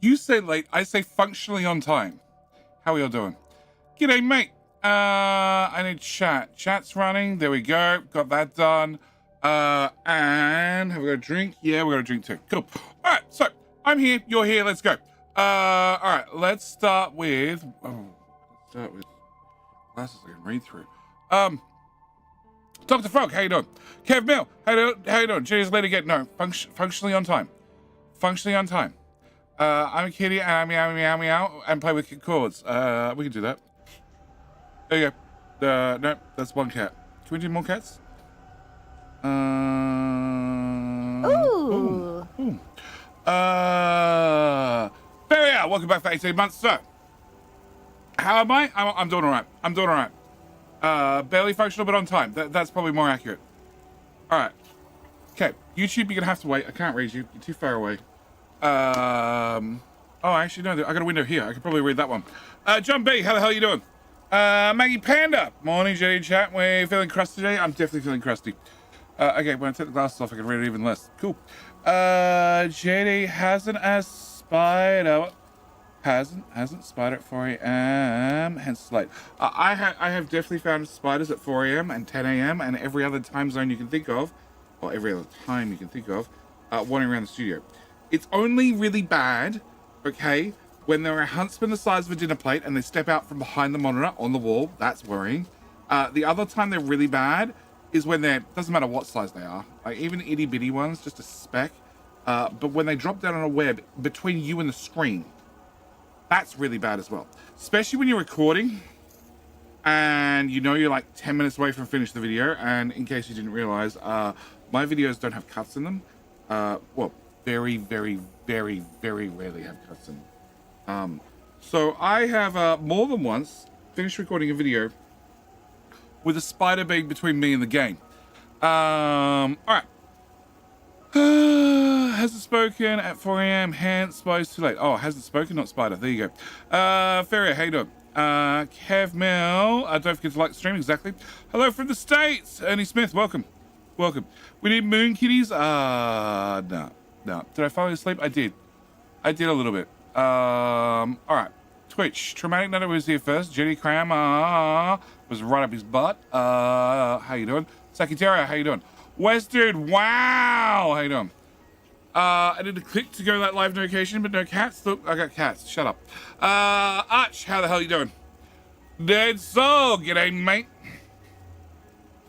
You say late, I say functionally on time. How are y'all doing? G'day, mate. I need chat. Chat's running. There we go. Got that done. And have we got a drink? Yeah, we got a drink too. Cool. All right, so I'm here. You're here. Let's go. All right, let's start with. Glasses I can read through. Dr. Frog, how you doing? Kev Mill, how you doing? Cheers, let it get no. Functionally on time. Functionally on time. I'm a kitty and meow meow meow and play with chords. We can do that. There you go. No, that's one cat. Can we do more cats? Ooh. There we are. Welcome back for 18 months. So, how am I? I'm doing all right. I'm doing all right. Barely functional, but on time. That's probably more accurate. All right. Okay. YouTube, you're going to have to wait. I can't read you. You're too far away. Oh, actually, no. I got a window here. I could probably read that one. John B, how the hell are you doing? Maggie Panda. Morning, Jenny chat. We're feeling crusty today. I'm definitely feeling crusty. Okay, when I take the glasses off, I can read it even less. Cool. JD hasn't spider at 4 a.m. hence late. I have definitely found spiders at 4 a.m. and 10 a.m. and every other time zone you can think of, or every other time you can think of, wandering around the studio. It's only really bad, okay, when there are huntsmen the size of a dinner plate and they step out from behind the monitor on the wall. That's worrying. The other time they're really bad is when they're, doesn't matter what size they are, like even itty bitty ones, just a speck. But when they drop down on a web between you and the screen, that's really bad as well. Especially when you're recording and you know you're like 10 minutes away from finishing the video. And in case you didn't realize, my videos don't have cuts in them. Well, very, very, very, very rarely have cuts in them. So I have more than once finished recording a video with a spider being between me and the game. All right. Hasn't spoken at 4 a.m. hence spider's too late. Oh, hasn't spoken, not spider. There you go. Ferrier, how you doing? Kev Mill, don't forget to like the stream. Exactly. Hello from the States. Ernie Smith, welcome. Welcome. We need moon kitties. No. Did I fall asleep? I did a little bit. All right. Twitch. Traumatic Nutter was here first. Jenny Cram was right up his butt. How you doing? Sakitaria, how you doing? West Dude, wow! How you doing? I did a click to go to that live notification, but no cats. Look, I got cats. Shut up. Arch, how the hell you doing? Dead Soul, g'day, mate.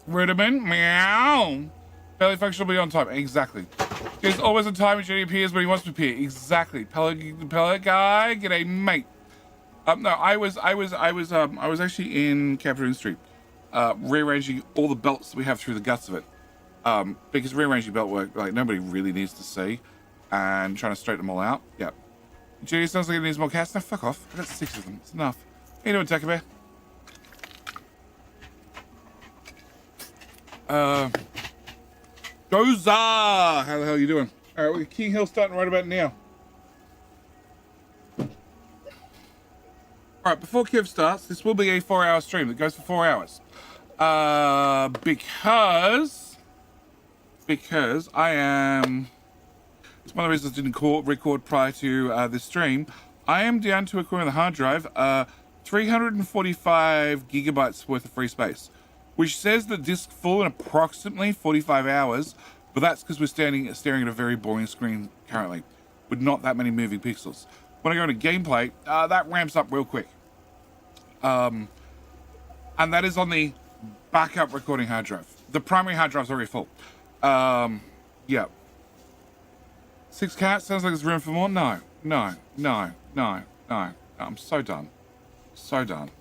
Rudiment, meow. Barely functional, but on time. Exactly. He's always on time when Jenny appears when he wants to appear. Exactly. Pellet guy, g'day, mate. No, I was actually in Captain Street, rearranging all the belts that we have through the guts of it. Because rearranging belt work, like nobody really needs to see, and trying to straighten them all out. Yeah. Jenny sounds like it needs more cats. No, fuck off. I got 6 of them. It's enough. How you doing, Tucker Bear? Goza! How the hell you doing? All right, we're King Hill starting right about now. All right, before Kev starts, this will be a 4-hour stream that goes for 4 hours. Because I am, it's one of the reasons I didn't record prior to this stream. I am down to, according to the hard drive, 345 gigabytes worth of free space, which says the disk full in approximately 45 hours, but that's because we're staring at a very boring screen currently, with not that many moving pixels. When I go into gameplay, that ramps up real quick. And that is on the backup recording hard drive. The primary hard drive's already full. Yeah. 6 cats, sounds like there's room for more. No. I'm so done. So done.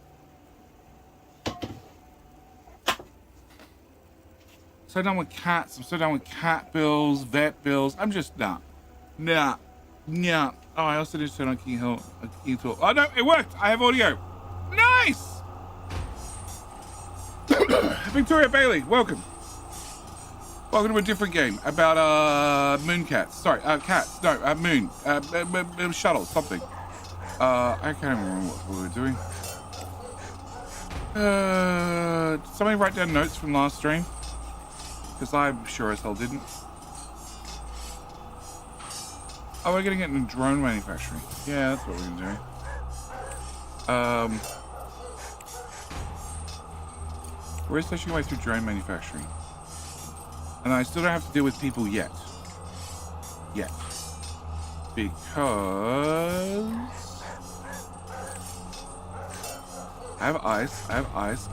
So done with cats. I'm so done with cat bills, vet bills. I'm just nah. Oh, I also did turn on King Hill. Oh no, it worked. I have audio. Nice. Victoria Bailey, welcome. Welcome to a different game about moon cats. Sorry, cats. No, moon. Shuttle, something. I can't remember what we were doing. Did somebody write down notes from last stream? Because I'm sure as hell didn't. Oh, we're gonna get into drone manufacturing. Yeah, that's what we're gonna do. We're stashing away through drone manufacturing. And I still don't have to deal with people yet. Yet. Because I have ice, I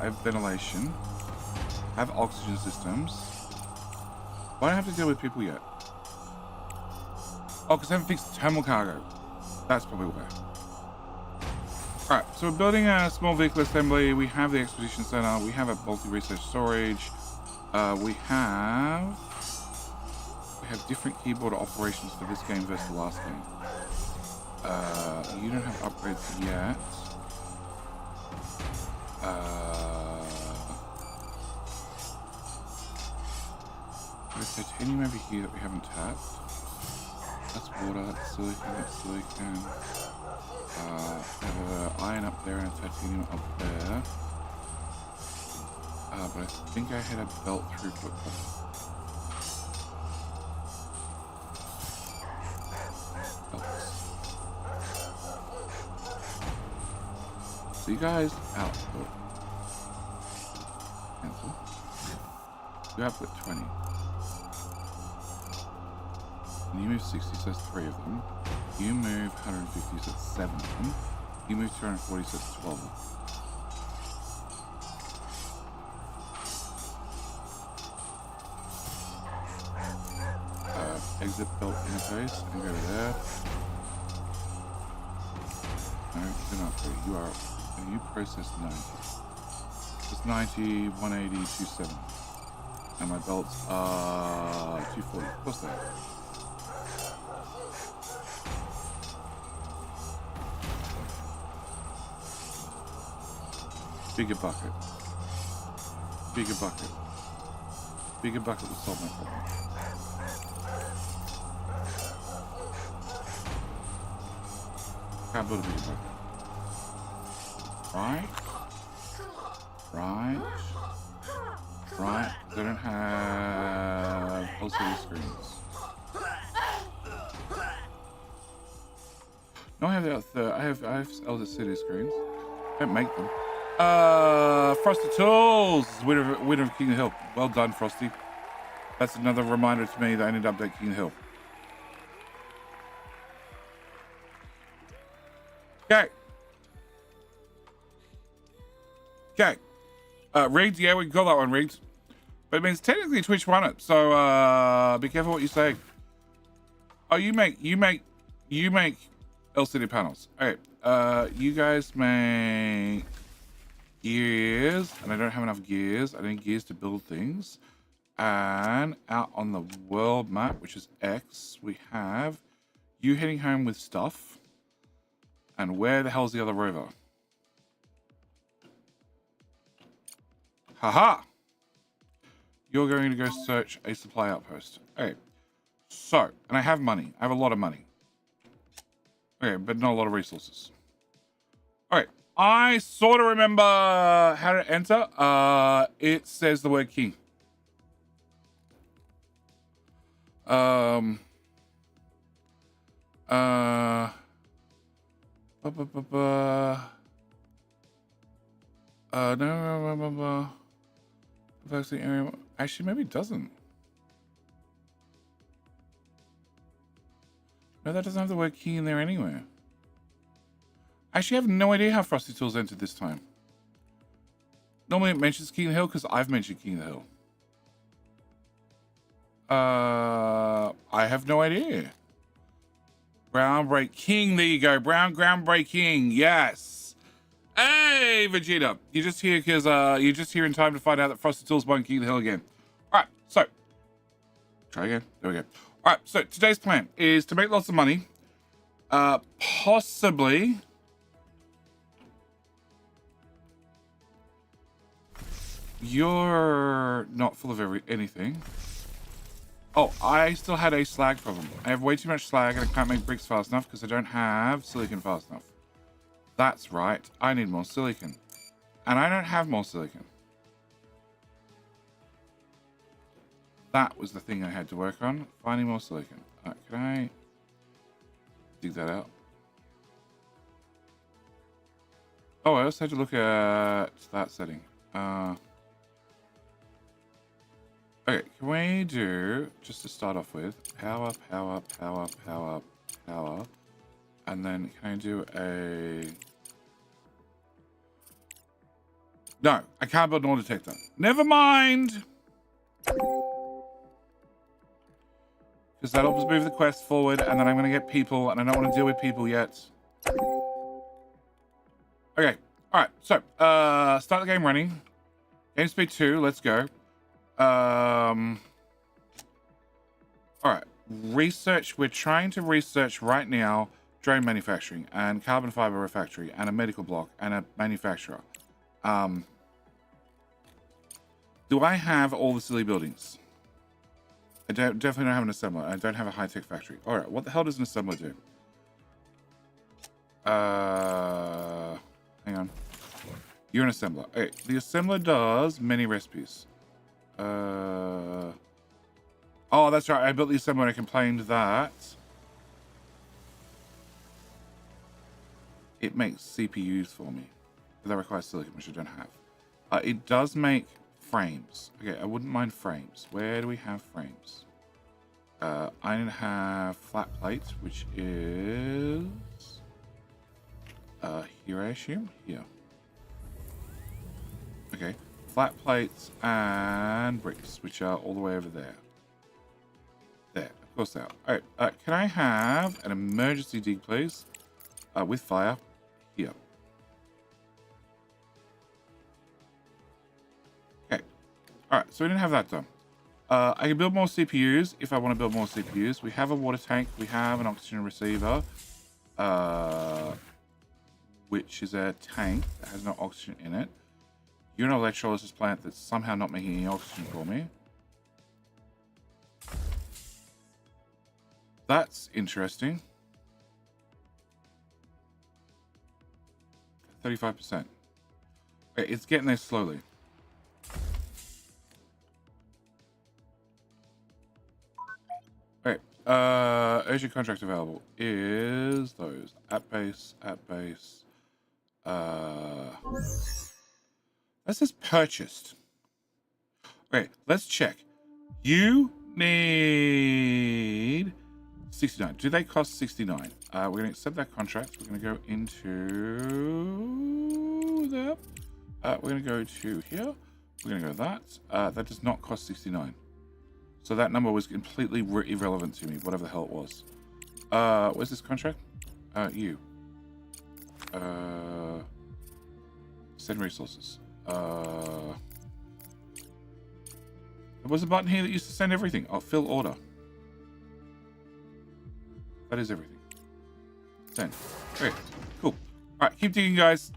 have ventilation, I have oxygen systems. Why don't I have to deal with people yet? Oh, because I haven't fixed thermal cargo. That's probably why. Alright, so we're building a small vehicle assembly. We have the expedition center. We have a multi-research storage. We have different keyboard operations for this game versus the last game. You don't have upgrades yet. There's titanium over here that we haven't tapped. That's water, that's silicon, that's silicon. I have an iron up there and a titanium up there. But I think I had a belt throughput button. So you guys output. Cancel. You output 20. And you move 60, so that's 3 of them. You move 150, so that's 7 of them. You move 240, so that's 12 of them. Exit belt interface and go there. No, you're not free. You are. And you process 90. It's 90, 180, 270. And my belts are 240. What's that? Bigger bucket. Bigger bucket. Bigger bucket will solve my problem. Can't build a bigger bucket. Right. Right. Right. They don't have LCD screens. No, I have I have LCD screens. Don't make them. Frosty Tools, winner of King of the Hill. Well done, Frosty. That's another reminder to me that I need to update King of the Hill. Okay. Okay. Rigged, yeah, we got that one rigged. But it means technically Twitch won it, so be careful what you say. Oh, you make LCD panels. Okay. You guys make gears, and I don't have enough gears. I need gears to build things. And out on the world map, which is X, we have you heading home with stuff. And where the hell's the other rover? Haha! You're going to go search a supply outpost. Okay. So, and I have money. I have a lot of money. Okay, but not a lot of resources. Alright. I sort of remember how to enter. It says the word king. No. Actually, maybe it doesn't. No, that doesn't have the word king in there anywhere. Actually, I have no idea how Frosty Tools entered this time. Normally it mentions King of the Hill because I've mentioned King of the Hill. I have no idea. Groundbreaking. There you go. Groundbreaking. Yes. Hey, Vegeta. You're just here because you're just here in time to find out that Frosty Tools won King of the Hill again. All right. So try again. There we go. All right. So today's plan is to make lots of money. Possibly. You're not full of anything. Oh, I still had a slag problem. I have way too much slag and I can't make bricks fast enough because I don't have silicon fast enough. That's right. I need more silicon. And I don't have more silicon. That was the thing I had to work on. Finding more silicon. Can I dig that out. Oh, I also had to look at that setting. Okay, can we do, just to start off with, power, power, power, power, power, and then can I do a... No, I can't build an ore detector. Never mind! Because that'll just move the quest forward, and then I'm going to get people, and I don't want to deal with people yet. Okay, alright, so, start the game running. Game speed 2, let's go. Alright, research, we're trying to research right now drone manufacturing, and carbon fiber refactory, and a medical block, and a manufacturer. Do I have all the silly buildings? I definitely don't have an assembler. I don't have a high-tech factory. All right, what the hell does an assembler do? Hang on. You're an assembler. Okay, the assembler does many recipes. Oh, that's right. I built the assembler and I complained that it makes CPUs for me. But that requires silicon, which I don't have. It does make frames. Okay, I wouldn't mind frames. Where do we have frames? I need to have flat plate, which is here, I assume. Here. Okay, flat plates and bricks, which are all the way over there. There, of course they are. All right, can I have an emergency dig, please? With fire. Here. Okay. All right, so we didn't have that done. I can build more CPUs if I want to build more CPUs. We have a water tank. We have an oxygen receiver, which is a tank that has no oxygen in it. You're an electrolysis plant that's somehow not making any oxygen for me. That's interesting. 35%. Okay, it's getting there slowly. Okay, urgent contract available is those at base. This is purchased. Okay, let's check. You need 69. Do they cost 69? We're going to accept that contract. We're going to go into there. We're going to go to here. We're going to go that. That does not cost 69. So that number was completely irrelevant to me, whatever the hell it was. Where's this contract? You. Send resources. There was a button here that used to send everything. Oh, fill order. That is everything. Send. Okay, cool. All right, keep digging, guys.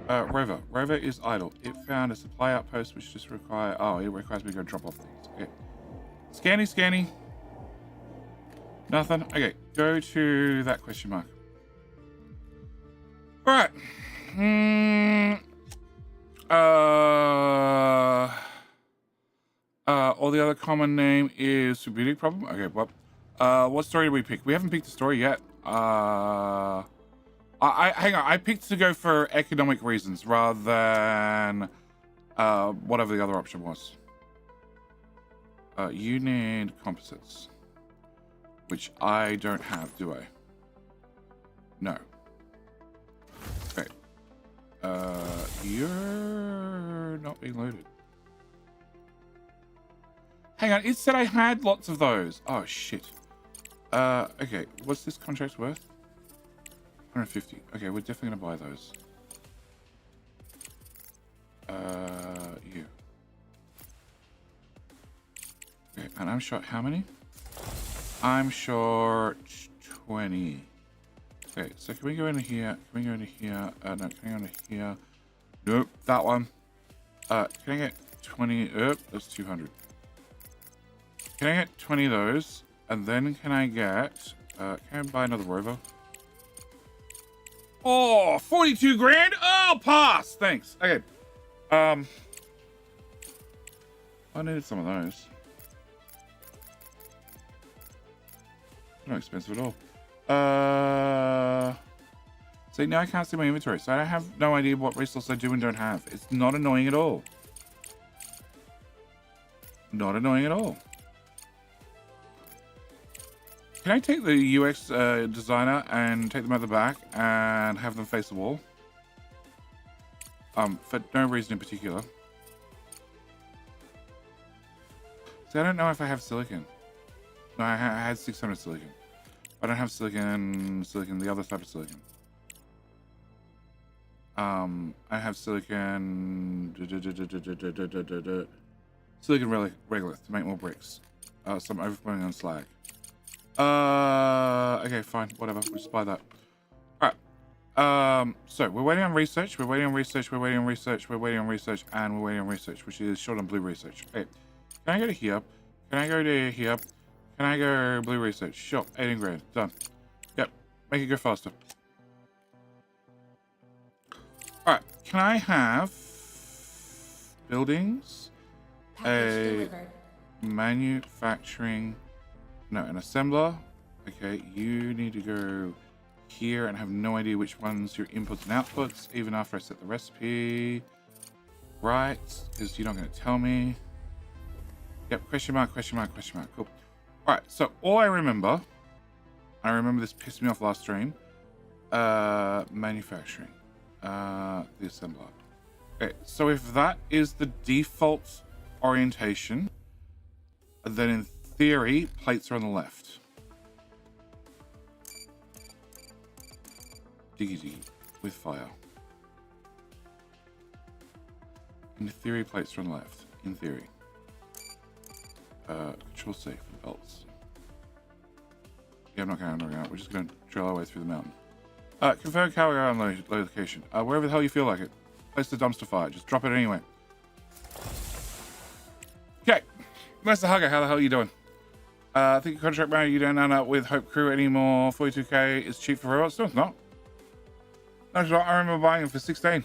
Rover. Rover is idle. It found a supply outpost which just require... Oh, it requires me to go drop off things. Okay. Scanny. Nothing. Okay, go to that question mark. All right. Or the other common name is Subitic problem. Okay, well, what story did we pick? We haven't picked a story yet. Hang on. I picked to go for economic reasons rather than whatever the other option was. You need composites, which I don't have, do I? No. Okay. You're not being loaded. Hang on, it said I had lots of those. Oh, shit. Okay, what's this contract worth? 150. Okay, we're definitely gonna buy those. You. Okay, and I'm short how many? I'm short 20. Okay, so can we go into here? Can we go into here? No, can we go into here? Nope, that one. Can I get 20? That's 200. Can I get 20 of those? And then can I get... can I buy another rover? Oh, 42 grand? Oh, pass! Thanks. Okay. I needed some of those. Not expensive at all. See, now I can't see my inventory, so I have no idea what resource I do and don't have. It's not annoying at all. Not annoying at all. Can I take the UX designer and take them at the back and have them face the wall? For no reason in particular. See, I don't know if I have silicon. No, I had 600 silicon. I don't have silicon, the other type of silicon. I have silicon, silicon regolith to make more bricks. So I'm overflowing on slag. Okay, fine, whatever, we'll just buy that. Alright, so we're waiting on research, and we're waiting on research, which is short on blue research. Okay, can I go to here? Can I go to here? Can I go blue research? Sure, 18 grand, done. Yep, make it go faster. Alright, can I have buildings, a manufacturing, no, an assembler. Okay, you need to go here and have no idea which ones your inputs and outputs, even after I set the recipe. Right, because you're not going to tell me. Yep, question mark, cool. Alright, so all I remember this pissed me off last stream, manufacturing. The assembler. Okay, so if that is the default orientation, then in theory, plates are on the left. Diggy with fire. In theory, plates are on the left. In theory. Control safe and belts. Yeah, I'm not going. We're just going to drill our way through the mountain. Confirm cargo on location. Wherever the hell you feel like it. Place the dumpster fire. Just drop it anyway. Okay. Mr. Hugger, how the hell are you doing? I think contract manager, you don't end up with Hope Crew anymore. 42k is cheap for robots. No, it's not. No, it's not. I remember buying them for 16.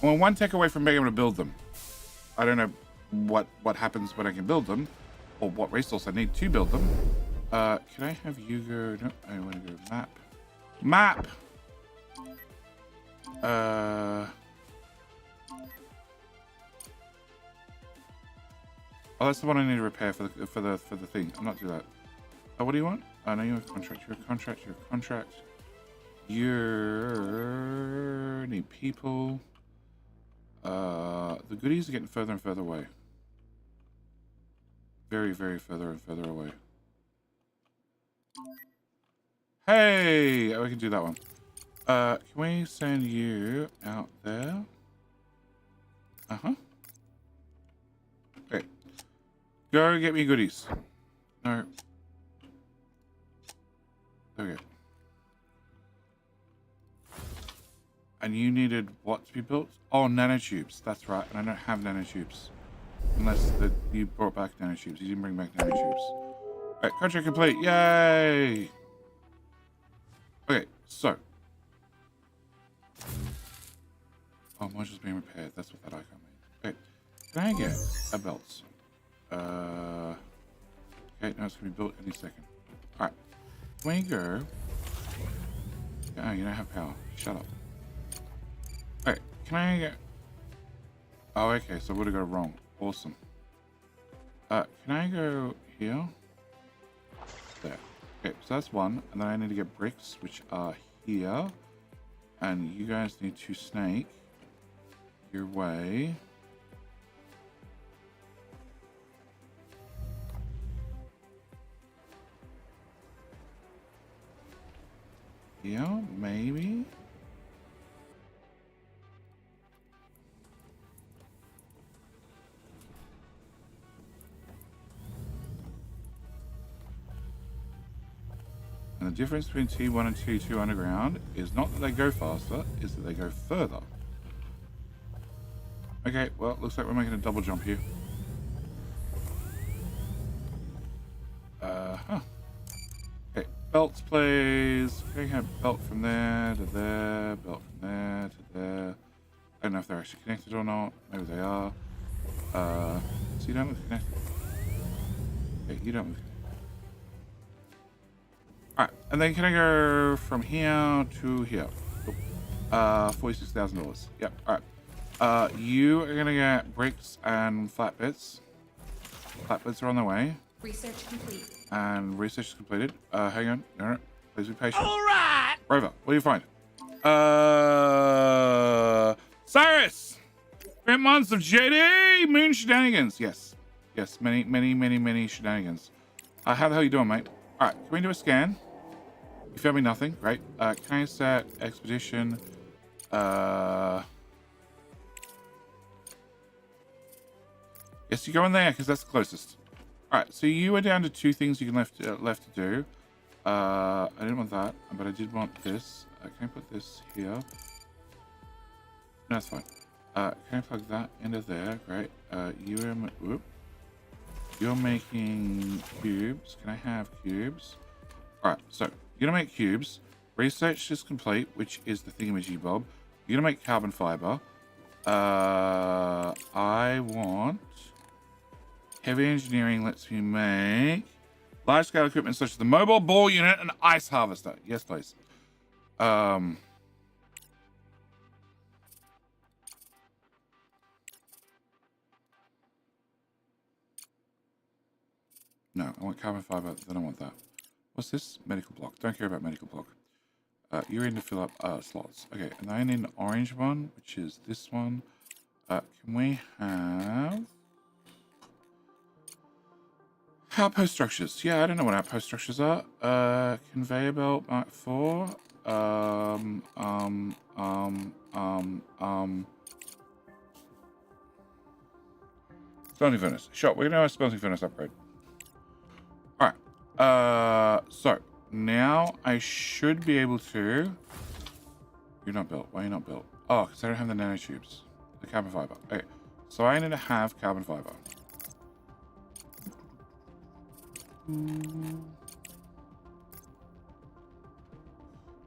Well, one tech away from being able to build them. I don't know what happens when I can build them, or what resource I need to build them. Can I have you go? No, I want to go map. Oh, that's the one I need to repair for the thing. I'm not doing that. What do you want? I know you have contract. You're a contract. You need people. The goodies are getting further and further away. Very, very further and further away. Hey, we can do that one. Can we send you out there? Okay. Go get me goodies. No. Okay. And you needed what to be built? Oh, nanotubes. That's right. And I don't have nanotubes. Unless you brought back nanotubes. You didn't bring back nanotubes. Alright, contract complete. Yay! Okay, so. Oh, module's being repaired. That's what that icon means. Okay, can I get a belt? Okay, no, it's going to be built any second. Alright, when you go. Oh, you don't have power. Shut up. Alright, can I get. Oh, okay, so I would have got it wrong. Awesome. Can I go here? There. Okay, so that's one. And then I need to get bricks, which are here. And you guys need to snake your way. Yeah, maybe. And the difference between T1 and T2 underground is not that they go faster, is that they go further. Okay, well, looks like we're making a double jump here. Okay, belts, please. Okay, have belt from there to there, belt from there to there. I don't know if they're actually connected or not. Maybe they are. So you don't look connected. you don't move. Alright, and then can I go from here to here? $46,000. Yep, alright. You are gonna get bricks and flatbeds. Flatbeds are on the way. Research complete. And research is completed. Hang on. No, please be patient. Alright! Rover, what do you find? Cyrus! Spent months of JD Moon shenanigans. Yes. Yes, many shenanigans. How the hell you doing, mate? Alright, can we do a scan? You found me nothing. Great. Can I set expedition? Yes, you go in there because that's the closest. Alright, so you are down to 2 things you can left to do. I didn't want that, but I did want this. Can I put this here? No, that's fine. Can I plug that into there? Great. You're making cubes. Can I have cubes? Alright, so you're gonna make cubes. Research is complete, which is the thingamajigbob. You're gonna make carbon fiber. I want heavy engineering lets me make large scale equipment such as the mobile ball unit and ice harvester. Yes, please. No, I want carbon fiber, then I want that. What's this? Medical block. Don't care about medical block. You're in to fill up slots. Okay, and then I need an orange one, which is this one. Can we have outpost structures? Yeah, I don't know what outpost structures are. Conveyor belt Mark 4. Smelting furnace. Sure, we're gonna have a smelting furnace upgrade. Alright. So now I should be able to. You're not built. Why are you not built? Oh, because I don't have the nanotubes. The carbon fiber. Okay. So I need to have carbon fiber.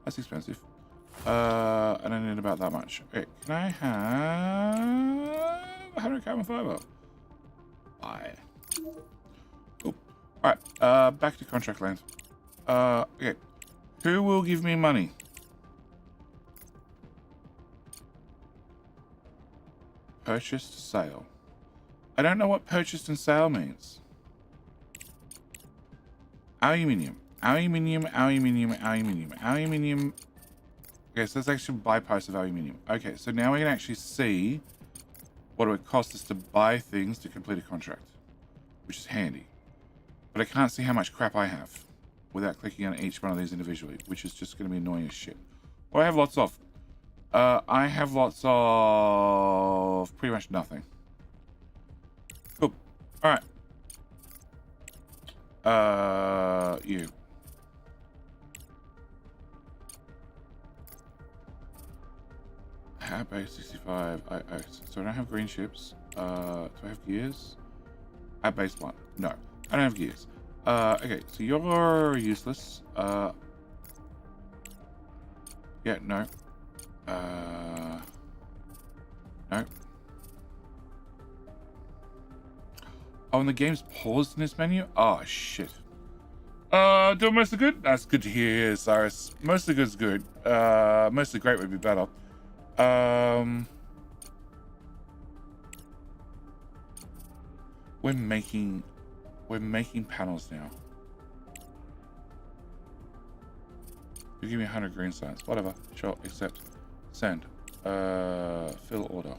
That's expensive. And I need about that much. Okay, can I have 100 carbon fiber? Bye. Cool. Alright, back to contract land. Okay. Who will give me money? Purchased sale. I don't know what purchased and sale means. Aluminium. Aluminium. Okay, so that's actually buy price of aluminium. Okay, so now we can actually see what it would cost us to buy things to complete a contract, which is handy. But I can't see how much crap I have without clicking on each one of these individually, which is just going to be annoying as shit. What I have lots of. I have lots of pretty much nothing. Cool. All right. You. I have base 65. So I don't have green ships. Do I have gears? I have base 1. No, I don't have gears. Okay, so you're useless. Yeah, no. No. Oh, and the game's paused in this menu? Oh, shit. Doing mostly good? That's good to hear, Cyrus. Mostly good's good. Mostly great would be better. We're making panels now. You give me 100 green science. Whatever. Sure, accept. Send. Fill order.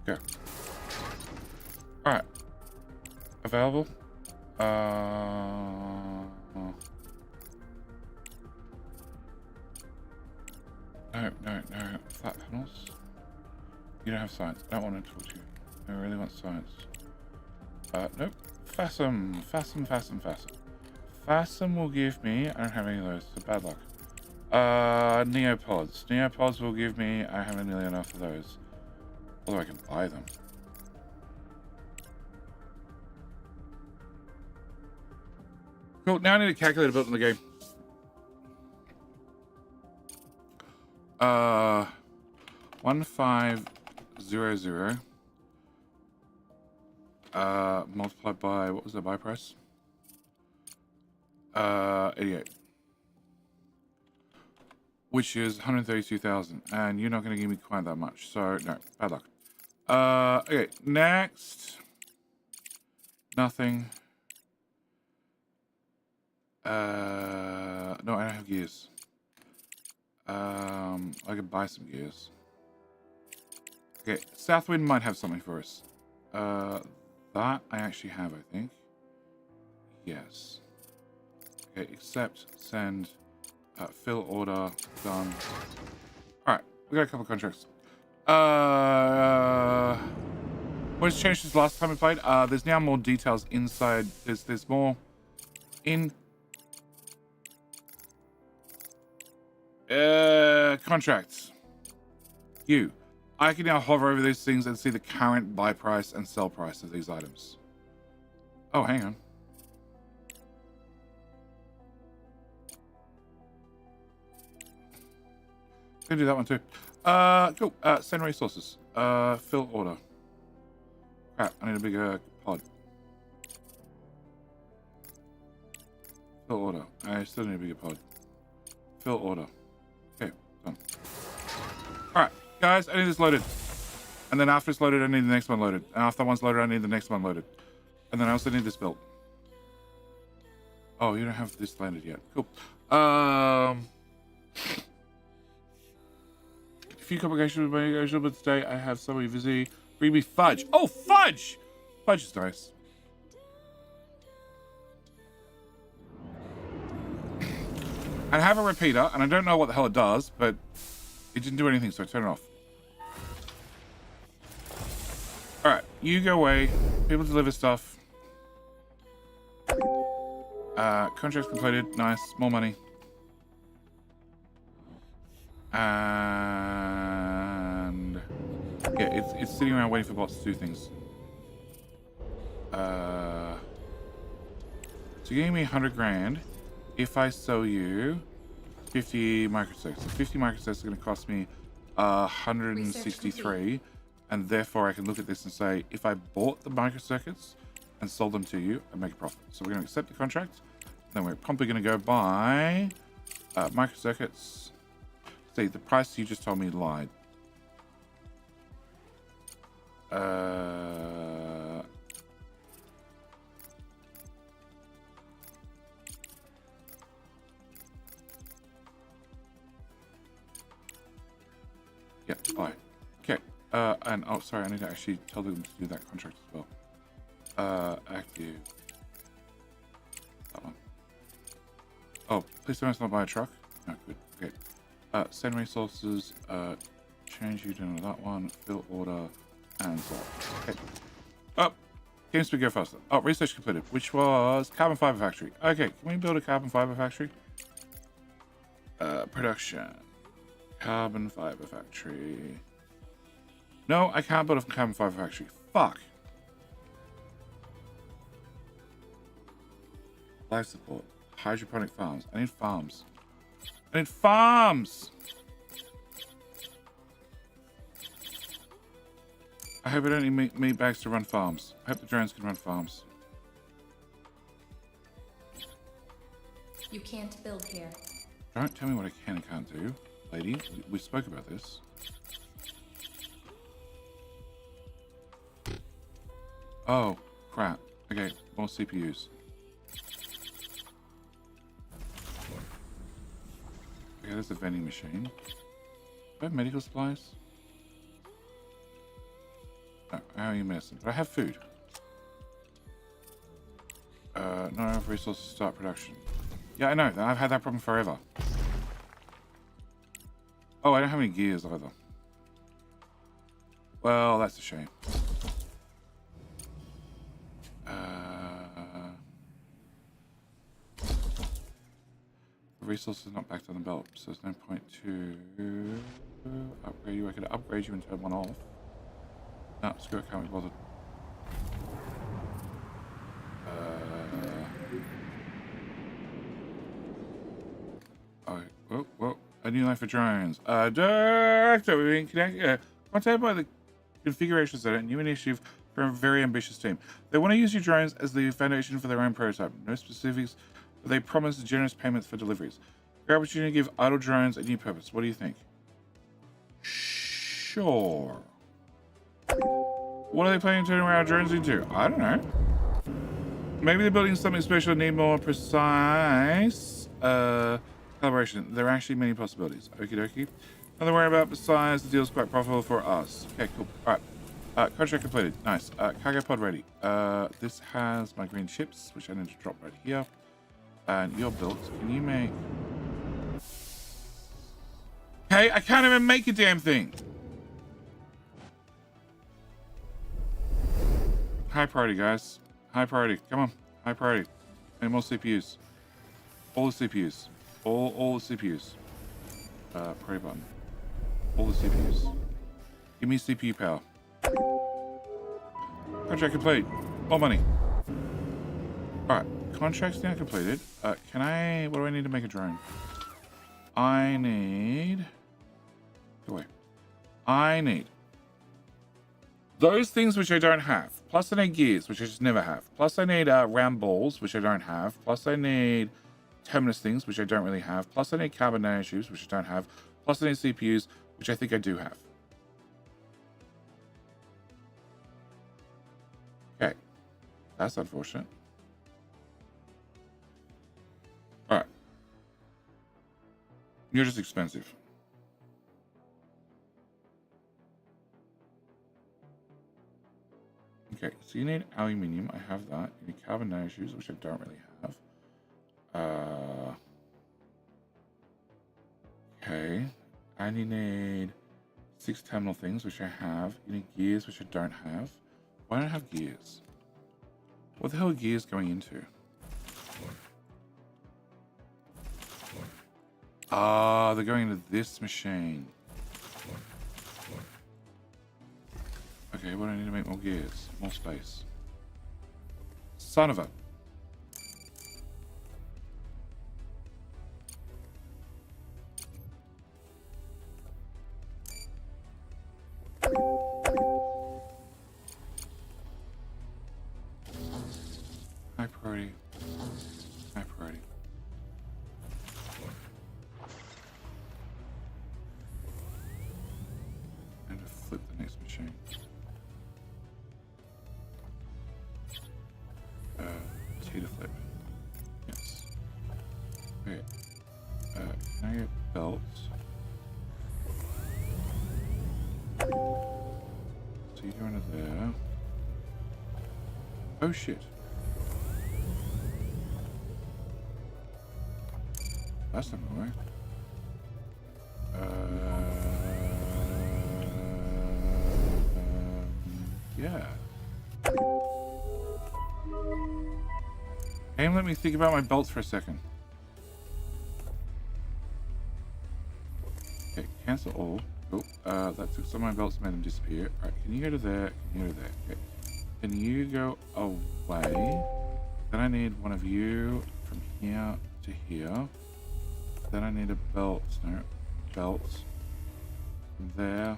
Go. Alright. Available. No. Flat panels. You don't have science. I don't want to talk to you. I really want science. Nope. Fasten. Fasten will give me. I don't have any of those, so bad luck. Neopods. Neopods will give me. I don't have nearly enough of those. Although I can buy them. Cool. Now I need a calculator built in the game. 1500. Multiplied by, what was the buy price? 88. Which is 132,000. And you're not going to give me quite that much. So, no, bad luck. Okay, next. Nothing. No, I don't have gears. I could buy some gears. Okay, Southwind might have something for us. That I actually have, I think. Yes. Okay, accept, send, fill order, done. Alright, we got a couple contracts. What's changed since last time we played? There's now more details inside. There's more in contracts. I can now hover over these things and see the current buy price and sell price of these items. Oh, hang on. Gonna do that one too. Cool. Send resources. Fill order. Crap, I need a bigger pod. Fill order. I still need a bigger pod. Fill order. Okay, done. Alright, guys, I need this loaded. And then after it's loaded, I need the next one loaded. And after one's loaded, I need the next one loaded. And then I also need this built. Oh, you don't have this landed yet. Cool. A few complications with my negotiation, but today I have somebody busy. Bring me fudge. Oh, fudge! Fudge is nice. I have a repeater, and I don't know what the hell it does, but it didn't do anything, so I turn it off. Alright, you go away. People deliver stuff. Contracts completed. Nice. More money. And yeah, it's sitting around waiting for bots to do things. So you gave me 100 grand. If I sell you 50 microseconds, so 50 microseconds are going to cost me 163, and therefore I can look at this and say, if I bought the microseconds and sold them to you, I make a profit. So we're going to accept the contract. Then we're promptly going to go buy microseconds. See, the price you just told me lied. Yeah, buy. Okay. And oh, sorry, I need to actually tell them to do that contract as well. Active. That one. Oh, please don't not buy a truck. No, good. Okay. Send resources. Change you to that one. Fill order and so. Okay. Oh, GameSpeed go faster. Oh, research completed, which was carbon fiber factory. Okay, can we build a carbon fiber factory? Production. Carbon fiber factory. No, I can't build a carbon fiber factory. Fuck. Life support. Hydroponic farms. I need farms. I need farms! I hope I don't need meat bags to run farms. I hope the drones can run farms. You can't build here. Don't tell me what I can and can't do, lady. We spoke about this. Oh, crap. Okay, more CPUs. Okay, there's a vending machine. Do I have medical supplies? No, I don't need medicine, but I have food. Not enough resources to start production. Yeah, I know. I've had that problem forever. Oh, I don't have any gears either. Well, that's a shame. The resource is not backed on the belt, so there's no point to upgrade you. I could upgrade you and turn one off. No, screw it, can't be bothered. Whoa. A new life for drones. Director, we've been connected. Contacted by the configuration set, a new initiative from a very ambitious team. They want to use your drones as the foundation for their own prototype. No specifics, but they promise generous payments for deliveries. Great opportunity to give idle drones a new purpose. What do you think? Sure. What are they planning to turn our drones into? I don't know. Maybe they're building something special and need more precise calibration. There are actually many possibilities. Okie dokie. Nothing to worry about besides the deal's quite profitable for us. Okay, cool. Alright. Contract completed. Nice. Cargo pod ready. This has my green chips, which I need to drop right here. And you're built. Can you make... Hey, I can't even make a damn thing. High priority, guys. High priority. Come on. High priority. Any more CPUs. All the CPUs. All the CPUs. Priority button. All the CPUs. Give me CPU power. Contract complete. More money. Alright. Contract's now completed. What do I need to make a drone? I need... Go away. I need those things which I don't have. Plus I need gears, which I just never have. Plus I need round balls, which I don't have. Plus I need terminus things, which I don't really have. Plus I need carbon nanotubes, which I don't have. Plus I need CPUs, which I think I do have. Okay. That's unfortunate. Alright. You're just expensive. Okay, so you need aluminium. I have that. You need carbon nanotubes, which I don't really have. Okay. And you need 6 terminal things, which I have. You need gears, which I don't have. Why don't I have gears? What the hell are gears going into? Ah, they're going into this machine. Okay, what do I need to make more gears? More space. Son of a... High priority. High priority. And to flip the next machine. T to flip. Yes. Okay. Can I get belts? So you go into there. Oh shit. That's not gonna work. Yeah. Hey, let me think about my belts for a second. Okay, cancel all. Oh, that took some of my belts and made them disappear. Alright, can you go to there? Can you go to there? Okay. Can you go away? Then I need one of you from here to here. Then I need a belt. No, belts. From there.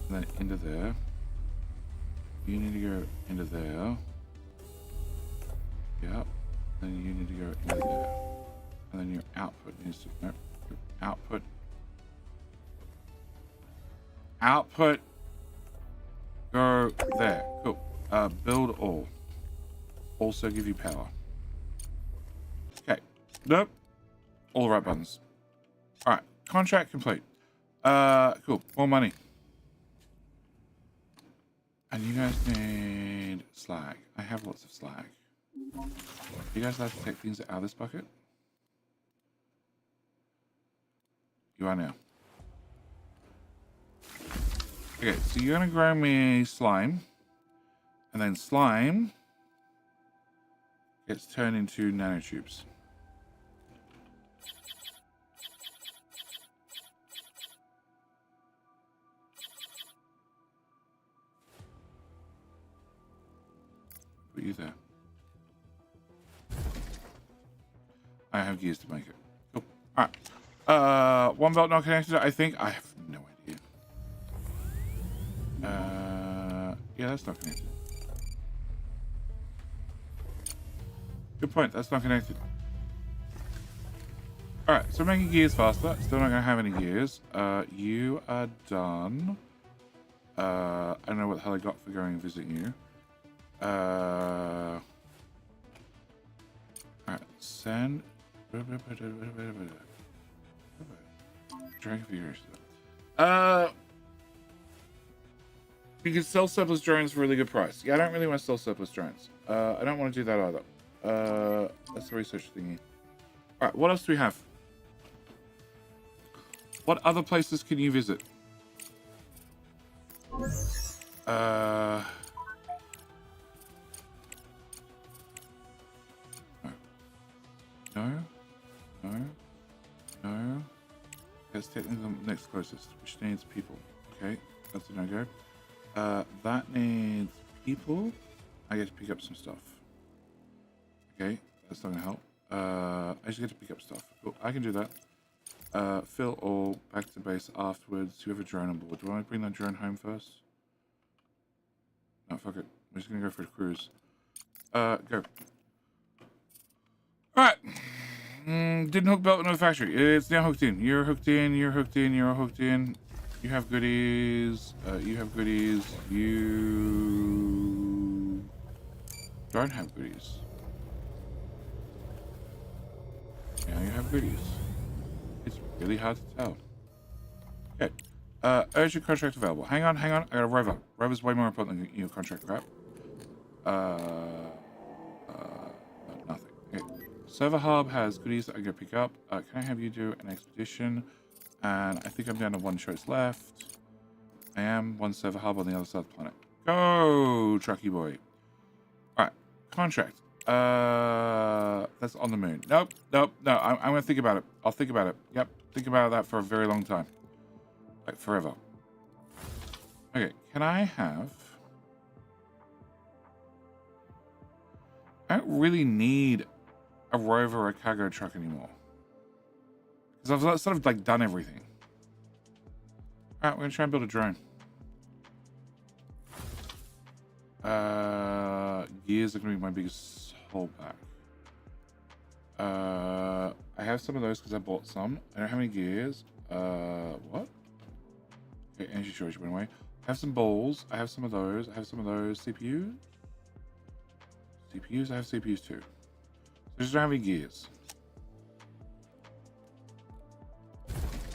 And then into there. You need to go into there. Yep. Then you need to go into there. And then your output needs to... No, your output. Output. Go there. Cool. Build all. Also give you power. Okay. Nope. All the right buttons. Alright. Contract complete. Cool. More money. And you guys need slag. I have lots of slag. You guys allowed to take things out of this bucket? You are now. Okay, so you're gonna grow me slime. And then slime gets turned into nanotubes. Put you there. I have gears to make it. Cool. Alright. One belt not connected, I think. I have no idea. Yeah, that's not connected. Good point. That's not connected. Alright, so making gears faster. Still not going to have any gears. You are done. I don't know what the hell I got for going and visiting you. Alright, send. Drag figures. You can sell surplus drones for a really good price. Yeah, I don't really want to sell surplus drones. I don't want to do that either. That's the research thingy. Alright, what else do we have? What other places can you visit? No. That's technically the next closest, which needs people. Okay, that's a no-go. That needs people. I get to pick up some stuff. Okay, that's not gonna help. I just get to pick up stuff. Cool, I can do that. Fill all, back to base afterwards. You have a drone on board. Do I want to bring that drone home first? No, fuck it. I'm just gonna go for a cruise. Go. Alright. Didn't hook belt into the factory. It's now hooked in. You're hooked in, you're hooked in, you're hooked in. You have goodies. You have goodies. You don't have goodies. Now you have goodies. It's really hard to tell. Okay. Urgent contract available. Hang on. I got a rover. Rover's way more important than your contract crap. Nothing. Okay. Server hub has goodies that I'm gonna pick up. Can I have you do an expedition? And I think I'm down to one choice left. I am one server hub on the other side of the planet. Go, trucky boy. Alright. Contract. That's on the moon. Nope. No. I'm gonna think about it. I'll think about it. Yep. Think about that for a very long time. Like forever. Okay. Can I have... I don't really need a rover or a cargo truck anymore. Because I've sort of like done everything. Alright, we're gonna try and build a drone. Gears are gonna be my biggest holdback. I have some of those because I bought some. I don't have any gears. What? Okay, energy storage went away. I have some balls. I have some of those. I have some of those. CPUs? CPUs? I have CPUs too. I just don't have any gears.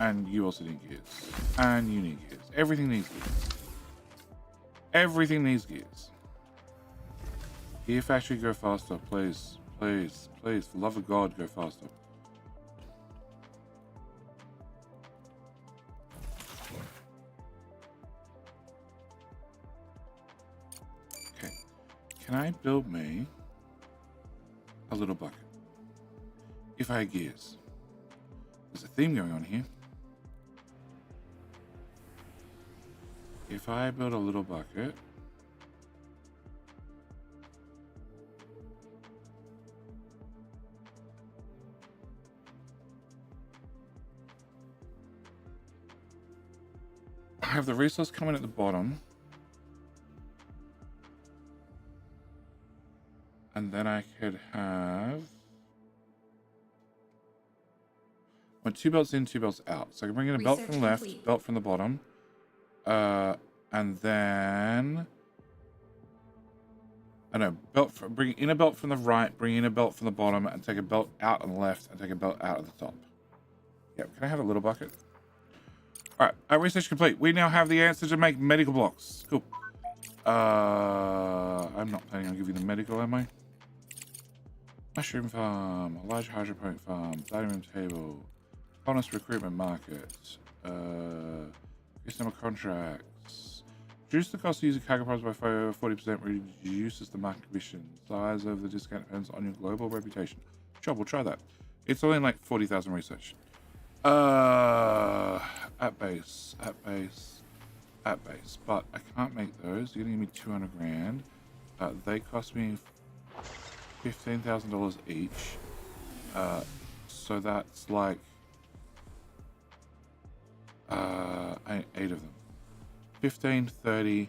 And you also need gears. And you need gears. Everything needs gears. Everything needs gears. Gear factory, go faster. Please. Please. Please. For the love of God, go faster. Okay. Can I build me a little bucket? If I had gears. There's a theme going on here. If I build a little bucket, I have the resource coming at the bottom, and then I could have two belts in, two belts out. So I can bring in a belt from the left, belt from the bottom. And then I know bring in a belt from the right, bring in a belt from the bottom, and take a belt out on the left, and take a belt out at the top. Yep. Can I have a little bucket? All right. Research complete. We now have the answer to make medical blocks. Cool. I'm not planning on giving you the medical, am I? Mushroom farm, a large hydroponic farm, dining room table, honest recruitment market, customer contracts. Reduce the cost of using cargo products by 40%, reduces the market commission. Size of the discount depends on your global reputation. Sure, we'll try that. It's only like 40,000 research. At base. But I can't make those. You're gonna give me 200 grand. They cost me $15,000 each. So that's like I need 8 of them. 15, 30,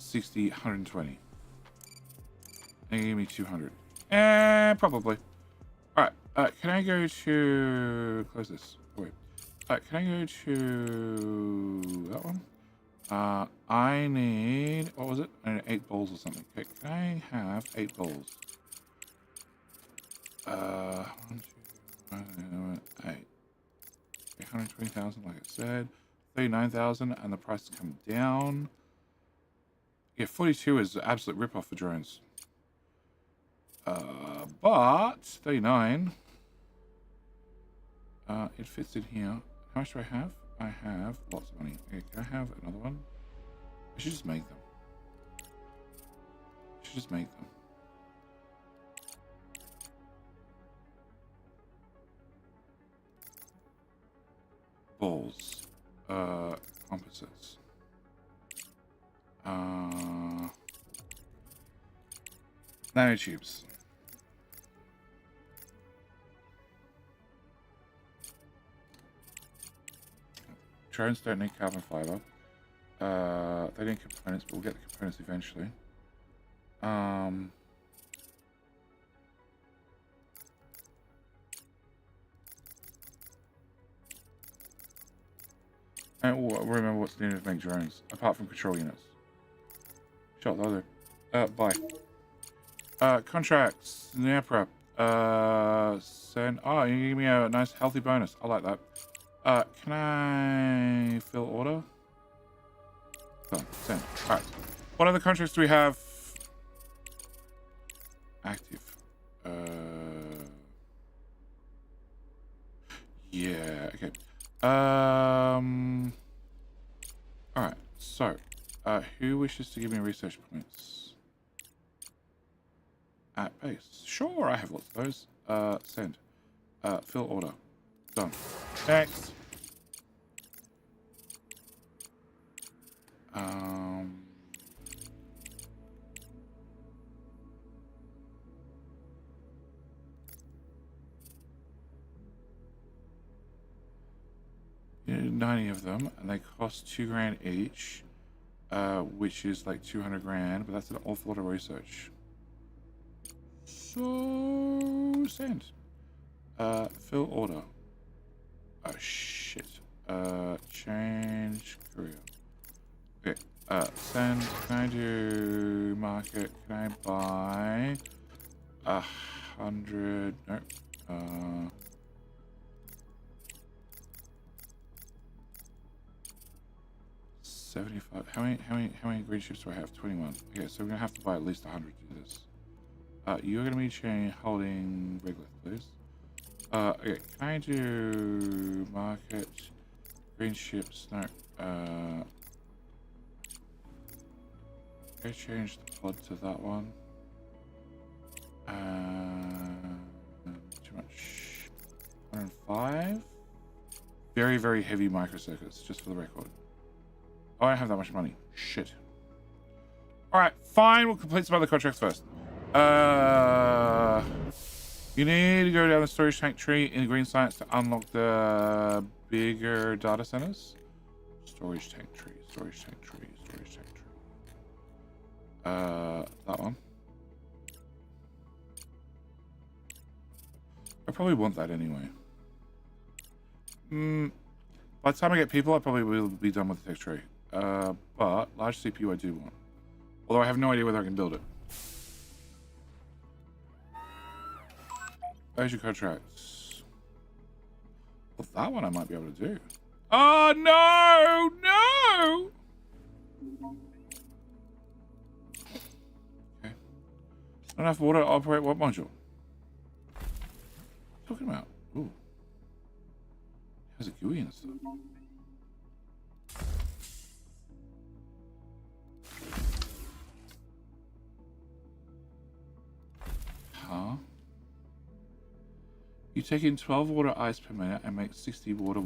60, 120. And give me 200. Probably. Alright, can I go to... Close this. Wait. Can I go to... that one? I need... What was it? I need 8 balls or something. Okay, can I have 8 balls? 1, 2, 8. 120,000, like I said. 39,000, and the price has come down. Yeah, 42 is an absolute rip-off for drones. But 39, it fits in here. How much do I have? I have lots of money. Okay, can I have another one? I should just make them. Balls. Composites. Nanotubes. Drones don't need carbon fiber. They need components, but we'll get the components eventually. I don't remember what's needed to make drones, apart from control units. Shot the other. Buy. Contracts. Neopra. Send. Oh, you give me a nice healthy bonus. I like that. Can I fill order? Done. Send. Alright. What other contracts do we have active? Yeah, okay. Alright, so who wishes to give me research points? At base. Sure, I have lots of those. Send. Fill order. Done. Next. You need 90 of them, and they cost $2,000 each, which is like 200 grand, but that's an awful lot of research. So send. Fill order. Oh shit. Change career. Okay. Send. Can I do market? Can I buy 100? Nope. 75. How many green ships do I have? 21. Okay, so we're gonna have to buy at least 100 to do this. You're gonna be holding regular, please. Okay, can I do market green ships? No. Okay, change the pod to that one. Too much. 105. Very, very heavy microcircuits, just for the record. Oh, I don't have that much money. Shit. Alright, fine. We'll complete some other contracts first. You need to go down the storage tank tree in the green science to unlock the bigger data centers. Storage tank tree. That one. I probably want that anyway. By the time I get people, I probably will be done with the tech tree. But large CPU I do want. Although I have no idea whether I can build it. There's your contracts. Well, that one I might be able to do. Oh, no! No! Okay. Not enough water to operate what module? What are you talking about? Ooh. Has a GUI and stuff. Huh? You take in 12 water ice per minute and make 60 water.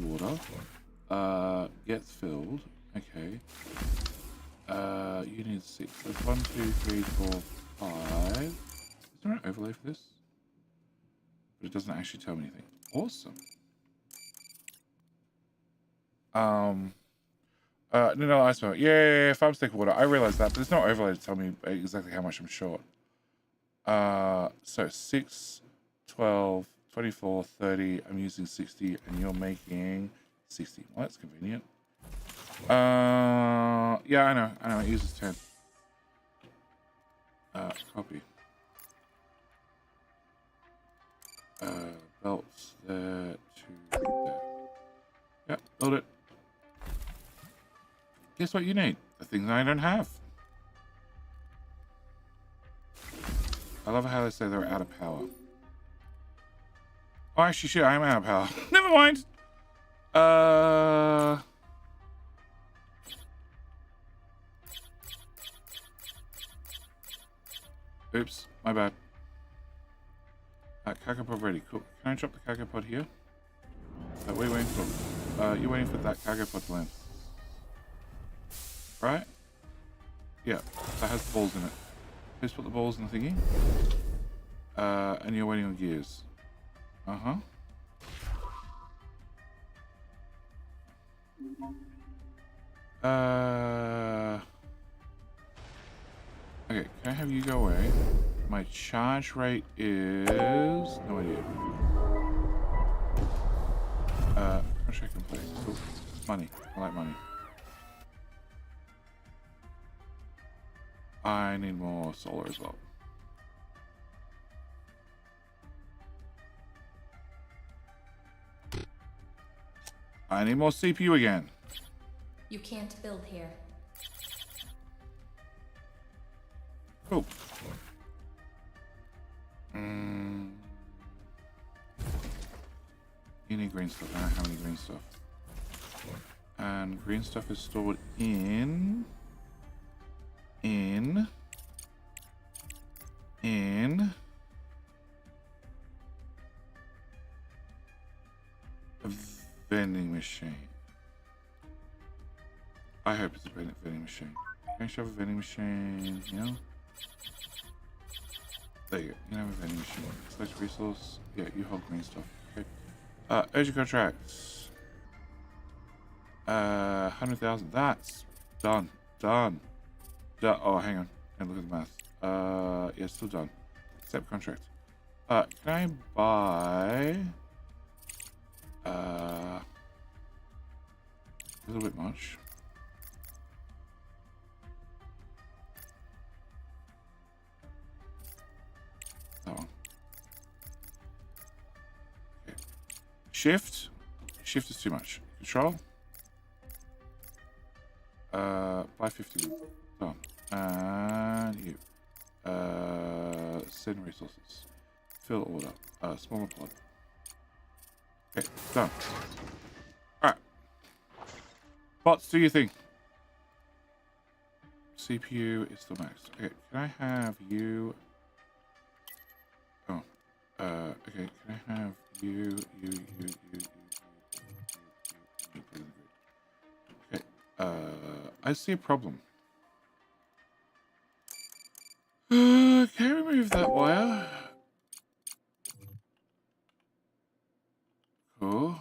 Gets filled. Okay. You need 6. There's 1, 2, 3, 4, 5. Is there an overlay for this? But it doesn't actually tell me anything. Awesome. No, ice melt. Yeah, farm stick water. I realize that, but there's no overlay to tell me exactly how much I'm short. So 6, 12, 24, 30. I'm using 60, and you're making 60. Well, that's convenient. Yeah, I know. It uses 10. Copy. Belts there to there. Yep, load it. Guess what you need? The things I don't have. I love how they say they're out of power. Oh, actually, shit, I am out of power. Never mind. Oops, my bad. Cargo pod ready. Cool. Can I drop the cargo pod here? What are you waiting for? You're waiting for that cargo pod to land. Right? Yeah, that has balls in it. Please put the balls in the thingy. And you're waiting on gears. Uh-huh. Okay, can I have you go away? My charge rate is... no idea. Contract in place. Cool. Money. I like money. I need more solar as well. I need more CPU again. You can't build here. Cool. You need green stuff. I don't have any green stuff. And green stuff is stored in a vending machine. I hope it's a vending machine. Can I shove a vending machine here? There you go. You can have a vending machine. Select resource. Yeah, you hold green stuff. Okay. Urgent contracts. 100,000. That's done. Done. Oh, hang on. And look at the math. Yeah, still done. Accept contract. Can I buy a little bit much? That one. Okay. Shift. Shift is too much. Control. Buy 50. Done. And you. Send resources. Fill order. Smaller pod. Okay, done. Alright. Bots, do your thing. CPU is still maxed. Okay, can I have you... Oh. Okay, can I have you... Okay, I see a problem. Can I remove that wire? Cool.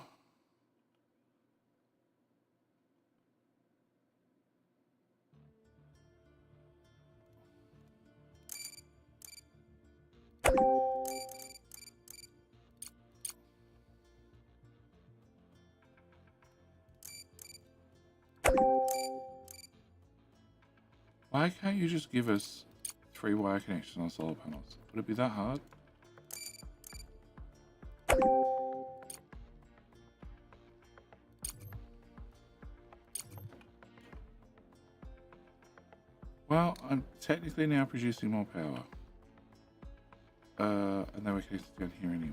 Why can't you just give us 3 wire connections on solar panels? Would it be that hard? Well, I'm technically now producing more power. And they were connected down here anyway.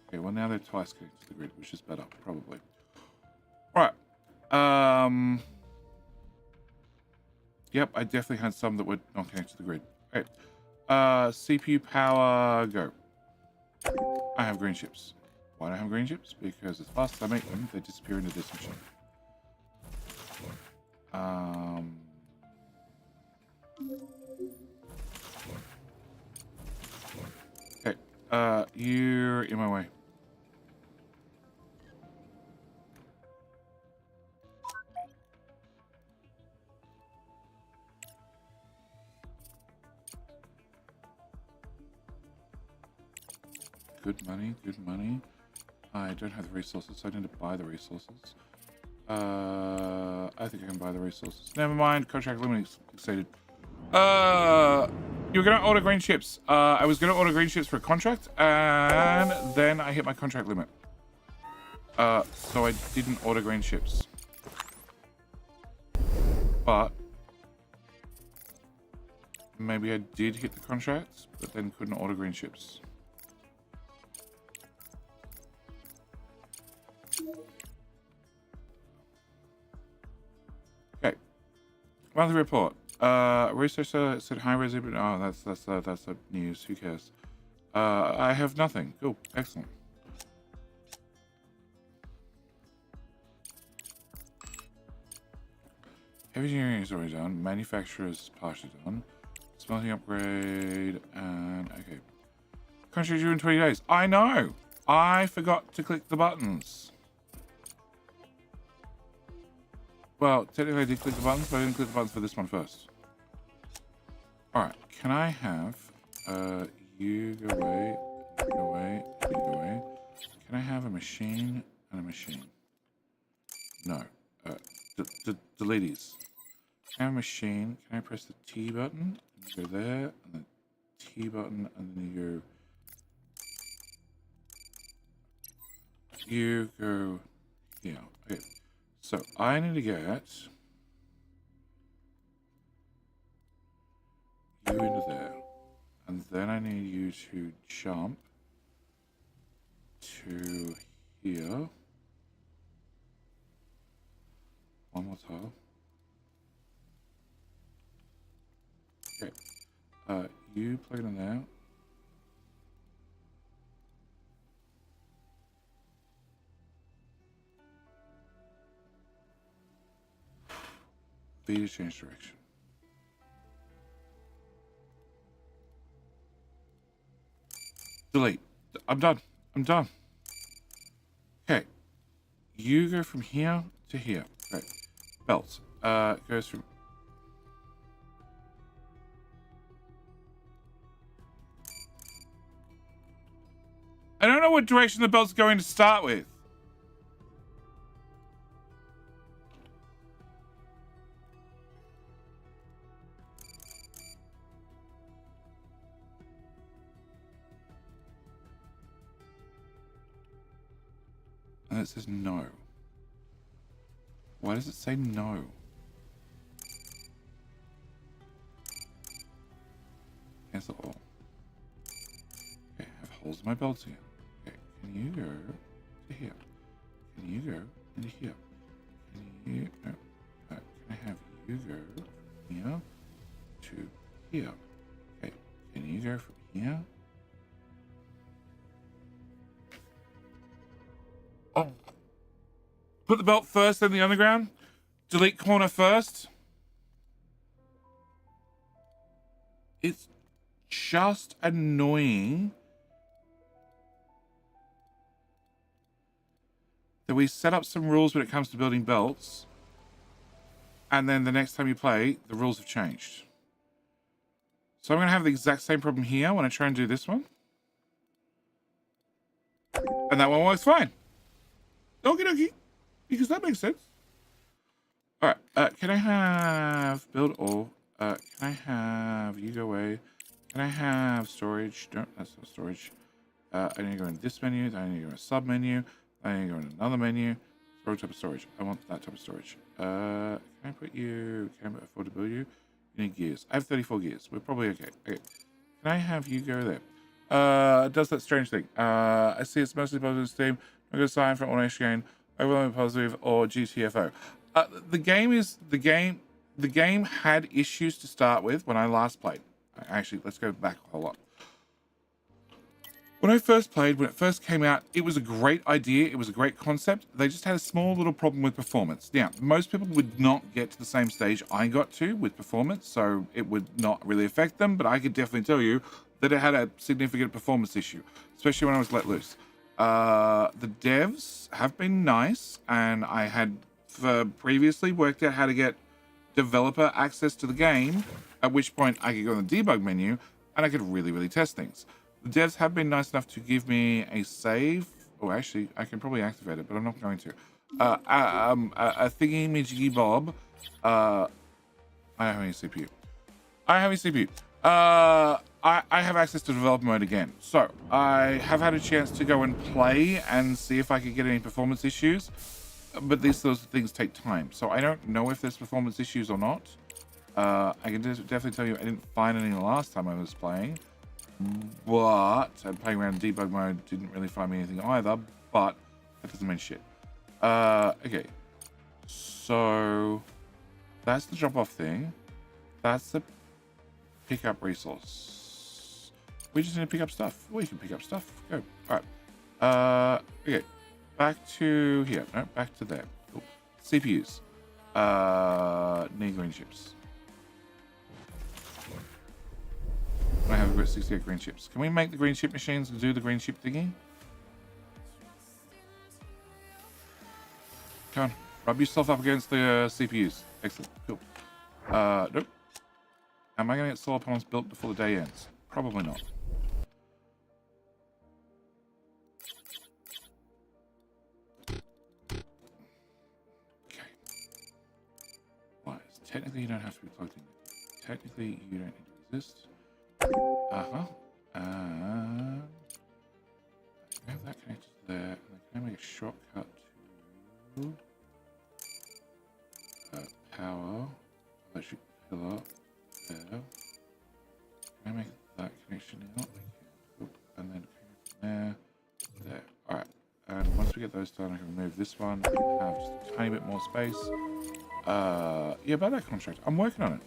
Okay, well now they're twice connected to the grid, which is better, probably. Right. Yep, I definitely had some that were not connected to the grid. Okay. CPU power, go. I have green chips. Why do I have green chips? Because as fast as I make them, they disappear into this machine. Okay, you're in my way. good money, good money. I don't have the resources, so I need to buy the resources. I think I can buy the resources. Never mind, contract limit exceeded. You were gonna order green ships. I was gonna order green ships for a contract, and then I hit my contract limit. So I didn't order green ships. But maybe I did hit the contracts, but then couldn't order green ships. Okay. Monthly report. Researcher said high resolution. Oh, that's news. Who cares? I have nothing. Cool. Excellent. Heavy engineering is already done. Manufacturer's partially done. Smelting upgrade and okay. Contract due in 20 days. I know. I forgot to click the buttons. Well, technically I did click the buttons, but I didn't click the buttons for this one first. Alright, can I have you go away, you go away, you go away. Can I have a machine and a machine? No. Delete these. Can I have a machine? Can I press the T button? And you go there, and the T button, and then you go here. Okay. So I need to get you into there, and then I need you to jump to here. One more tile. Okay. You plug it in there. V to change direction. Delete. I'm done. I'm done. Okay. You go from here to here. Right. Belt. Goes from... I don't know what direction the belt's going to start with. And it says no. Why does it say no? Cancel all. Okay, I have holes in my belts again. Okay, can you go to here? Can you go into here? Can you... No. Can I have you go from here to here? Okay, can you go from here? Oh. Put the belt first, then the underground. Delete corner first. It's just annoying that we set up some rules when it comes to building belts, and then the next time you play, the rules have changed. So I'm going to have the exact same problem here when I try and do this one. And that one works fine. Okie dokie. Because that makes sense. Alright, can I have build all? Can I have you go away? Can I have storage? No, that's not storage. I need to go in this menu, then I need to go in a sub menu, then I need to go in another menu. Storage type of storage. I want that type of storage. Can I put you, can I afford to build you? You need gears. I have 34 gears. We're probably okay. Okay. Can I have you go there? Does that strange thing. I see it's mostly positive Steam. I'm going to sign for Automation Gain, overwhelming positive, or GTFO. The game had issues to start with when I last played. Actually, let's go back a whole lot. When I first played, when it first came out, it was a great idea. It was a great concept. They just had a small little problem with performance. Now, most people would not get to the same stage I got to with performance, so it would not really affect them, but I could definitely tell you that it had a significant performance issue, especially when I was let loose. The devs have been nice, and I had previously worked out how to get developer access to the game, at which point I could go in the debug menu and I could really test things. The devs have been nice enough to give me a save. Oh, actually, I can probably activate it, but I'm not going to. A thingy majiggy bob. I don't have any CPU. I have a CPU. I have access to developer mode again. So I have had a chance to go and play and see if I could get any performance issues. But those things take time. So I don't know if there's performance issues or not. I can definitely tell you I didn't find any the last time I was playing. But I'm playing around in debug mode, didn't really find me anything either. But that doesn't mean shit. Okay. So that's the drop off thing. That's the pick up resource. We just need to pick up stuff. We can pick up stuff. Go. All right. Okay. Back to here. No, back to there. Cool. CPUs. Need green chips. I have got 68 green chips. Can we make the green chip machines do the green chip thingy? Come on. Rub yourself up against the CPUs. Excellent. Cool. Nope. Am I going to get solar panels built before the day ends? Probably not. Okay. Wise. Technically, you don't have to be plugged in. Technically, you don't need to exist. Uh-huh. I have that connected to there. And then can I make a shortcut to power, electric pillar, there. Can I make that connection now? I can. And then there, there. Alright. And once we get those done, I can remove this one. I can have just a tiny bit more space. Yeah, about that contract. I'm working on it.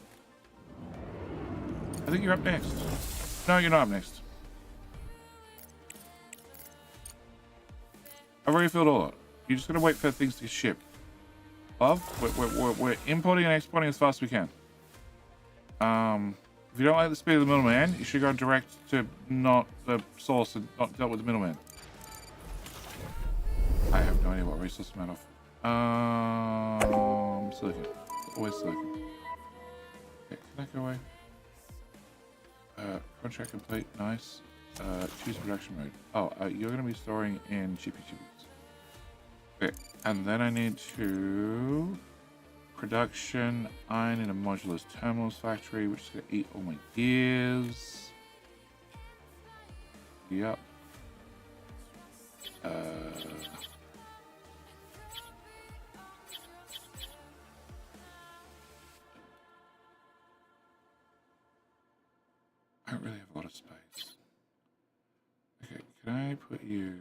I think you're up next. No, you're not up next. I've already filled all out. You're just gonna wait for things to ship. Love, we're importing and exporting as fast as we can. If you don't like the speed of the middleman, you should go direct to not the source and not dealt with the middleman. I have no idea what resource I'm out of. Silicon. Always silicon. Okay, can that go away? Contract complete. Nice. Choose production mode. Oh, you're going to be storing in chippy chippies. Okay, and then I need to production iron in a modular terminals factory, which is going to eat all my gears. Yep. I don't really have a lot of space. Okay, can I put you...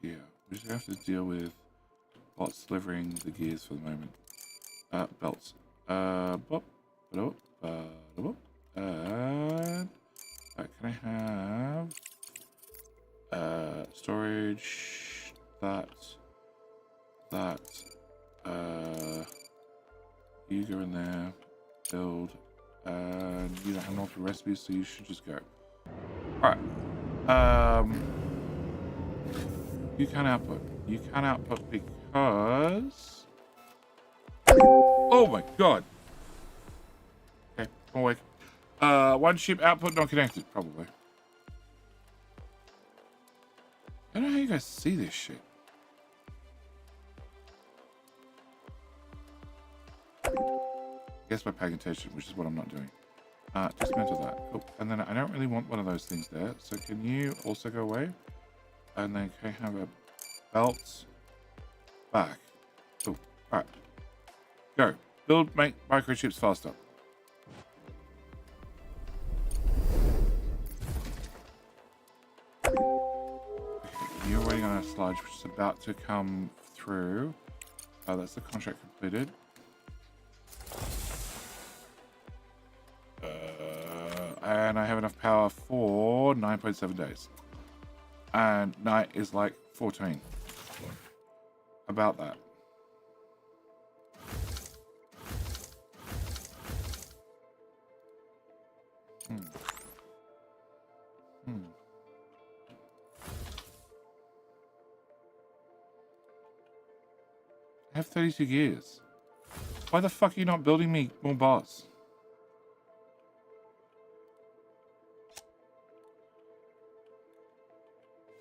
here. We just have to deal with what's delivering the gears for the moment. Belts. Bop, bop, bop, and can I have storage that you go in there, build, and you don't have multiple recipes, so you should just go. Alright. You can't output. You can't output because... Oh my god! Okay, I'm awake. One ship output not connected, probably. I don't know how you guys see this shit. Guess by paying attention, which is what I'm not doing. Dismantle that. Cool. And then I don't really want one of those things there, so can you also go away? And then can I have a belt back? Cool. Alright. Go. Build, make microchips faster. Okay, you're waiting on a sludge which is about to come through. That's the contract completed. And I have enough power for 9.7 days. And night is like 14. About that. I have 32 gears. Why the fuck are you not building me more bots?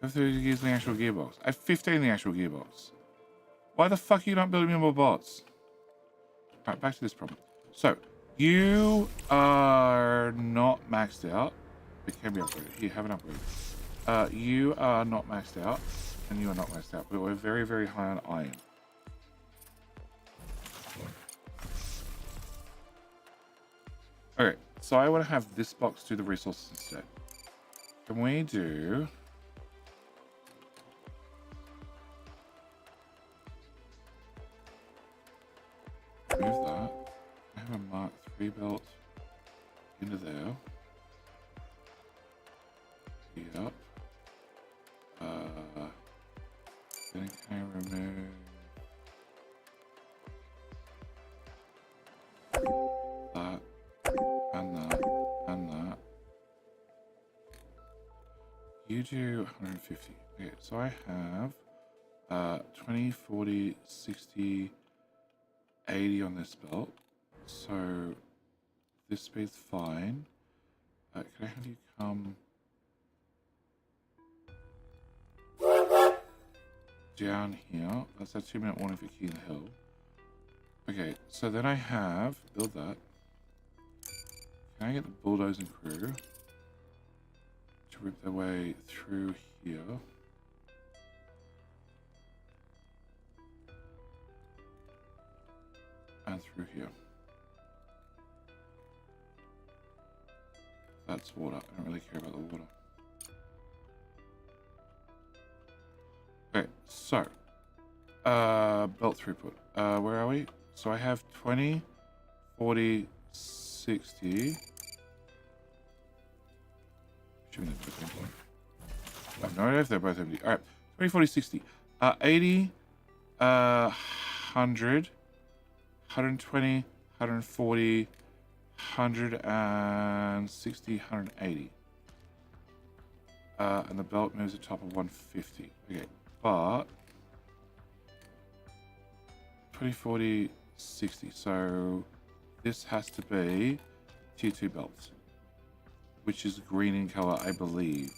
I have 30 gears in the actual gearbox. I have 15 in the actual gearbox. Why the fuck are you not building me more bots? Alright, back to this problem. So, you are not maxed out. It can be upgraded. You have an upgrade. You are not maxed out. And you are not maxed out. But we're very, very high on iron. Okay, so I want to have this box do the resources instead. Can we do... Move that. I have a Mark 3 belt into there. Yep. Then can I remove that and that and that? You do 150. Okay, so I have 20, 40, 60, 80 on this belt. So this speed's fine. Can I have you come down here? That's a 2-minute warning for King Hill. Okay, so then I have, build that. Can I get the bulldozing crew to rip their way through here? And through here. That's water. I don't really care about the water. Okay, so belt throughput. Where are we? So I have 20, 40, 60. Assuming they're both empty. I have no idea if they're both empty. Alright, 20, 40, 60. 80, 100. 120, 140, 160, 180. And the belt moves at top of 150. Okay, but 20, 40, 60. So this has to be tier 2 belts, which is green in color, I believe.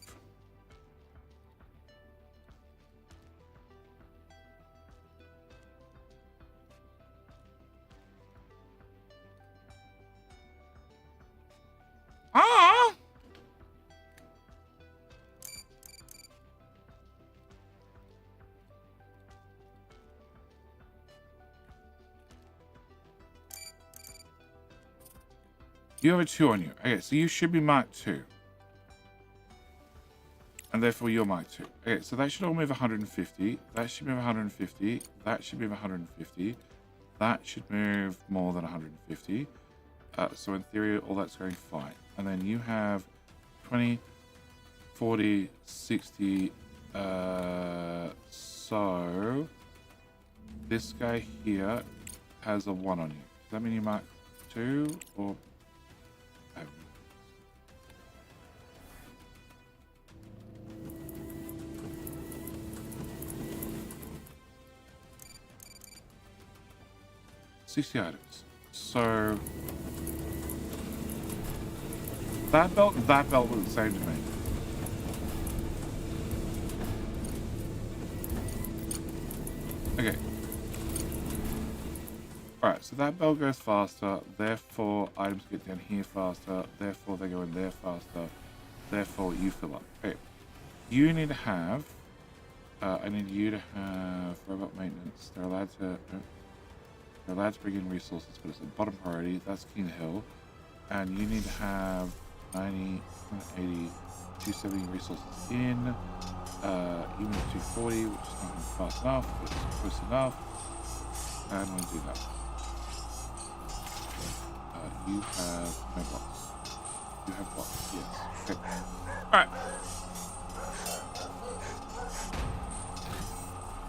Ah! You have a 2 on you. Okay, so you should be Mark 2. And therefore you're Mark 2. Okay, so that should all move 150. That should move 150. That should move 150. That should move more than 150. So in theory, all that's going fine. And then you have 20, 40, 60. So this guy here has a 1 on you. Does that mean you Mark 2 or... Oh. $60 items. So that belt and that belt look the same to me. Okay. Alright, so that belt goes faster, therefore items get down here faster, therefore they go in there faster, therefore you fill up. Okay. You need to have I need you to have robot maintenance. They're allowed to bring in resources, but it's a bottom priority. That's King Hill. And you need to have 90, 180, 270 resources in. You need 240, which is not fast enough, but it's close enough. And we'll do that. You have no blocks. You have blocks, yes. Okay. Alright.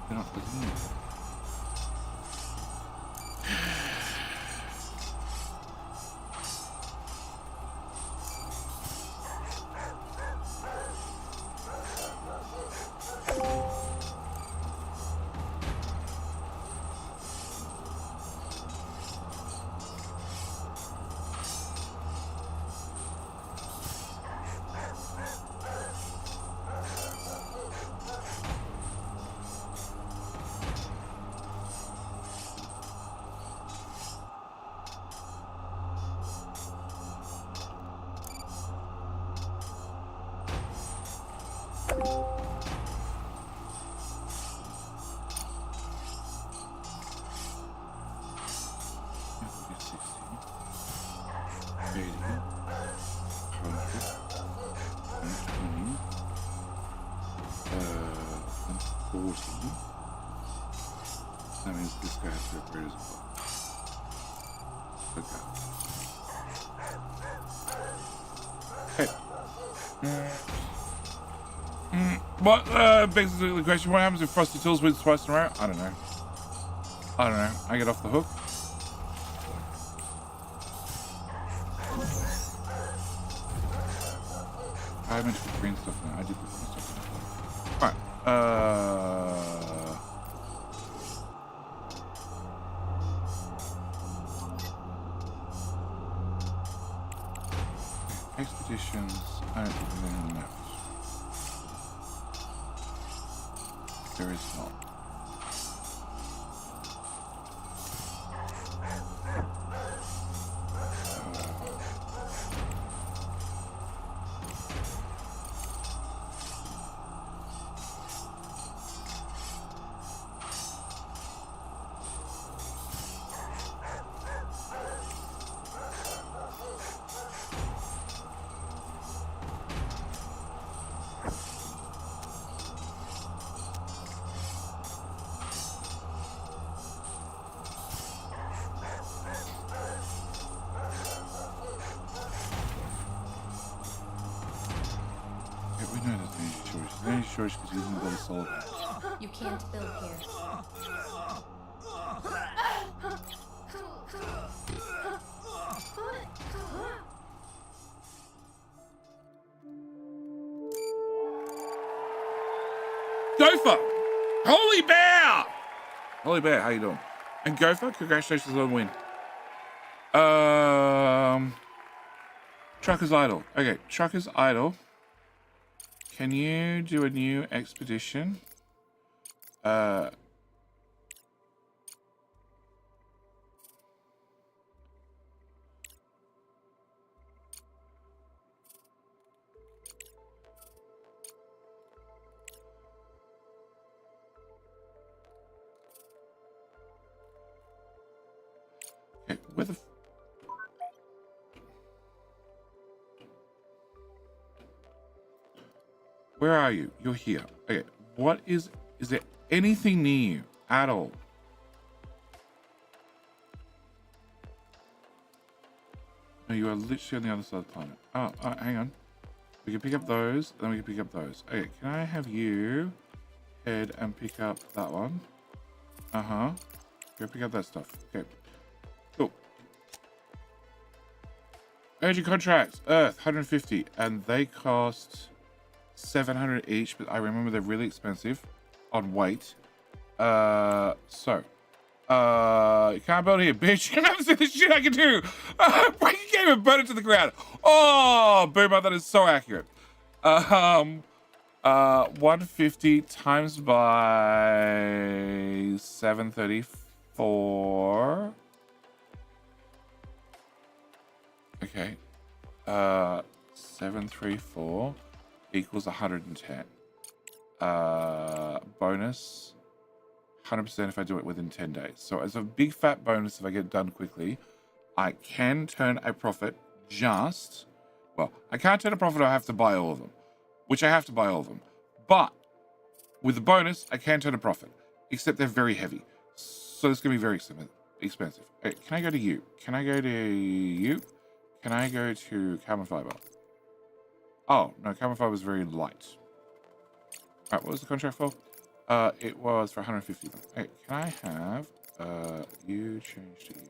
They're not looking in. 40. That means this guy has to upgrade as well. Okay. What begs the question, what happens if Frosty Tools wins twice in a row? I don't know. I get off the hook. I meant to put green stuff in there. I did put green stuff in there. Alright. Expeditions. I don't think there's anything left. There is not. Because he doesn't build a solid house. You can't build here. Gopher! Holy bear! Holy bear, how you doing? And Gopher, congratulations on the win. Trucker's Idol. Okay, Trucker's Idol. Can you do a new expedition? Okay, where are you? You're here. Okay, is there anything near you at all? No, you are literally on the other side of the planet. Oh, hang on. We can pick up those, then we can pick up those. Okay, can I have you head and pick up that one? Uh-huh. Go pick up that stuff. Okay. Cool. Urgent contracts. Earth, 150. And they cost 700 each, but I remember they're really expensive on weight. You can't build here, bitch. You haven't seen the shit I can do. Break a game and burn it to the ground. Oh, boomer, that is so accurate. 150 times by 734. Okay. 734 equals 110. Bonus 100% if I do it within 10 days. So as a big fat bonus, if I get it done quickly, I can turn a profit I can't turn a profit, I have to buy all of them, which I have to buy all of them. But with the bonus, I can turn a profit, except they're very heavy. So it's going to be very expensive. Okay, can I go to you? Can I go to you? Can I go to carbon fiber? Oh, no, carbon fiber was very light. All right, what was the contract for? It was for 150 of them. Okay, can I have you change to you?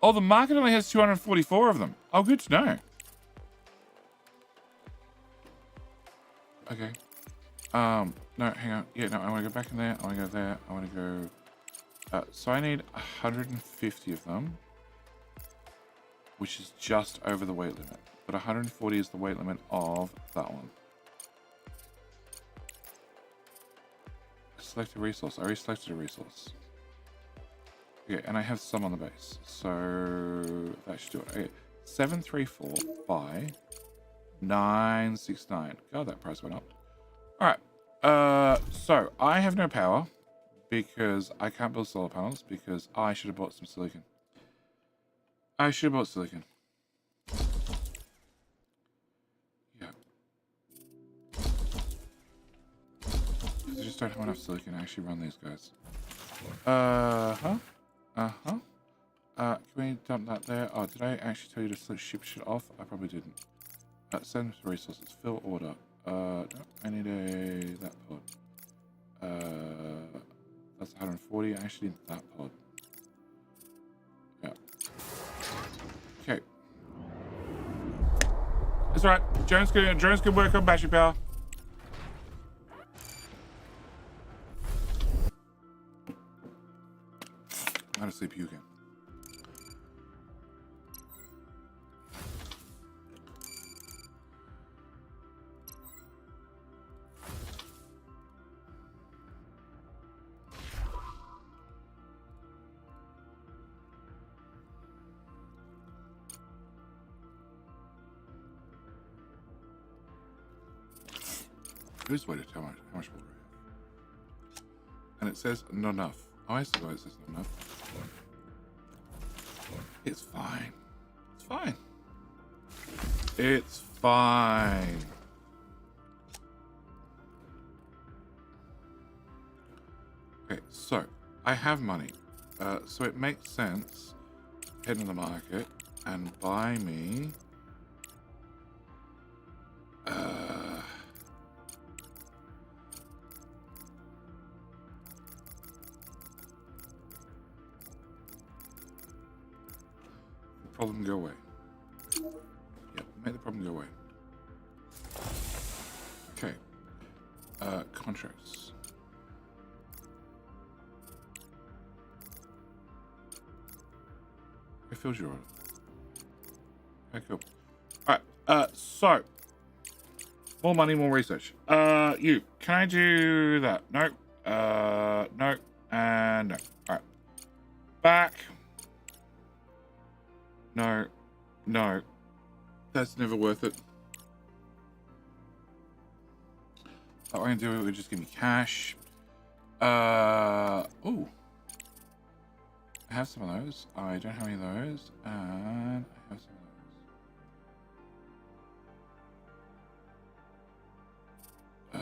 Oh, the market only has 244 of them. Oh, good to know. Okay. No, hang on. Yeah, no, I want to go back in there. I want to go there. I want to go... so I need 150 of them, which is just over the weight limit. But 140 is the weight limit of that one. Select a resource. I already selected a resource. Okay, and I have some on the base. So that should do it. Okay, 734 by 969. God, that price went up. All right. So I have no power. because I can't build solar panels because I should have bought some silicon. I should have bought silicon. Yeah. Because I just don't have enough silicon to actually run these guys. Can we dump that there? Oh, did I actually tell you to ship shit off? I probably didn't. Send resources. Fill order. No, I need that pod. That's 140. I actually need that pod. Yeah. Okay. That's right. Drones can work on battery power. I'm out of CPU again. There's a way to tell how much water I have. And it says not enough. Oh, I see why it says not enough. It's fine. It's fine. It's fine. Okay, so I have money. So it makes sense to head to the market and buy me problem go away. Yep, make the problem go away. Okay. Contracts. I filled your order. Okay, cool. Alright, so more money, more research. You, can I do that? No. No, and no. Alright. Back. No. No. That's never worth it. What we're gonna do is just give me cash. Ooh. I have some of those. I don't have any of those. And I have some of those.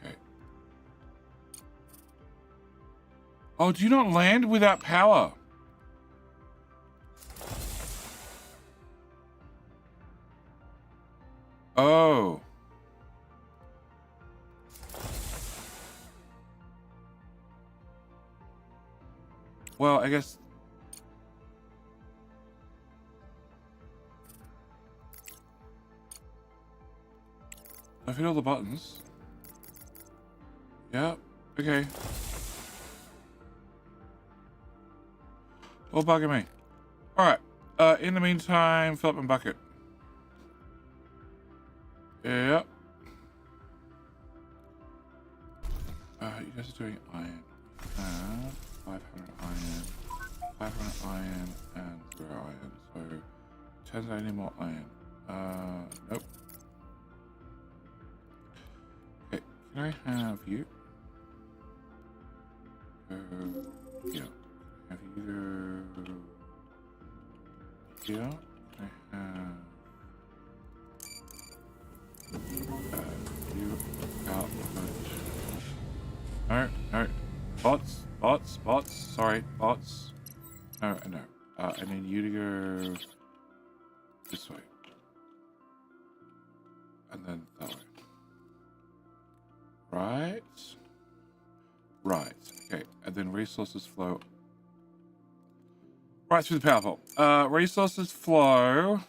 Okay. Oh, do you not land without power? Oh. Well, I guess... I've hit all the buttons. Yeah, okay. All bugging me. Alright, in the meantime, fill up my bucket. Yep. You guys are doing iron. 500 iron, 500 iron, and 0 iron. So, turns out I need more iron. Nope. Okay, can I have you? Yeah. Have you here? I have you output. No. Bots. Sorry, bots. No. I need you to go this way. And then that way. Right. Okay, and then resources flow right through the power pole. Resources flow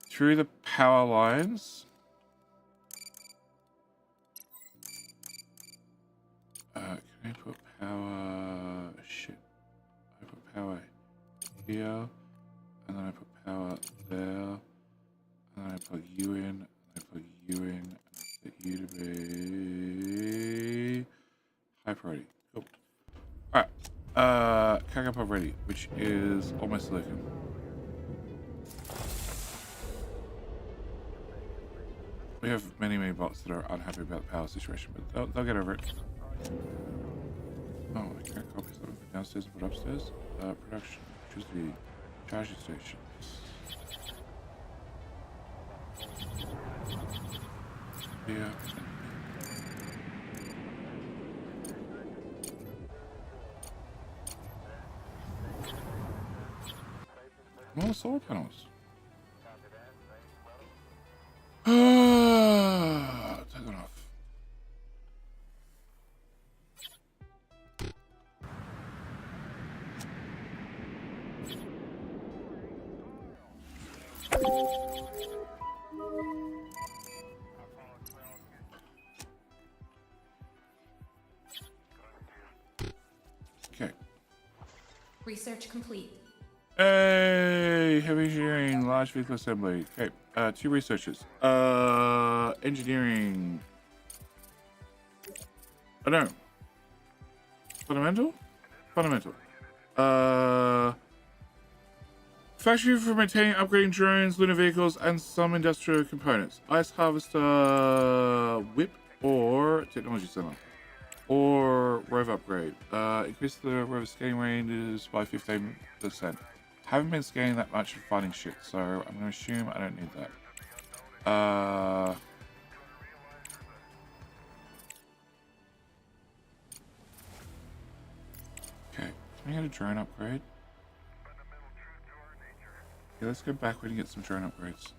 through the power lines. Can I put power? Shit. I put power here, and then I put power there, and then I plug you in, and I plug you in, and I set you to be high priority. Cool. Alright. Cargo pod ready, which is almost silicon. 'Cause We have many, many bots that are unhappy about the power situation, but they'll get over it. Oh, I can't copy something from downstairs and put upstairs. Production, electricity, charging station. Yeah. More solar panels. Take that off. Okay. Research complete. Hey, heavy engineering, large vehicle assembly. Okay, 2 researchers. Engineering. I don't know. Fundamental? Fundamental. Factory for maintaining, upgrading drones, lunar vehicles, and some industrial components. Ice harvester, whip, or technology center. Or rover upgrade. Increase the rover scanning ranges by 15%. Haven't been scanning that much and finding shit, so I'm going to assume I don't need that. Okay, can I get a drone upgrade? Yeah, let's go backward and get some drone upgrades.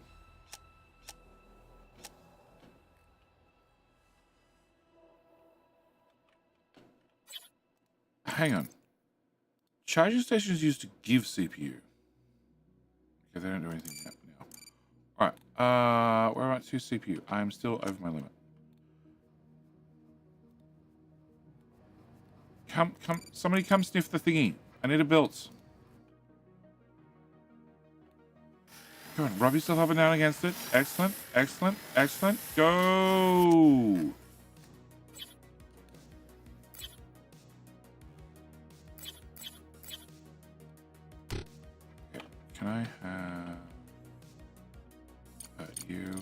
Hang on. Charging stations used to give CPU. Okay, they don't do anything yet now. Alright, we're at 2 CPU. I'm still over my limit. Somebody come sniff the thingy. I need a built. Come on, rub yourself up and down against it. Excellent, excellent, excellent. Go! Okay, can I have you?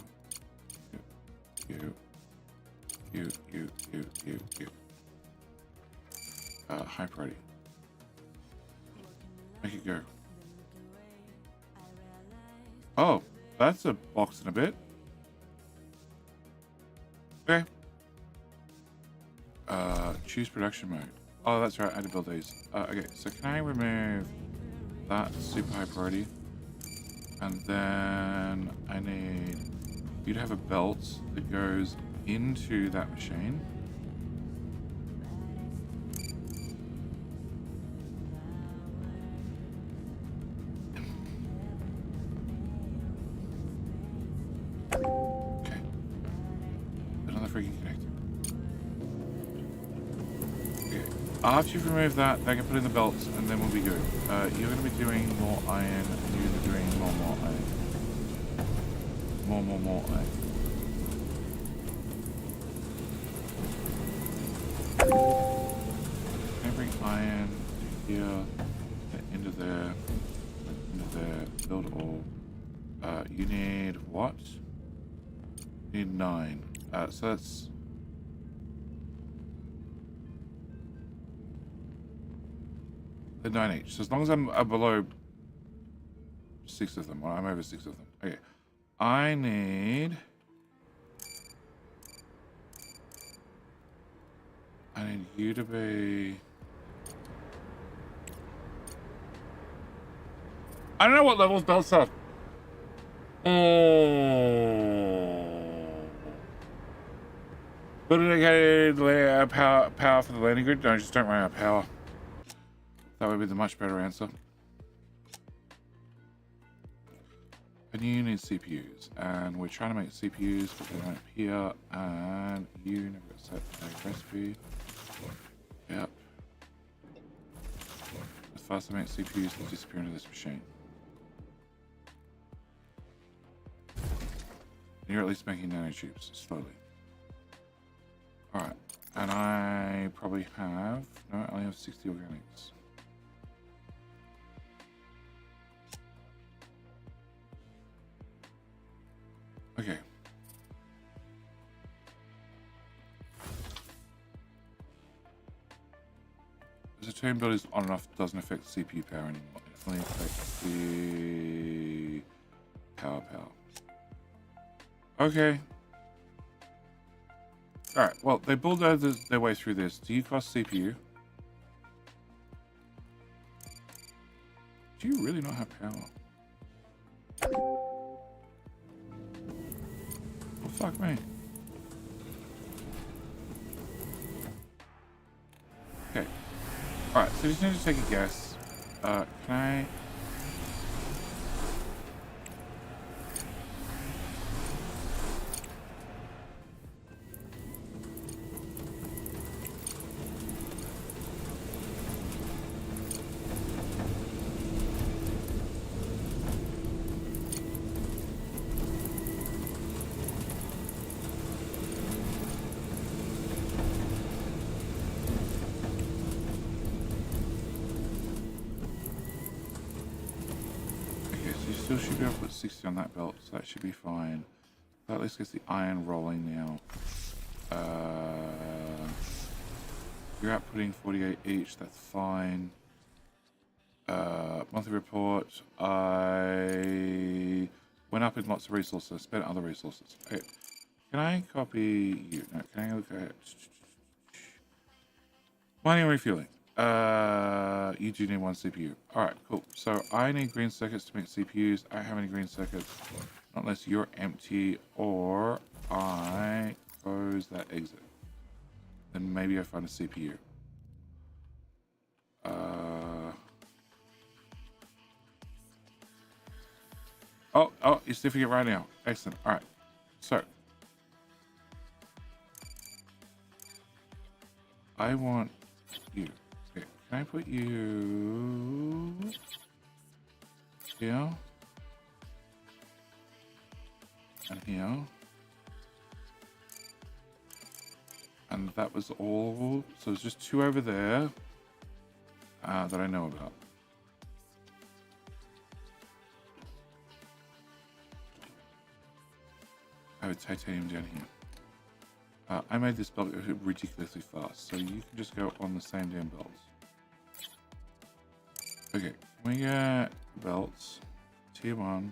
High priority. Make it go. Oh, that's a box in a bit. Okay. Choose production mode. Oh, that's right. I had to build these. Okay, so can I remove that super high priority? And then I need you to have a belt that goes into that machine. Okay. Another freaking connector. Okay. After you've removed that, they can put in the belts and then we'll be good. You're going to be doing more iron and you're going to be doing more iron. More iron. Can I bring iron to here, into there, build it all. You need what? You need 9. So that's... the 9 each. So as long as I'm below 6 of them, or I'm over 6 of them. Okay. I need you to be... I don't know what levels belts are. But dedicated power for the landing grid? No, just don't run out of power. That would be the much better answer. And you need CPUs, and we're trying to make CPUs, but they're up here, and you never got set a recipe. Yep. As fast as I make CPUs, they disappear into this machine. And you're at least making nanotubes, slowly. Alright, and I probably have, no, I only have 60 organics. Okay. titanium build is on and off doesn't affect the CPU power anymore. It only affects the power. Okay. Alright, well, they bulldozed their way through this. Do you cost CPU? Do you really not have power? Well, fuck me. Okay. Alright, so just need to take a guess. Can I... Still should be able to put 60 on that belt, so that should be fine. That at least gets the iron rolling now. You're outputting 48 each, that's fine. Monthly report. I went up in lots of resources, spent other resources. Okay. Can I copy you? No, can I look at mining and refueling? You do need one CPU. Alright, cool. So I need green circuits to make CPUs. I don't have any green circuits. Not unless you're empty or I close that exit. Then maybe I find a CPU. Oh, you're sniffing it right now. Excellent. Alright. So I want you. Can I put you here and here? And that was all. So there's just two over there that I know about. I have a titanium down here. I made this belt ridiculously fast, so you can just go on the same damn belts. Okay, can we get belts? Tier 1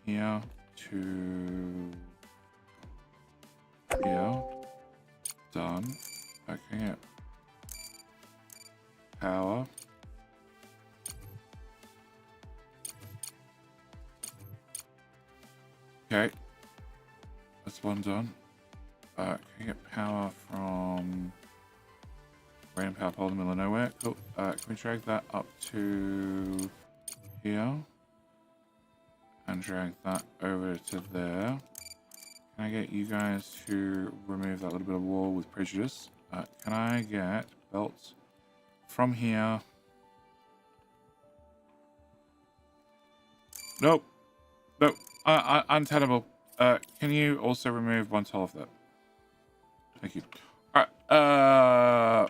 here to here. Done. Okay, yeah. Power. Okay. That's one done. Can you get power from random power pole in the middle of nowhere? Cool. Can we drag that up to here? And drag that over to there. Can I get you guys to remove that little bit of wall with prejudice? Can I get belts from here? Nope. Nope. Untenable. Can you also remove one tile of that? Thank you. Alright.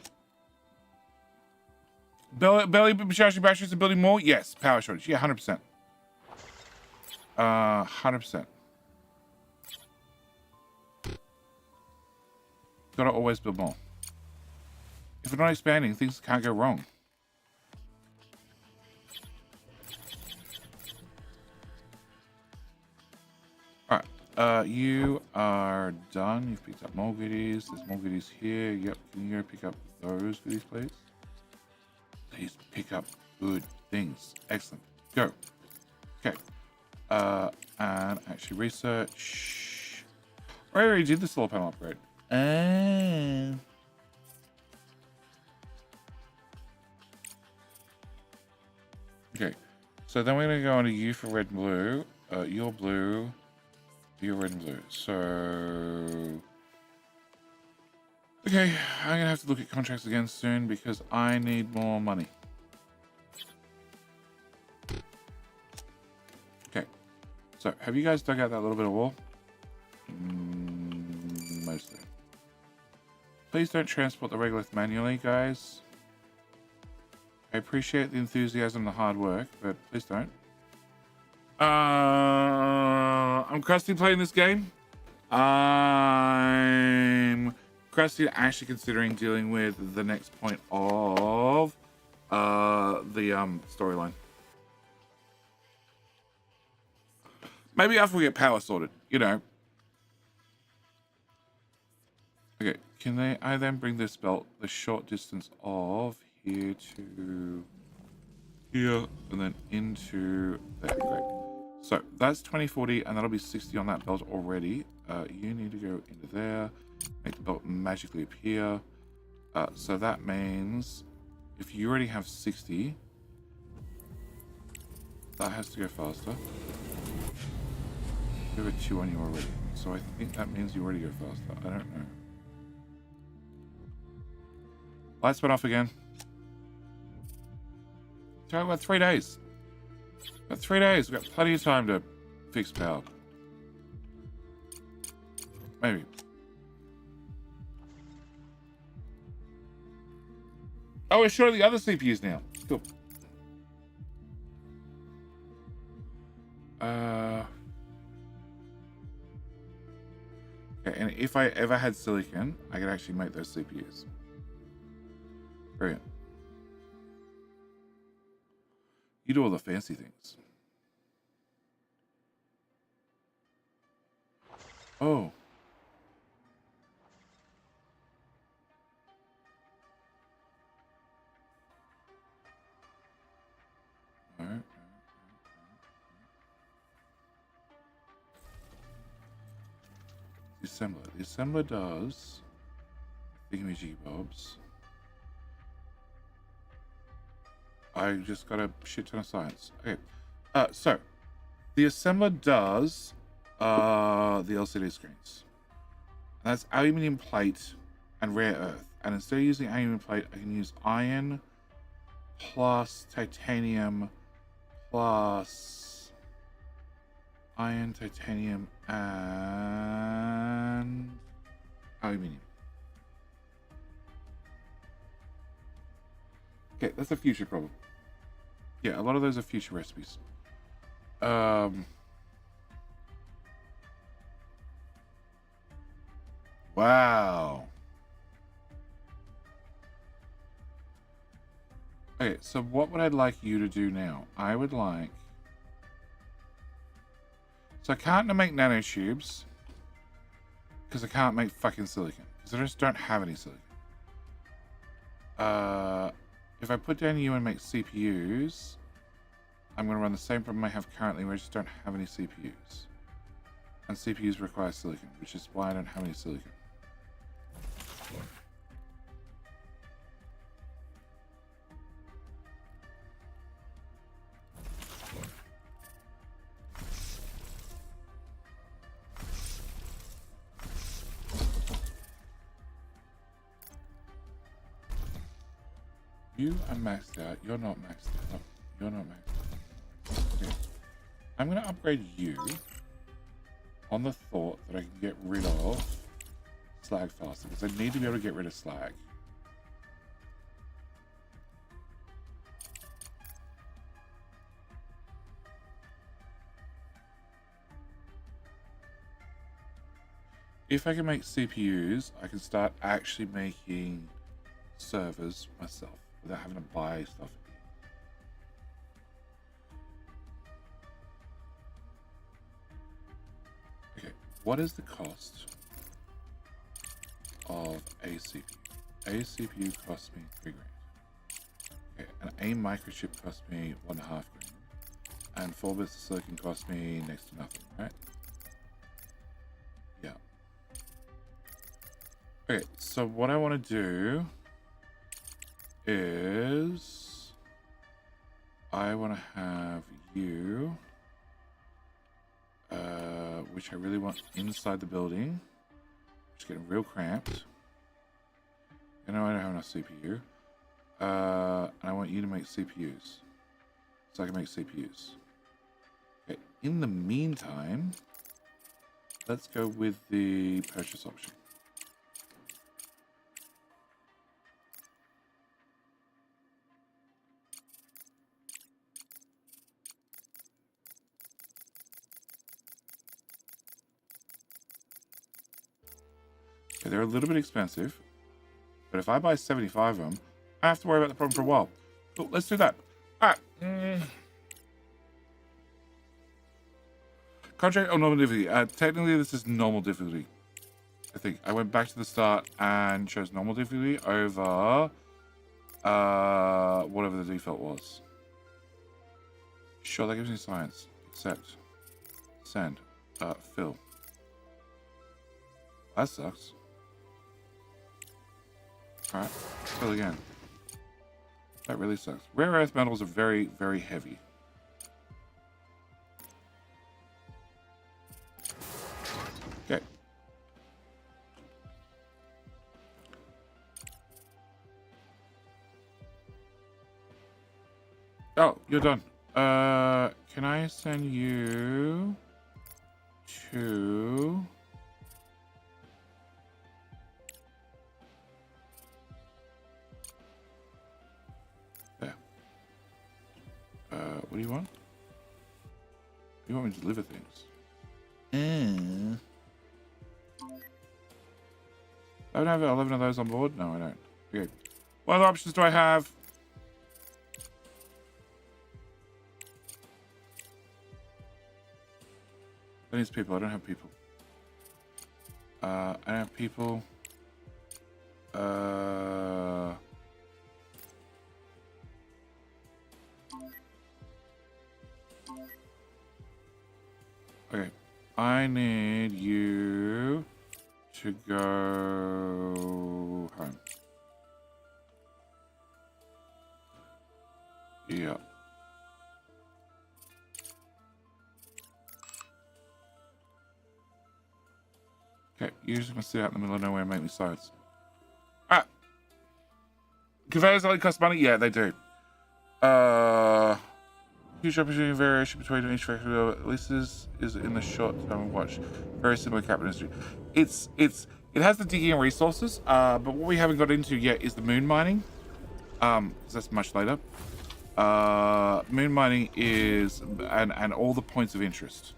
Belly charging batteries and building more? Yes. Power shortage. Yeah, 100%. 100%. Gotta always build more. If we're not expanding, things can't go wrong. Alright, you are done. You've picked up more goodies. There's more goodies here. Yep, can you go pick up those goodies, please? Please pick up good things. Excellent. Go. Okay. And actually research. I already did the solar panel upgrade. Okay, so then we're going to go on to you for red and blue. You're blue. You're red and blue. So, okay, I'm going to have to look at contracts again soon because I need more money. Okay, so have you guys dug out that little bit of wall? Mostly. Please don't transport the regolith manually, guys. I appreciate the enthusiasm and the hard work, but please don't. I'm Crusty playing this game. I'm Crusty actually considering dealing with the next point of the storyline. Maybe after we get power sorted, you know. Okay, can I then bring this belt the short distance of here to here and then into there? Great. So that's 2040 and that'll be 60 on that belt already. You need to go into there, make the belt magically appear. So that means if you already have 60, that has to go faster. You have a 2 on you already. So I think that means you already go faster. I don't know. Lights went off again. So I've got 3 days. Got 3 days. We've got plenty of time to fix power. Maybe. Oh, we're short of the other CPUs now. Cool. Okay, and if I ever had silicon, I could actually make those CPUs. Brilliant. You do all the fancy things. Oh. All right. The assembler. The assembler does thingamajig bobs. I just got a shit ton of science. Okay. So the assembler does the LCD screens. And that's aluminium plate and rare earth. And instead of using aluminium plate, I can use iron plus titanium plus iron, titanium, and aluminium. Okay, that's a future problem. Yeah, a lot of those are future recipes. Wow. Okay, so what would I like you to do now? I would like... So I can't make nanotubes because I can't make fucking silicon because I just don't have any silicon. If I put down you and make CPUs, I'm going to run the same problem I have currently where I just don't have any CPUs. And CPUs require silicon, which is why I don't have any silicon. You are maxed out. You're not maxed out. You're not maxed out. Okay. I'm going to upgrade you on the thought that I can get rid of slag faster because I need to be able to get rid of slag. If I can make CPUs, I can start actually making servers myself without having to buy stuff. Okay, what is the cost of a CPU? A CPU costs me $3 grand. Okay, and a microchip costs me $1.5 grand. And 4 bits of silicon costs me next to nothing, right? Yeah. Okay, so what I want to do is I want to have you, which I really want inside the building, which is getting real cramped. You know, I don't have enough CPU. And I want you to make CPUs, so I can make CPUs. Okay. In the meantime, let's go with the purchase option. Okay, they're a little bit expensive, but if I buy 75 of them, I have to worry about the problem for a while. Cool, let's do that. All right. Contract on normal difficulty. Technically, this is normal difficulty. I think I went back to the start and chose normal difficulty over whatever the default was. Sure, that gives me science. Accept. Send. Fill. That sucks. Alright, fill again. That really sucks. Rare earth metals are very, very heavy. Okay. Oh, you're done. Can I send you to... There. What do you want? You want me to deliver things? I don't have 11 of those on board? No, I don't. Okay. What other options do I have? That needs people. I don't have people. I don't have people. Okay. I need you to go home. Yeah. Okay, you're just gonna sit out in the middle of nowhere and make me sides. Ah! Conveyors only cost money? Yeah, they do. Huge opportunity variation between each factory, at least is in the short term watch. Very similar capital industry. It has the digging and resources, but what we haven't got into yet is the moon mining. Because that's much later. Moon mining is and all the points of interest.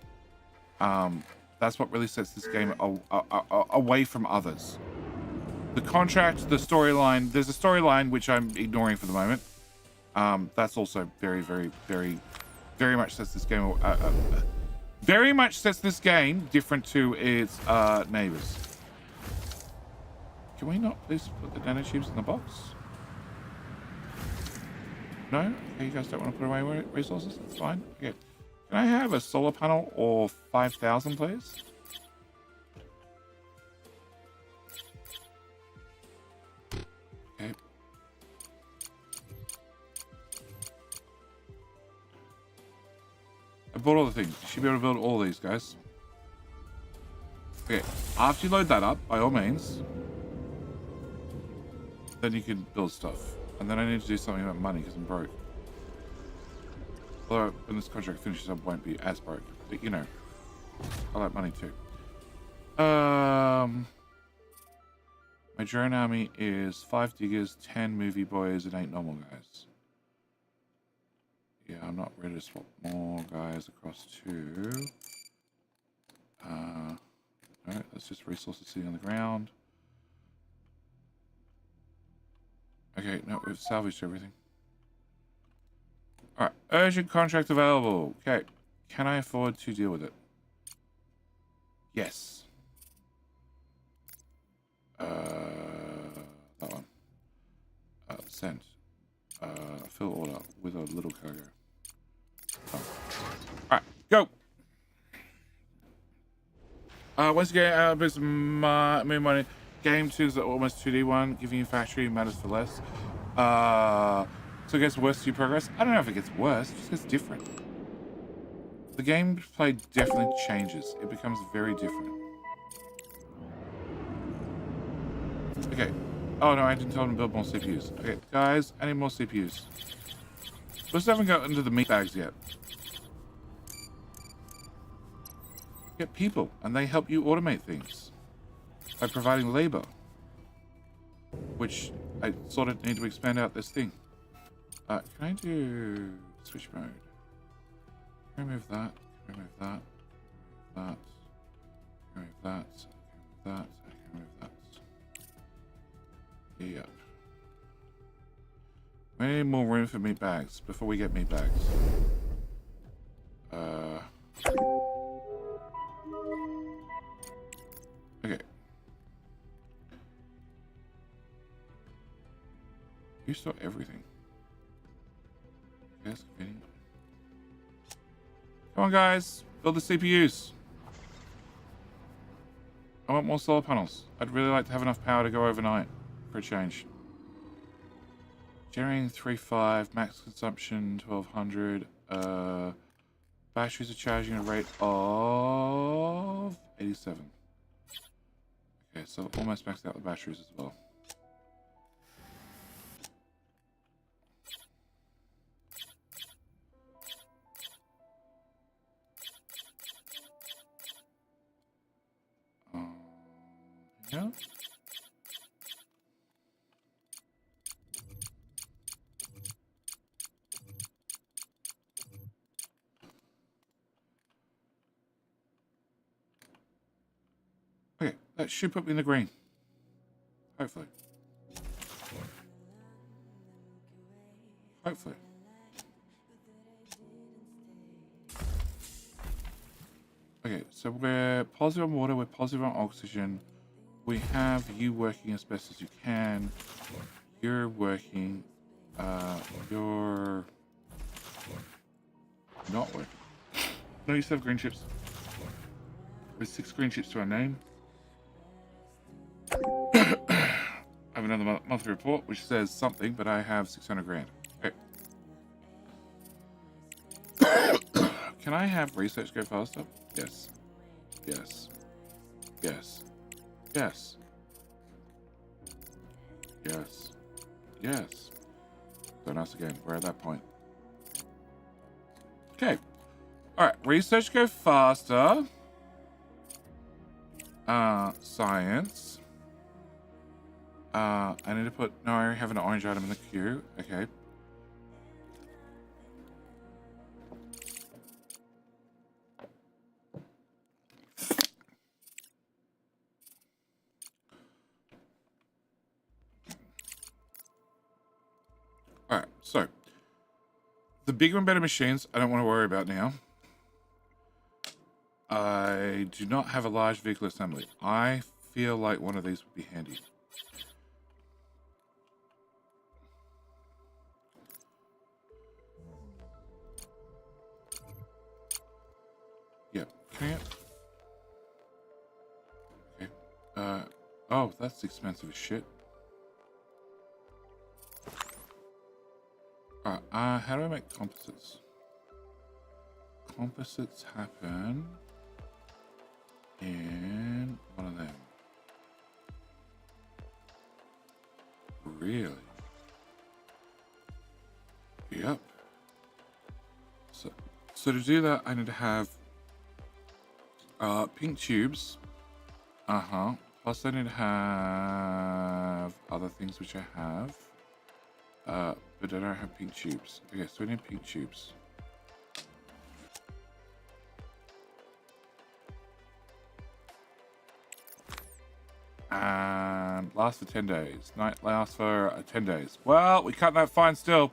That's what really sets this game away from others. The contract, the storyline. There's a storyline which I'm ignoring for the moment. That's also very, very, very, very much sets this game. Very much sets this game different to its neighbors. Can we not please put the nanotubes in the box? No? Okay, you guys don't want to put away resources? That's fine. Okay. Can I have a solar panel or 5,000, please? Okay. I bought all the things. You should be able to build all these, guys. Okay. After you load that up, by all means, then you can build stuff. And then I need to do something about money because I'm broke. Although when this contract finishes, I won't be as broke. But you know, I like money too. My drone army is 5 diggers, 10 movie boys, and 8 normal guys. Yeah, I'm not ready to swap more guys across to. No, that's just resources sitting on the ground. Okay, no, we've salvaged everything. Alright, urgent contract available. Okay, can I afford to deal with it? Yes. That one. Send. Fill order with a little cargo. Oh. Alright, go! Once again, there's moon money. Game 2 is almost 2D1, giving you factory matters for less. So it gets worse as you progress. I don't know if it gets worse, it just gets different. The gameplay definitely changes. It becomes very different. Okay. Oh no, I didn't tell them to build more CPUs. Okay, guys, I need more CPUs. We still haven't got into the meat bags yet. Get people, and they help you automate things by providing labor, which I sort of need to expand out this thing. Can I do switch mode? Can I remove that? Can I remove that? That. Can I remove that? Can I remove that? I can remove that. Yep. We need more room for meat bags before we get meat bags. Okay. You store everything. Yes, convenient. Come on, guys. Build the CPUs. I want more solar panels. I'd really like to have enough power to go overnight for a change. Generating 3.5, max consumption 1200. Batteries are charging at a rate of 87. Okay, so almost maxed out the batteries as well. Yeah. Okay, that should put me in the green. Hopefully. Hopefully. Okay, so we're positive on water, we're positive on oxygen. We have you working as best as you can. You're working. You're not working. No, you still have green chips. There's 6 green chips to our name. I have another monthly report which says something, but I have 600 grand. Okay. Can I have research go faster? Yes. Yes. Yes. Yes. Yes. Yes. Don't ask again. We're at that point. Okay. Alright. Research go faster. Science. I need to put... No, I have an orange item in the queue. Okay. Alright, so. The bigger and better machines, I don't want to worry about now. I do not have a large vehicle assembly. I feel like one of these would be handy. Yeah, can you? Okay. Oh, that's expensive as shit. Alright, how do I make composites? Composites happen in one of them. Really? Yep. So to do that, I need to have pink tubes. Plus I need to have other things which I have. But I don't have pink tubes. Okay, so I need pink tubes. And lasts for 10 days. Night lasts for 10 days. Well, we cut that fine still.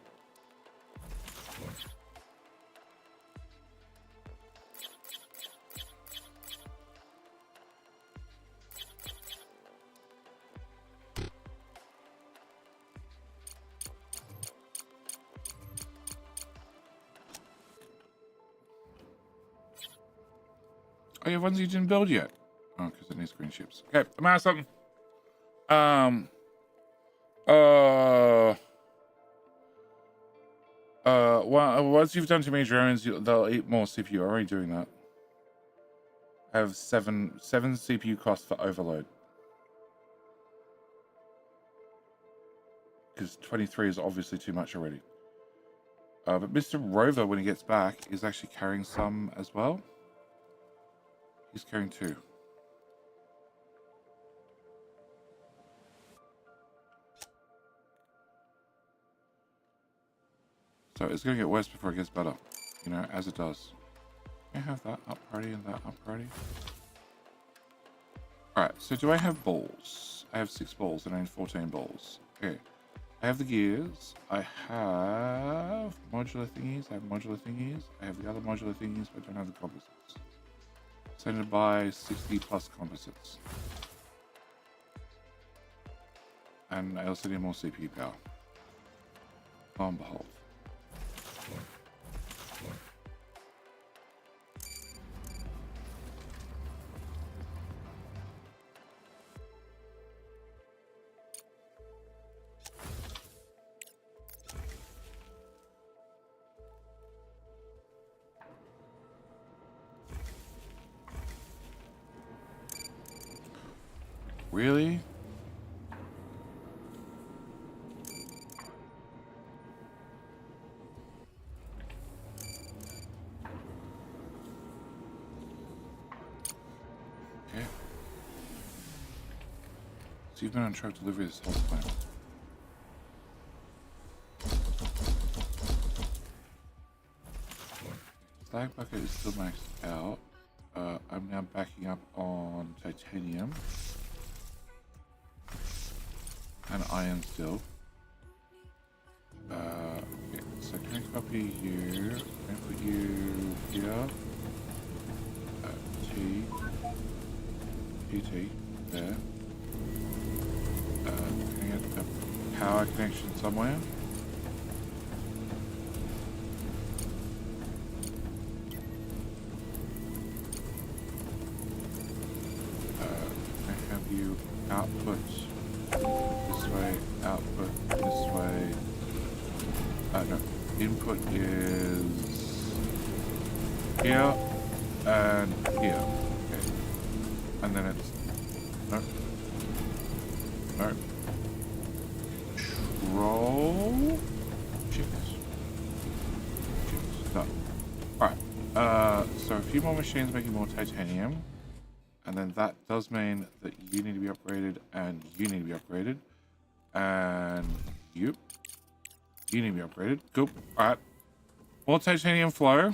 Oh, you have ones you didn't build yet? Oh, because it needs green chips. Okay, I'm out of something. Well, once you've done too many drones, they'll eat more CPU. I'm already doing that. I have seven CPU costs for overload. Because 23 is obviously too much already. But Mr. Rover, when he gets back, is actually carrying some as well. He's carrying 2. So it's going to get worse before it gets better. You know, as it does. I have that up already and that up already. Alright, so do I have balls? I have 6 balls and I need 14 balls. Okay. I have the gears. I have modular thingies. I have modular thingies. I have the other modular thingies, but I don't have the composites. So I need to buy 60 plus composites. And I also need more CPU power. Lo and behold. Really? Okay. So you've been on truck delivery this whole time. Slag bucket is still maxed out. I'm now backing up on titanium. And iron still. Okay, so can I copy you? Can I put you here? T, there. Can I get a power connection somewhere? Can I have you output this way, output this way? No, input is here and here. Okay. And then it's no. Control shift. No. Alright. So a few more machines making more titanium. And then that does mean that you need to be upgraded and you need to be upgraded. And you need to be upgraded. Cool. Alright. More titanium flow.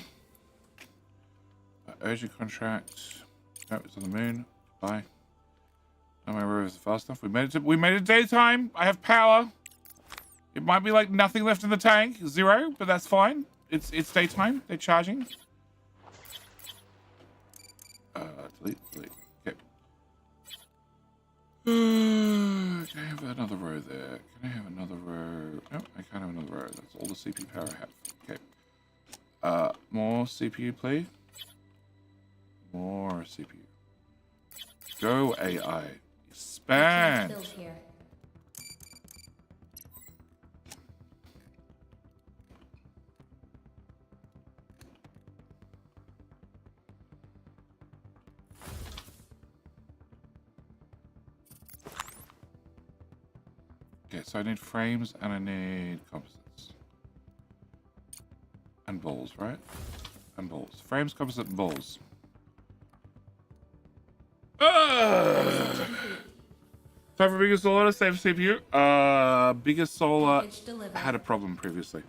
Urgent contract. No, it's on the moon. Bye. No, my rover is fast enough. We made it daytime. I have power. It might be like nothing left in the tank. 0, but that's fine. It's daytime. They're charging. Delete. Okay. Can I have another row there? Can I have another row? No, I can't have another row. That's all the CPU power I have. Okay. More CPU, please. More CPU. Go AI. Expand. Okay, so I need frames and I need composites. And balls, right? And balls. Frames, composite, and balls. Time for bigger solar to save CPU. Bigger solar had a problem previously.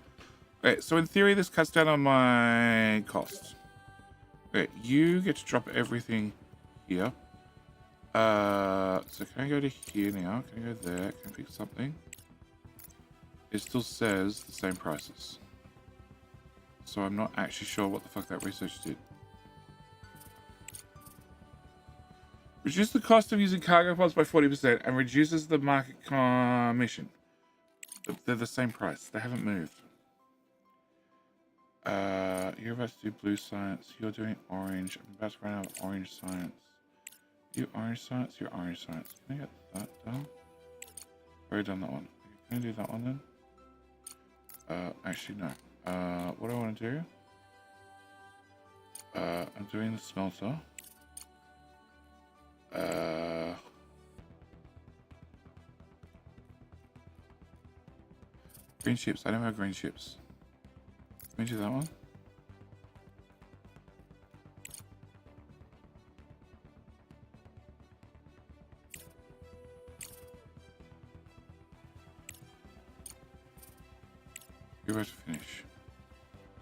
Okay, so in theory, this cuts down on my cost. Okay, you get to drop everything here. So can I go to here now? Can I go there? Can I pick something? It still says the same prices. So I'm not actually sure what the fuck that research did. Reduce the cost of using cargo pods by 40% and reduces the market commission. But they're the same price. They haven't moved. You're about to do blue science. You're doing orange. I'm about to run out of orange science. You orange science? You're orange science. Can I get that done? Already done that one. Can I do that one then? Actually no. What do I want to do? I'm doing the smelter. Green chips. I don't have green chips. Can we do that one? You're about to finish.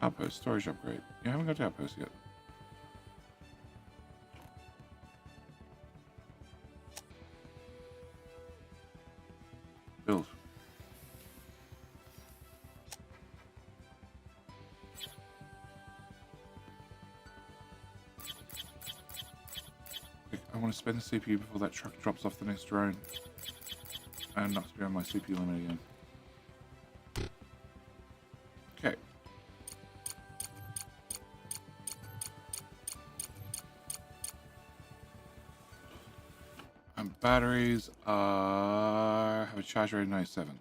Outpost, storage upgrade. You haven't got to outpost yet. Build. want to spend the CPU before that truck drops off the next drone. And knocks me on my CPU limit again. Okay. And batteries have a charge rate of 97.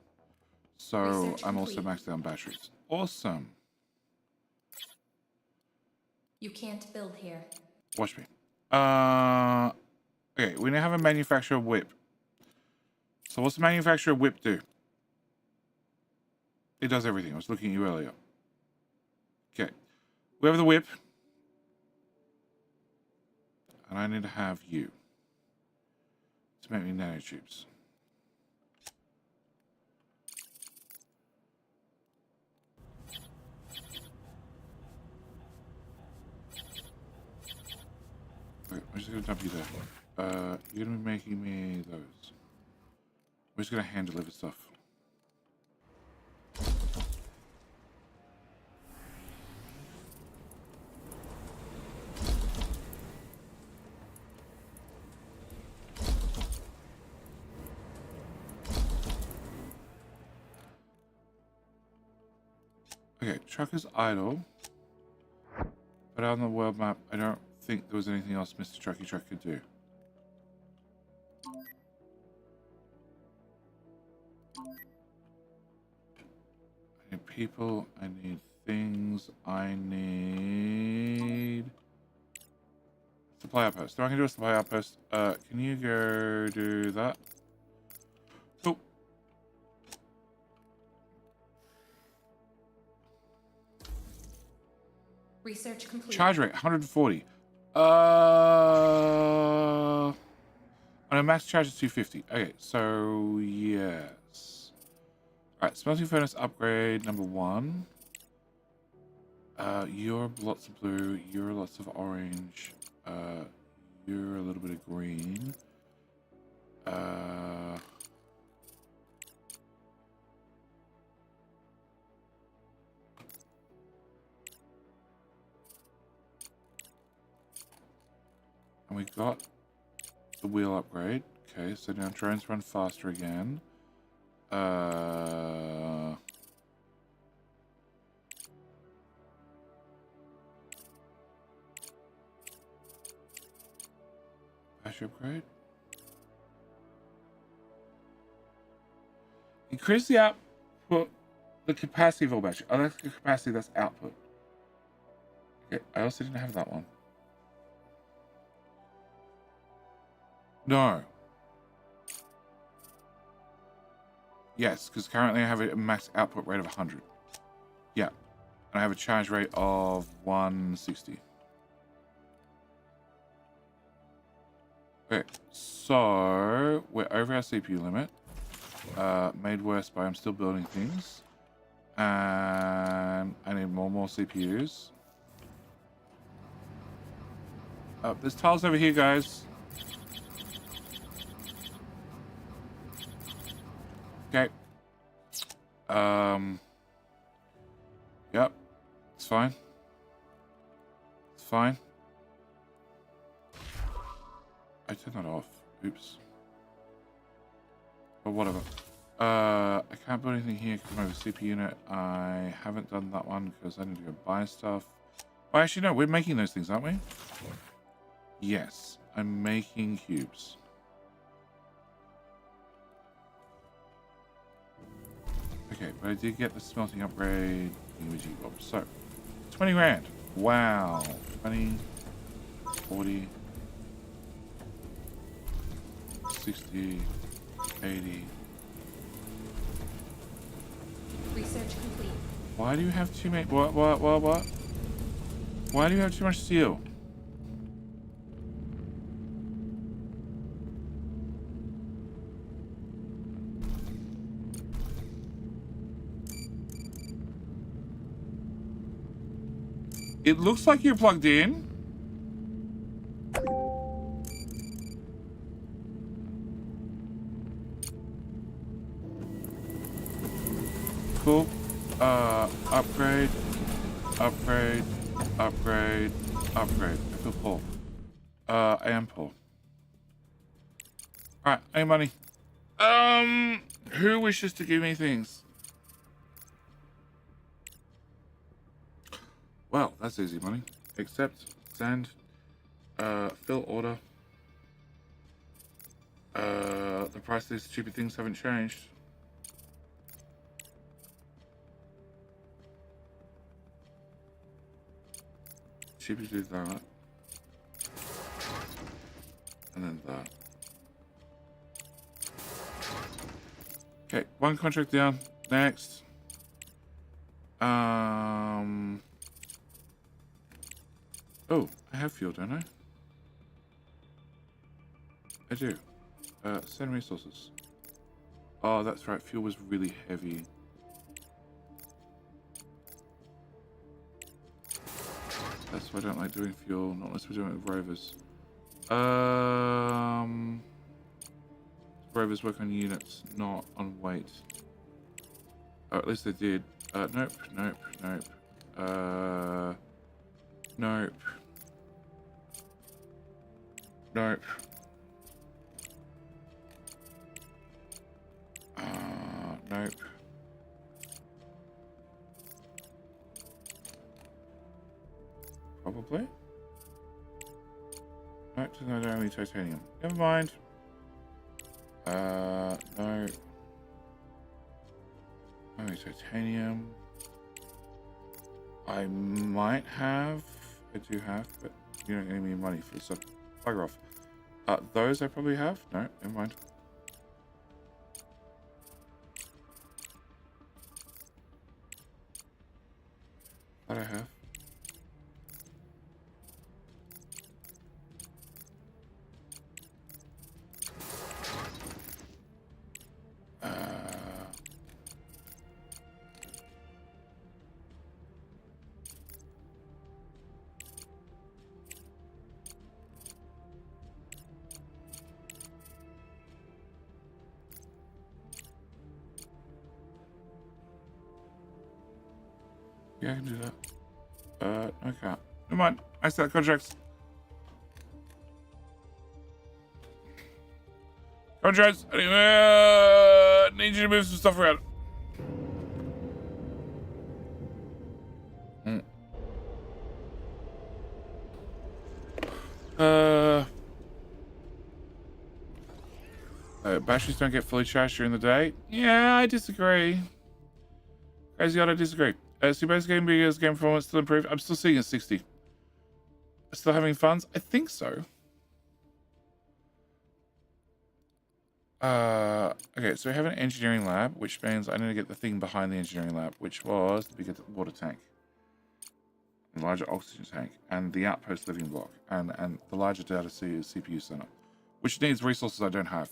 So I'm also maxed out on batteries. Awesome. You can't build here. Watch me. Okay, we now have a manufacturer whip. So what's the manufacturer whip do? It does everything. I was looking at you earlier. Okay. We have the whip. And I need to have you. To make me nanotubes. Okay, I'm just going to dump you there. You're going to be making me those. We're just going to hand deliver stuff. Okay, truck is idle. But on the world map, I don't think there was anything else Mr. Trucky Truck could do. I need people, I need things, I need... Supply outpost. No, I can do a supply outpost. Can you go do that? Cool. Research complete. Charge rate, 140. On a max charge is 250. Okay, so yes. Alright, smelting furnace upgrade number 1. You're lots of blue, you're lots of orange, you're a little bit of green. And we got the wheel upgrade. Okay, so now drones run faster again. Battery upgrade. Increase the output, the capacity of all battery. Oh, that's the capacity, that's output. Okay, I also didn't have that one. No. Yes, because currently I have a max output rate of 100. Yeah. And I have a charge rate of 160. Okay, so we're over our CPU limit. Made worse by I'm still building things. And I need more CPUs. There's tiles over here, guys. Okay. Yep. It's fine. It's fine. I turned that off. Oops. But whatever. I can't build anything here because I have a CPU unit. I haven't done that one because I need to go buy stuff. Oh, actually, no. We're making those things, aren't we? Yes. I'm making cubes. Okay, but I did get the smelting upgrade. So, 20 grand. Wow. 20, 40, 60, 80. Research complete. Why do you have too many? What? Why do you have too much steel? It looks like you're plugged in. Cool. Upgrade. I feel full. I am full. Alright, any money. Who wishes to give me things? Well, that's easy money. Accept, send, fill order. The price of these stupid things haven't changed. Cheaper to do that. And then that. Okay, one contract down. Next. Oh, I have fuel, don't I? I do. Send resources. Oh, that's right. Fuel was really heavy. That's why I don't like doing fuel, not unless we're doing it with rovers. Rovers work on units, not on weight. Oh, at least they did. Nope, nope, nope. Nope. Nope. Nope. Probably. Nope, no, only titanium. Never mind. No. Only titanium. I might have. I do have, but you're not getting me money for this. So bugger off. Those I probably have. No, never mind. That I have. Yeah, I can do that. I can't. Never mind. I set contracts. Contracts. I need you to move some stuff around. Batteries don't get fully charged during the day. Yeah, I disagree. Crazy God, I disagree. So your basic game performance still improved. I'm still seeing a 60. Still having funds? I think so. Okay, so we have an engineering lab, which means I need to get the thing behind the engineering lab, which was the bigger water tank, the larger oxygen tank, and the outpost living block, and the larger data CPU center, which needs resources I don't have.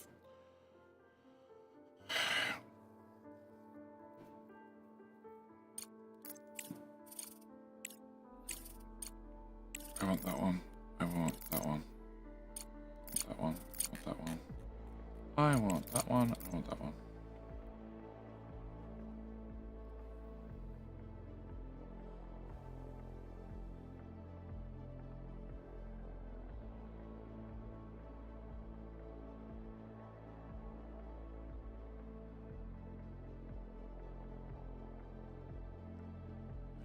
I want that one. I want that one. I want that one. I want that one. I want that one.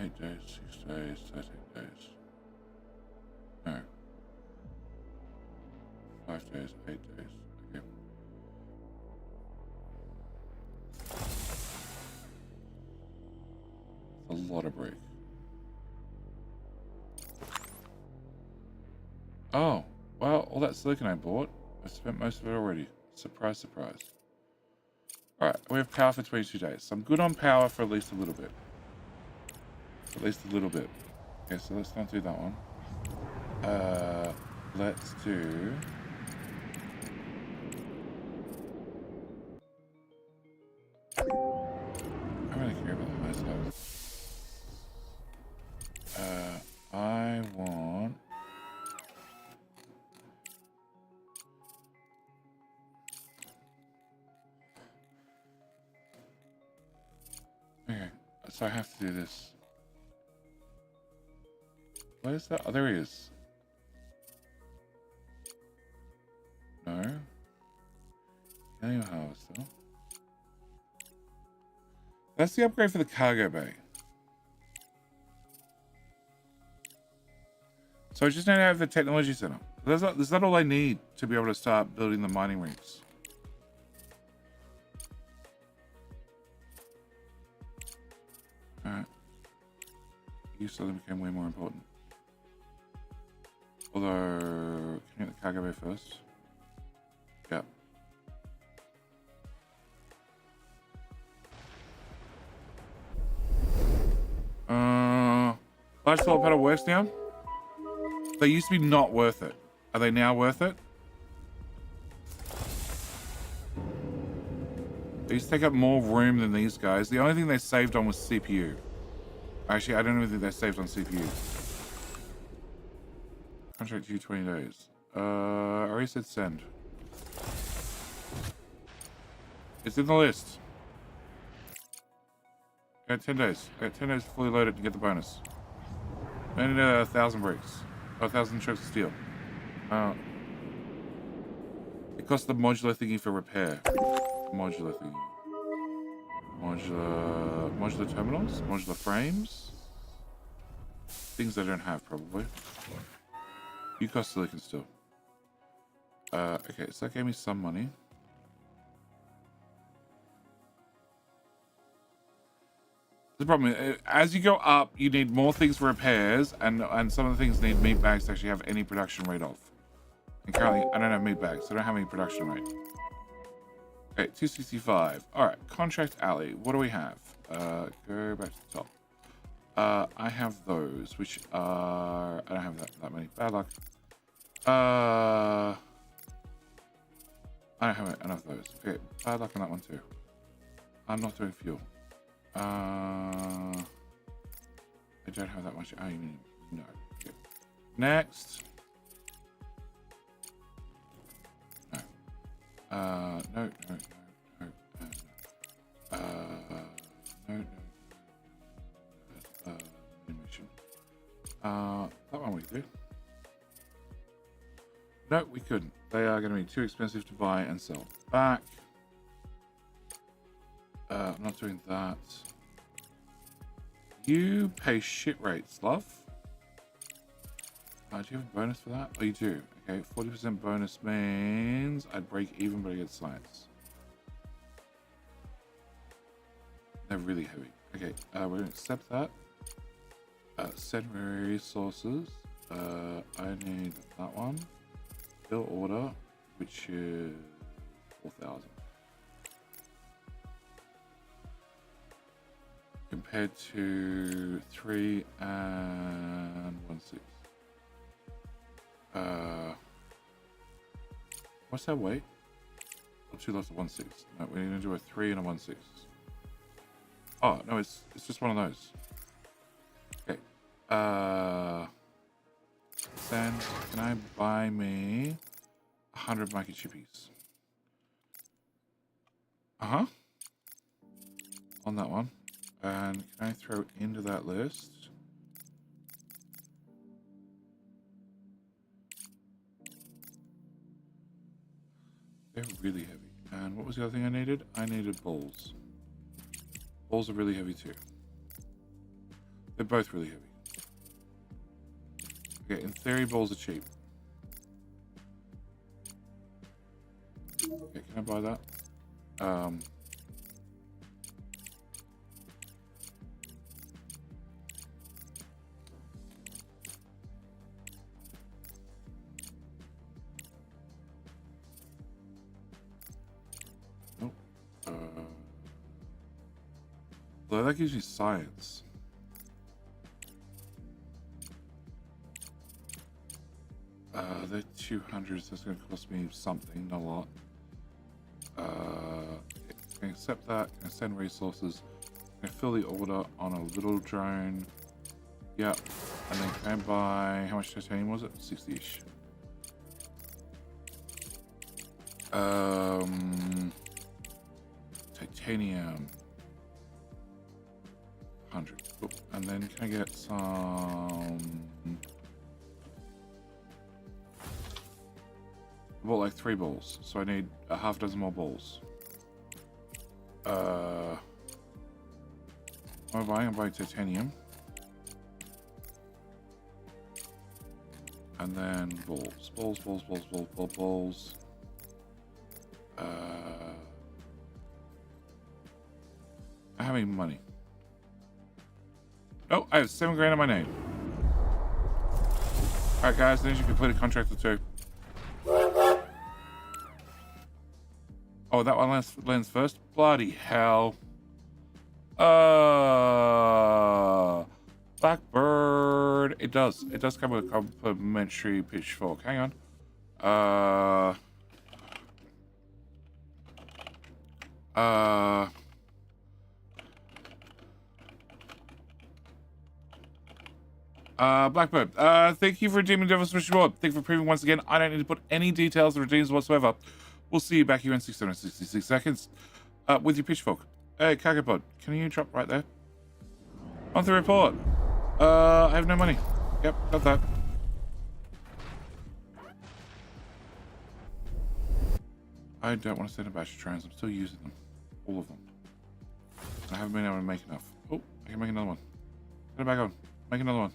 Eight days, 6 days, 13 days. No. 5 days, 8 days. Okay. A lot of break. Oh, well, all that silicon I bought, I spent most of it already. Surprise, surprise. Alright, we have power for 22 days. So I'm good on power for at least a little bit. At least a little bit. Okay, so let's not do that one. Let's do... I really care about the high stuff. I want... Okay, so I have to do this. What is that? Oh, there he is. No. harvester. That's the upgrade for the cargo bay. So I just need to have the technology center. That's not all I need to be able to start building the mining rigs. Alright. You suddenly became way more important. Although, can you get the cargo bay first? Yeah. Large solar panel works now? They used to be not worth it. Are they now worth it? They used to take up more room than these guys. The only thing they saved on was CPU. Actually, I don't even think they saved on CPU. Contract due 20 days. I already said send. It's in the list. I got 10 days. I got 10 days fully loaded to get the bonus. I need 1,000 bricks. 1,000 chunks of steel. It costs the modular thingy for repair. Modular thingy. Modular terminals? Modular frames? Things I don't have, probably. You cost silicon still. Okay, so that gave me some money. The problem is, as you go up, you need more things for repairs, and some of the things need meat bags to actually have any production rate of. And currently, I don't have meat bags, so I don't have any production rate. Okay, 265. All right, contract alley. What do we have? Go back to the top. I have those, which are... I don't have that many. Bad luck. I don't have enough of those. Okay, bad luck on that one too. I'm not doing fuel. I don't have that much. Oh, you mean no. Okay. Next. No. No. No. Animation. That one we do. No, we couldn't. They are going to be too expensive to buy and sell back. I'm not doing that. You pay shit rates, love. Do you have a bonus for that? Oh, you do. Okay, 40% bonus means I'd break even, but I get science. They're really heavy. Okay, we're going to accept that. Send resources. I need that one. Bill order, which is 4,000. Compared to 3 and 1.6. What's that weight? Or 2 lots of 1.6. No, we're gonna do a 3 and a 1.6. Oh no, it's just one of those. Okay. Then can I buy me 100 microchippies? On that one. And can I throw into that list? They're really heavy. And what was the other thing I needed? I needed balls. Balls are really heavy too. They're both really heavy. Okay, in theory, balls are cheap. Okay, can I buy that? Well, that gives you science. They're 200, so it's going to cost me something, not a lot. Can I accept that? Can I send resources? Can I fill the order on a little drone? Yep. And then can I buy, how much titanium was it? 60-ish. Titanium. 100. Cool. And then can I get some... I bought like 3 balls, so I need a half dozen more balls. What am I buying? I'm buying titanium. And then balls. Balls. I have any money. Oh, I have 7 grand in my name. Alright guys, then you complete a contract or 2. Oh, that one lands first? Bloody hell. Blackbird. It does come with a complimentary pitchfork. Hang on. Blackbird, thank you for redeeming Devil's Wish Reward. Thank you for proving once again I don't need to put any details or redeems whatsoever. We'll see you back here in 666 seconds. With your pitchfork. Hey, Kakapod, can you drop right there? On the report. I have no money. Yep, got that. I don't want to send a batch of trains. I'm still using them. All of them. I haven't been able to make enough. Oh, I can make another one. Put it back on. Make another one.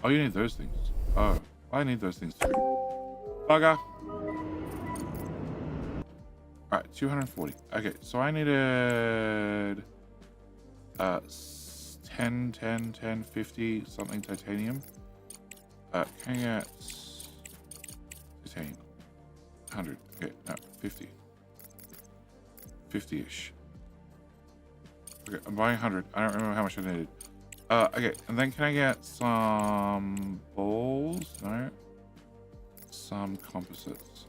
Oh, you need those things. Oh, I need those things too. Bugger. Alright, 240. Okay, so I needed 10, 50, something titanium. Can I get titanium? 100. Okay, no, 50. 50-ish. Okay, I'm buying 100. I don't remember how much I needed. Okay, and then can I get some balls? No. Some composites.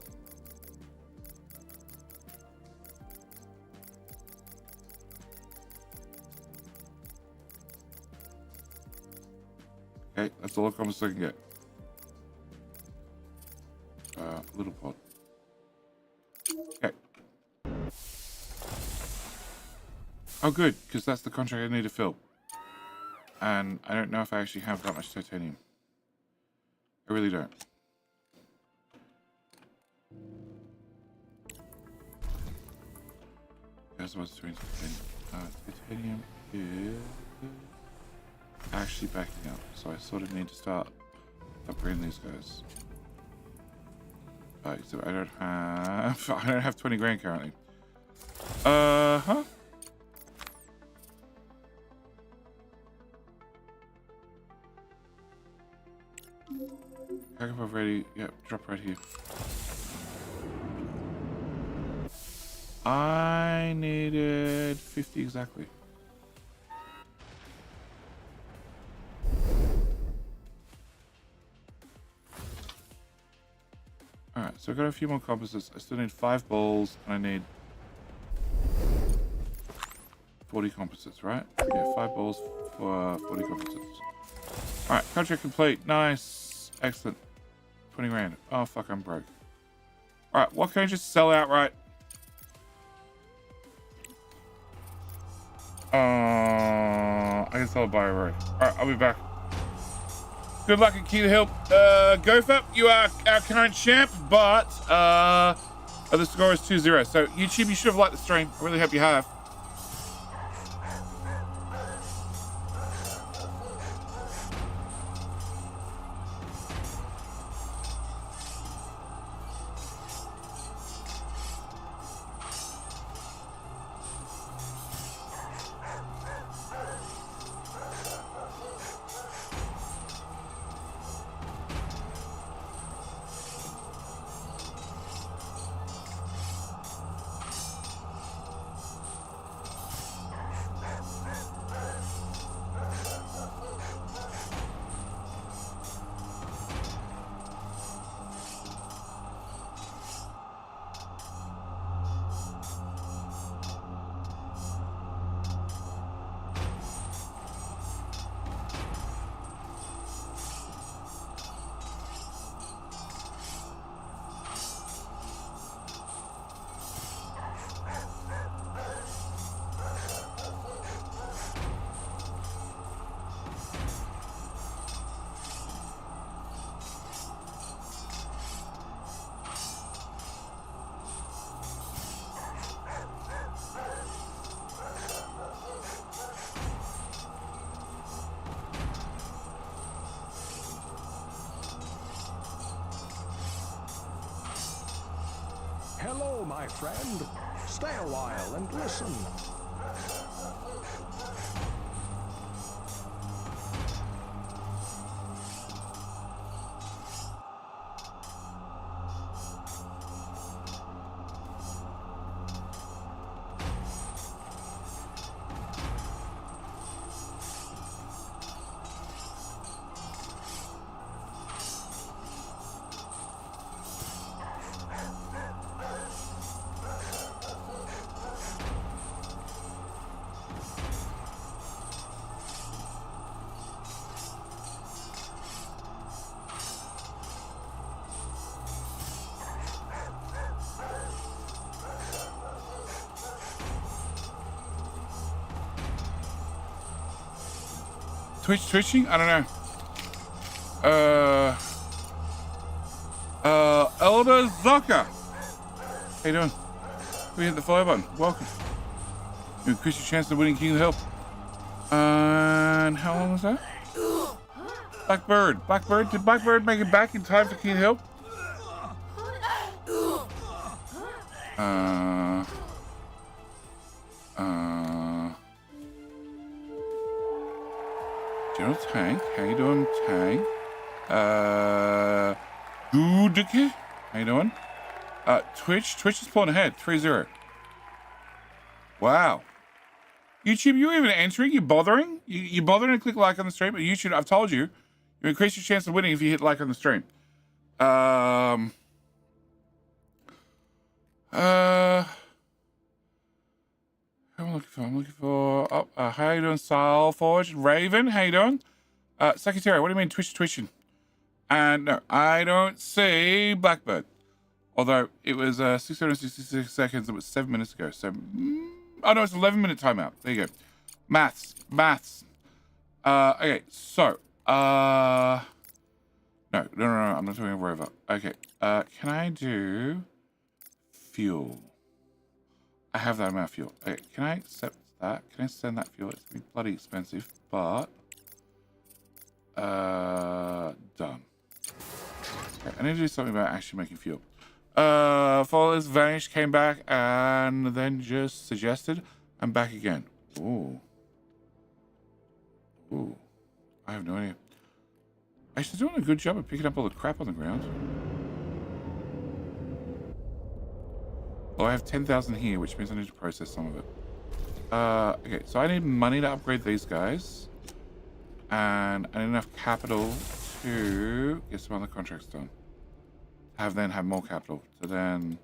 Okay, that's all the composites I can get. Little pod. Okay. Oh, good, because that's the contract I need to fill. And I don't know if I actually have that much titanium. I really don't. That's what's doing titanium is actually backing up, so I sort of need to start upgrading these guys. So I don't have 20 grand currently. Huh? Pack up ready. Yep, drop right here. I needed 50 exactly. Alright, so I've got a few more composites. I still need 5 balls, and I need 40 composites, right? Yeah, 5 balls for 40 composites. Alright, contract complete. Nice. Excellent. 20 grand. Oh, fuck, I'm broke. Alright, what can I just sell outright? I can sell a bio road. Alright, I'll be back. Good luck and keep the help. Gopher, you are our current champ, but the score is 2-0. So YouTube, you should have liked the stream. I really hope you have. my friend. Stay a while and listen. Twitching? I don't know. Elder Zucker. How you doing? We hit the follow button. Welcome. You increase your chance of winning King of the Hill. And how long was that? Blackbird. Blackbird. Did Blackbird make it back in time for King of the Hill? General Tank. How you doing, Tank? Goodke. How you doing? Twitch is pulling ahead. 3-0. Wow. YouTube, you even entering? You bothering? You bothering to click like on the stream? But YouTube, I've told you, you increase your chance of winning if you hit like on the stream. I'm looking for. Oh, how you doing, Soulforge? Raven, how you doing? Secretary, what do you mean twitching? And no, I don't see Blackbird. Although it was 666 seconds, it was 7 minutes ago. So, oh no, it's 11-minute timeout. There you go. Maths. Okay, so, no, I'm not doing a rover. Okay, can I do fuel? I have that amount of fuel. Okay, can I accept that? Can I send that fuel? It's gonna be bloody expensive, but done. Okay, I need to do something about actually making fuel. Followers vanished, came back, and then just suggested. I'm back again. Ooh. I have no idea. Actually doing a good job of picking up all the crap on the ground. Oh, I have 10,000 here, which means I need to process some of it. Okay, so I need money to upgrade these guys. And I need enough capital to get some other contracts done. Have more capital. So then...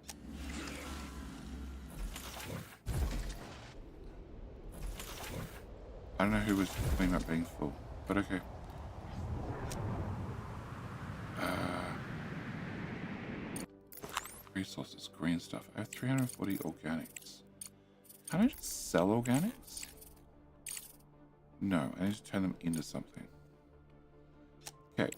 I don't know who was thinking about being full, but okay. Resources, green stuff. I have 340 organics. Can I just sell organics? No, I need to turn them into something. Okay.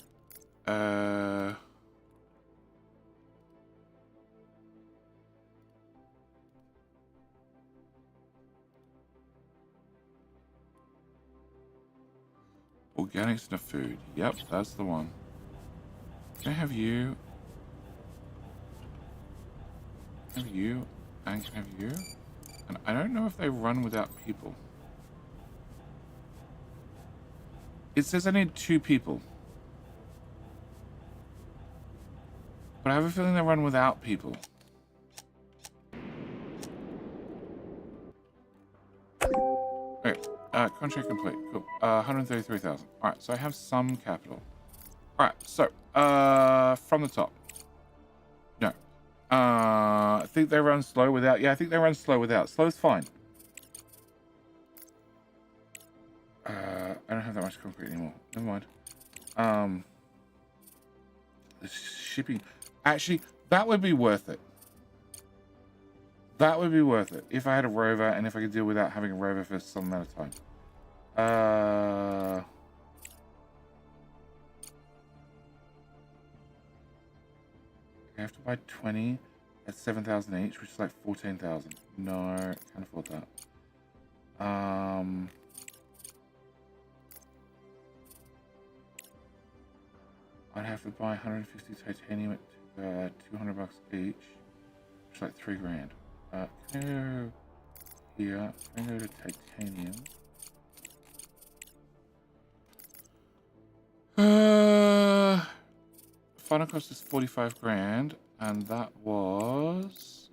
Organics and a food. Yep, that's the one. Can I have you? Can I have you? And can I have you? And I don't know if they run without people. It says I need 2 people. But I have a feeling they run without people. Okay, contract complete. Cool. 133,000. Alright, so I have some capital. Alright, so, from the top. No. I think they run slow without. Yeah, I think they run slow without. Slow's fine. I don't have that much concrete anymore. Never mind. The shipping. Actually, that would be worth it. That would be worth it if I had a rover and if I could deal without having a rover for some amount of time. I have to buy 20 at 7,000 each, which is like 14,000. No, can't afford that. I'd have to buy 150 titanium at $200 each. It's like 3 grand. Can I go here? Can I go to titanium? Final cost is 45 grand, and that was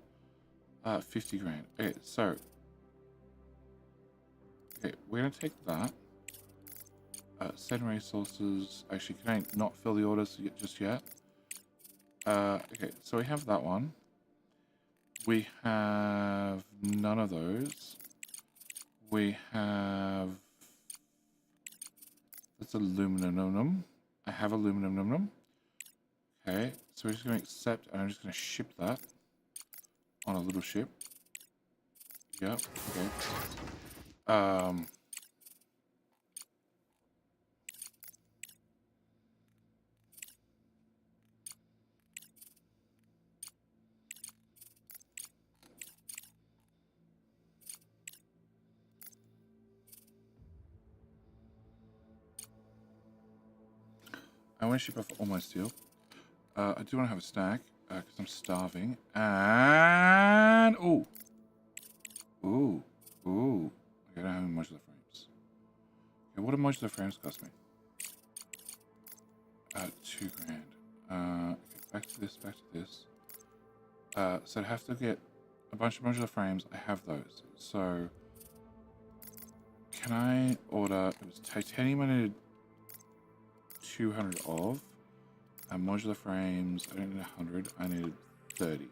50 grand. Okay, so we're gonna take that. Send resources. Actually, can I not fill the orders just yet? Okay, so we have that one. We have none of those. We have... That's aluminum. I have aluminum. Okay, so we're just going to accept, and I'm just going to ship that on a little ship. Yep, okay. I want to ship off all my steel. I do want to have a snack because I'm starving. And ooh. Okay, I don't have any modular frames. Okay, what do modular frames cost me? 2 grand. Okay, back to this. So I'd have to get a bunch of modular frames. I have those. So can I order? It was titanium. I needed 200 of. And modular frames, I don't need 100, I needed 30.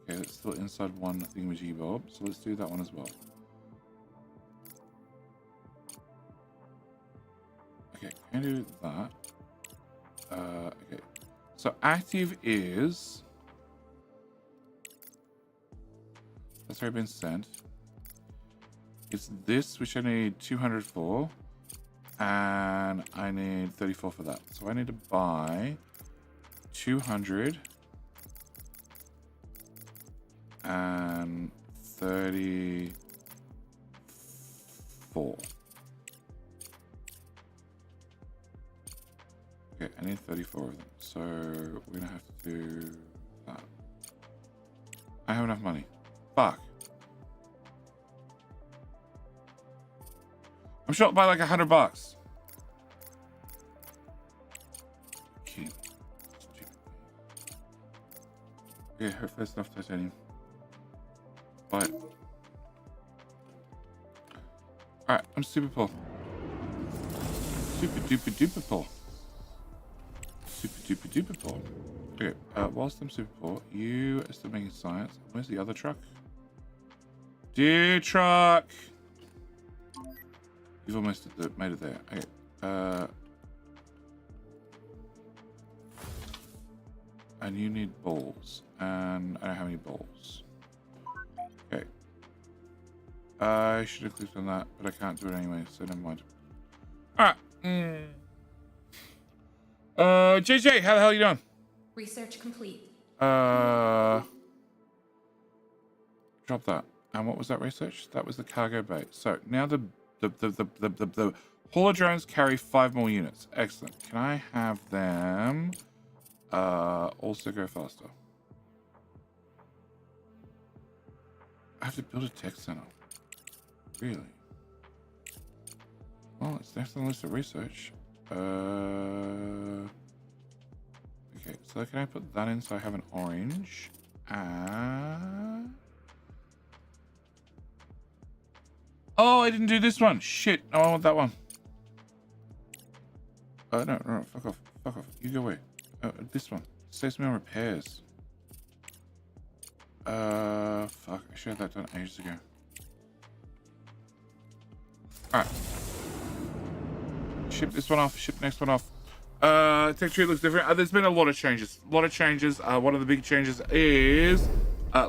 Okay, that's still inside one thingamajiggy-bob, so let's do that one as well. Okay, can I do that? Okay, so active is... That's already been sent. It's this, which I need 200 for. And I need 34 for that. So I need to buy 200 and 34. Okay, I need 34 of them. So we're gonna have to do that. I have enough money. Fuck. I'm short by like $100. Okay. Yeah, hopefully that's enough titanium. But alright, I'm super full. Super duper full. Super duper full. Okay, whilst I'm super full, you are still making science. Where's the other truck? Dear truck! You've almost made it there. Okay. And you need balls. And I don't have any balls. Okay. I should have clicked on that, but I can't do it anyway, so never mind. Alright. JJ, how the hell are you doing? Research complete. Drop that. And what was that research? That was the cargo bay. So now the hauler drones carry 5 more units. Excellent. Can I have them also go faster? I have to build a tech center. Really? Well, it's next on the list of research. Okay, so can I put that in so I have an orange? Oh, I didn't do this one. Shit. No, I want that one. No. Fuck off. You go away. This one. Saves me on repairs. Fuck. I should have that done ages ago. Alright. Ship this one off. Ship next one off. Tech tree looks different. There's been a lot of changes. One of the big changes is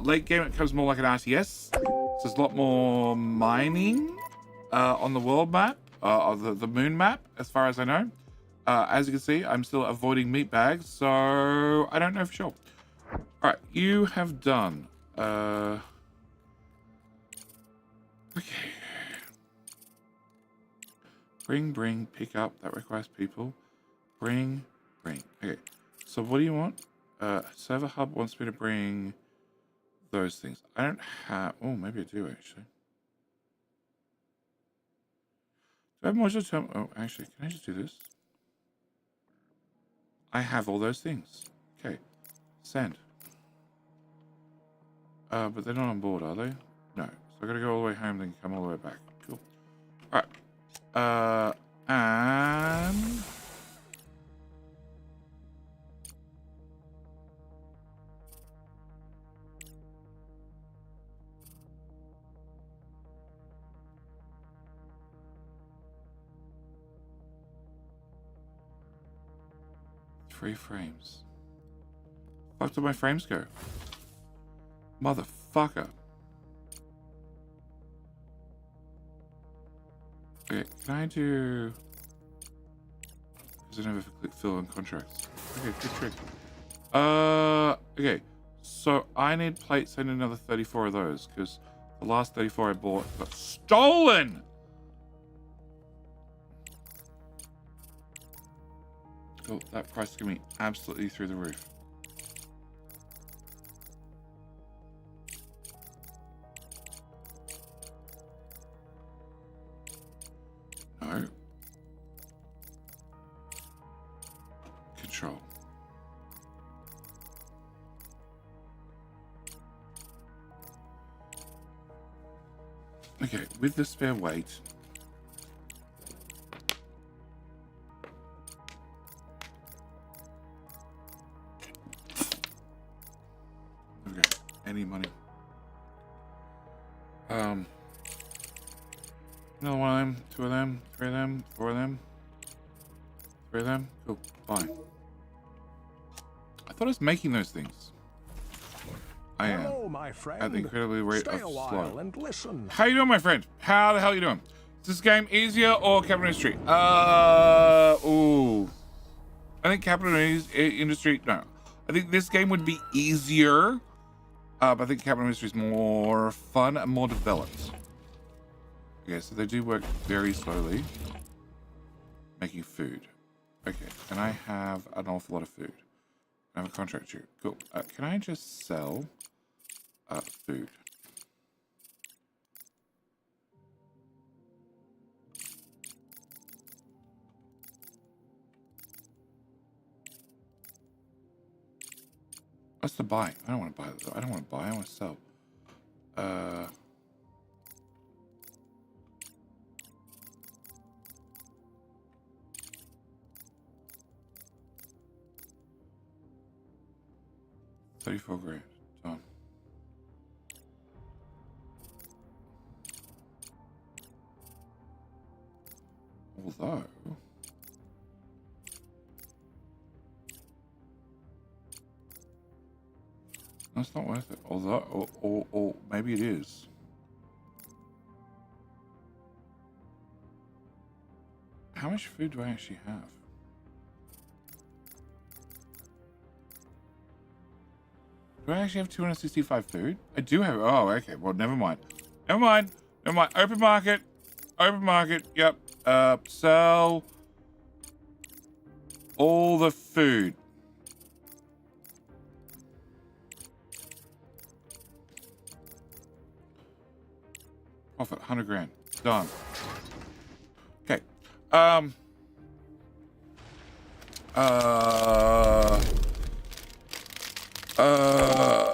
late game it becomes more like an RTS. So there's a lot more mining on the world map, the moon map, as far as I know. As you can see, I'm still avoiding meat bags, so I don't know for sure. All right, you have done. Okay. Bring, pick up. That requires people. Bring. Okay. So what do you want? Server hub wants me to bring those things. I don't have. Oh, maybe I do actually. Do I have modular term? Oh, actually, can I just do this? I have all those things. Okay, send. But they're not on board, are they? No. So I gotta go all the way home, then come all the way back. Cool. All right. And. Three frames. Fuck did my frames go? Motherfucker. Okay, can I do... Because I never click fill on contracts. Okay, good trick. Okay. So I need plates. I need another 34 of those because the last 34 I bought got stolen. Oh, that price is going to be absolutely through the roof. No. Control. Okay, with the spare weight. Okay, any money. Another one of them, two of them, three of them, four of them. Three of them. Cool, fine. I thought I was making those things. I am. Hello, my friend. At the incredibly rate Stay of a while slow. and listen. How you doing, my friend? How the hell you doing? Is this game easier or Capital Industry? Ooh. I think Capital Industry, no. I think this game would be easier. But I think Capital Industry is more fun and more developed. Okay, so they do work very slowly. Making food. Okay, and I have an awful lot of food. I have a contract here. Cool. Can I just sell food? What's the buy? I don't want to buy. I don't want to buy. I want to sell. $34 grand. Done. Although. That's not worth it. Although, or maybe it is. How much food do I actually have? Do I actually have 265 food? I do have. Oh, okay. Well, never mind. Never mind. Never mind. Open market. Open market. Yep. Sell all the food. Profit 100 grand. Done. Okay.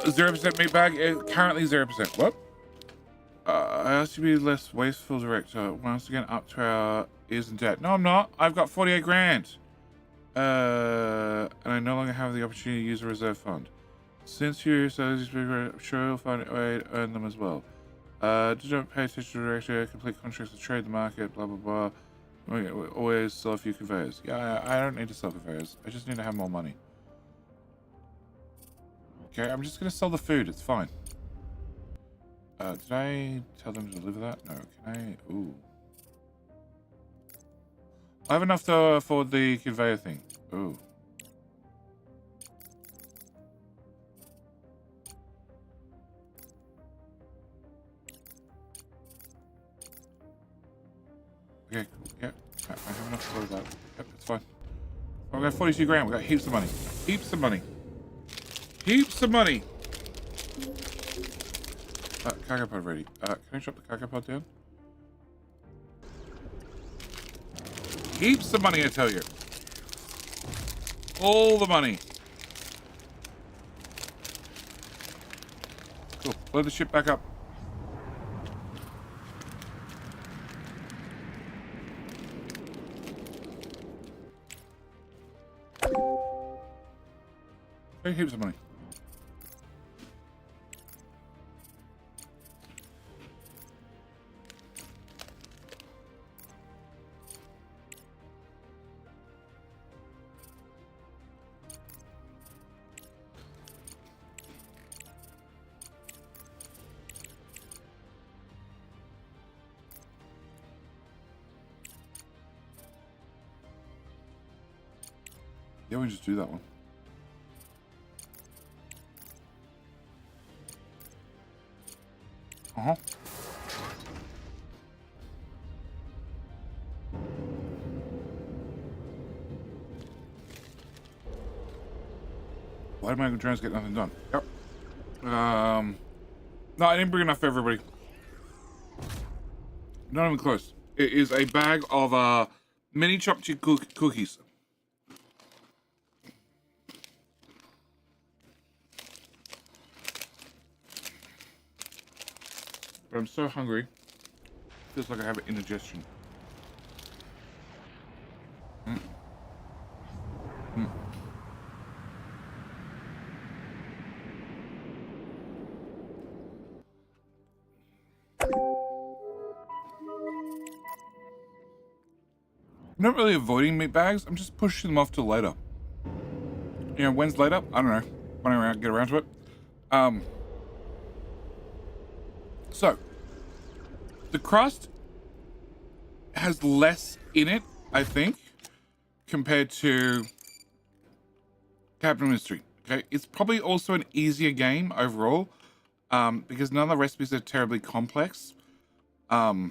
0% meat bag. Currently 0%. What? I asked you to be less wasteful, director. Once again, up to our ears in debt. No, I'm not. I've got 48 grand. And I no longer have the opportunity to use a reserve fund. Since you so I'm sure you'll find a way to earn them as well. Do not pay attention to the director. Complete contracts to trade the market. Blah blah blah. We always sell a few conveyors. Yeah, I don't need to sell conveyors. I just need to have more money. Okay, I'm just gonna sell the food. It's fine. Did I tell them to deliver that? No. Can I? Ooh. I have enough to afford the conveyor thing. Ooh. Okay, cool. Yep. I have enough to worry about. Yep, it's fine. We've got 42 grand. We've got heaps of money. Heaps of money. Heaps of money. Cargo pod ready. Can I drop the cargo pod down? Heaps of money, I tell you. All the money. Cool. Load the ship back up. Hey, heaps of money. Yeah, we just do that one. Uh-huh. Why did my drones get nothing done? Yep. No, I didn't bring enough for everybody. Not even close. It is a bag of mini chopped chip cookies. But I'm so hungry. Feels like I have indigestion. I'm not really avoiding meat bags. I'm just pushing them off till later. You know, when's later? I don't know. When I get around to it. So, the crust has less in it, I think, compared to Capital Mystery. Okay, it's probably also an easier game overall, because none of the recipes are terribly complex. I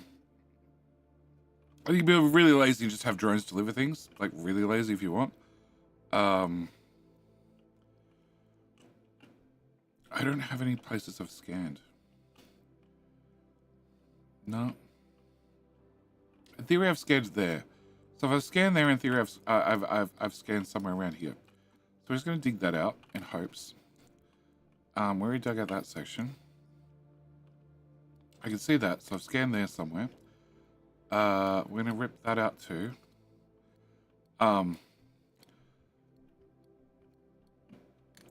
think you'd be really lazy and just have drones deliver things. Like, really lazy if you want. I don't have any places I've scanned. No. In theory, I've scanned there. So if I've scanned there, in theory, I've scanned somewhere around here. So we're just going to dig that out in hopes. We already dug out that section. I can see that, so I've scanned there somewhere. We're going to rip that out too.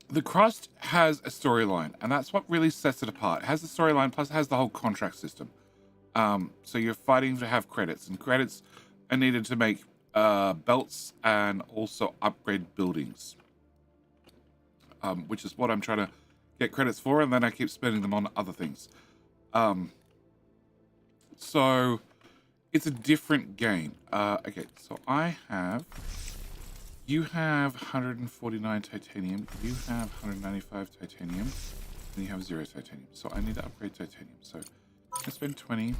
The crust has a storyline, and that's what really sets it apart. It has the storyline, plus it has the whole contract system. So you're fighting to have credits, and credits are needed to make belts and also upgrade buildings, which is what I'm trying to get credits for, and then I keep spending them on other things. So it's a different game. Okay, so you have 149 titanium, you have 195 titanium, and you have 0 titanium. So I need to upgrade titanium. So I spend 20,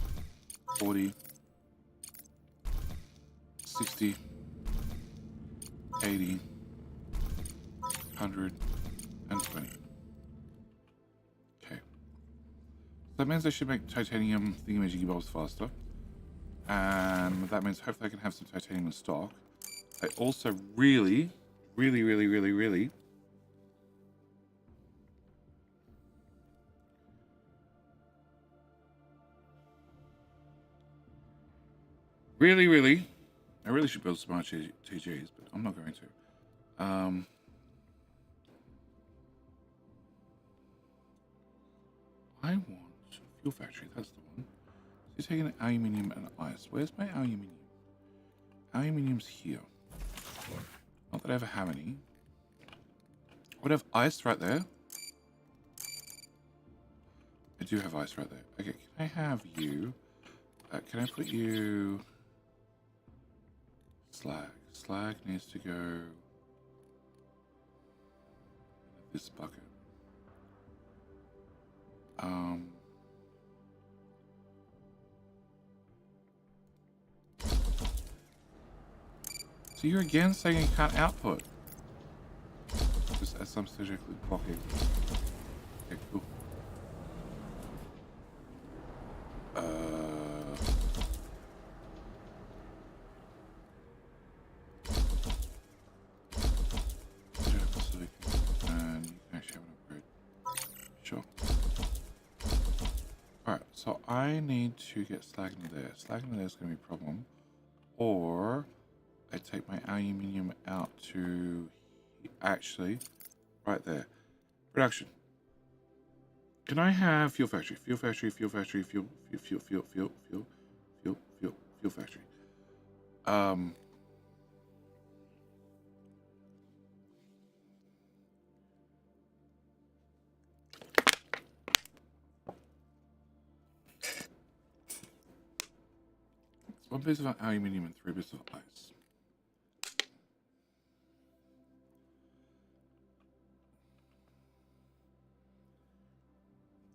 40, 60, 80, 100, and 20. Okay. So that means I should make titanium thingamajiggy bobs faster. And that means hopefully I can have some titanium in stock. I also really I really should build smart TGs, but I'm not going to. I want fuel factory, that's the one. So you're taking aluminium and ice. Where's my aluminium? Aluminium's here. Not that I ever have any. I would have ice right there. I do have ice right there. Okay, can I have you? Can I put you... Slag. Slag needs to go... in this bucket. So you're again saying you can't output. Just as some surgically blocking. Okay, cool. And you can actually have an upgrade. Sure. Alright, so I need to get slag into there. Slag into there is going to be a problem. Or I take my aluminium out to actually right there. Production. Can I have fuel factory? Fuel factory, fuel factory, fuel factory. It's 1 piece of aluminium and 3 bits of ice.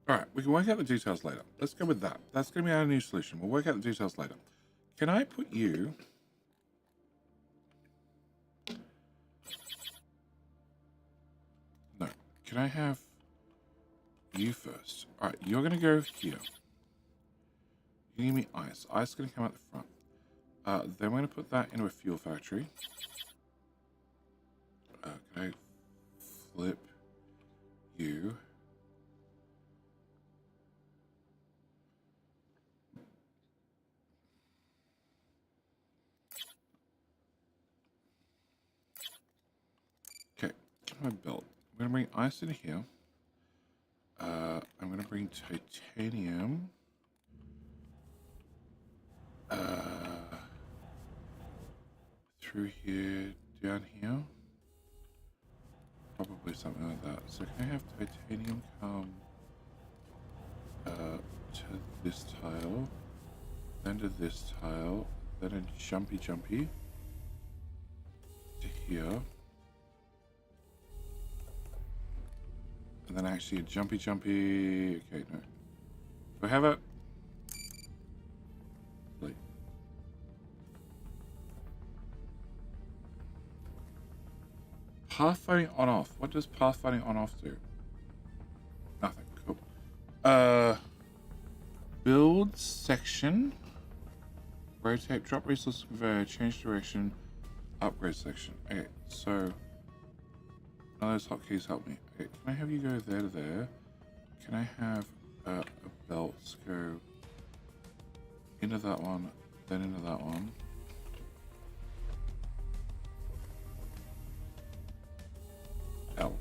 Alright, we can work out the details later. Let's go with that. That's going to be our new solution. We'll work out the details later. Can I put you... No. Can I have you first? Alright, you're going to go here. You give me ice. Ice is going to come out the front. Then we're going to put that into a fuel factory. Okay. Flip you. Okay, get my belt. I'm going to bring ice in here. I'm going to bring titanium. Through here, down here. Probably something like that. So can I have titanium come to this tile, then to this tile, then a jumpy to here, and then actually a jumpy. Okay, no. Do I have it? Like, pathfinding on off. What does pathfinding on off do? Nothing. Cool. Build section. Rotate. Drop resource conveyor. Change direction. Upgrade section. Okay. So none of those hotkeys help me. Okay. Can I have you go there to there? Can I have a belt go into that one, then into that one? L.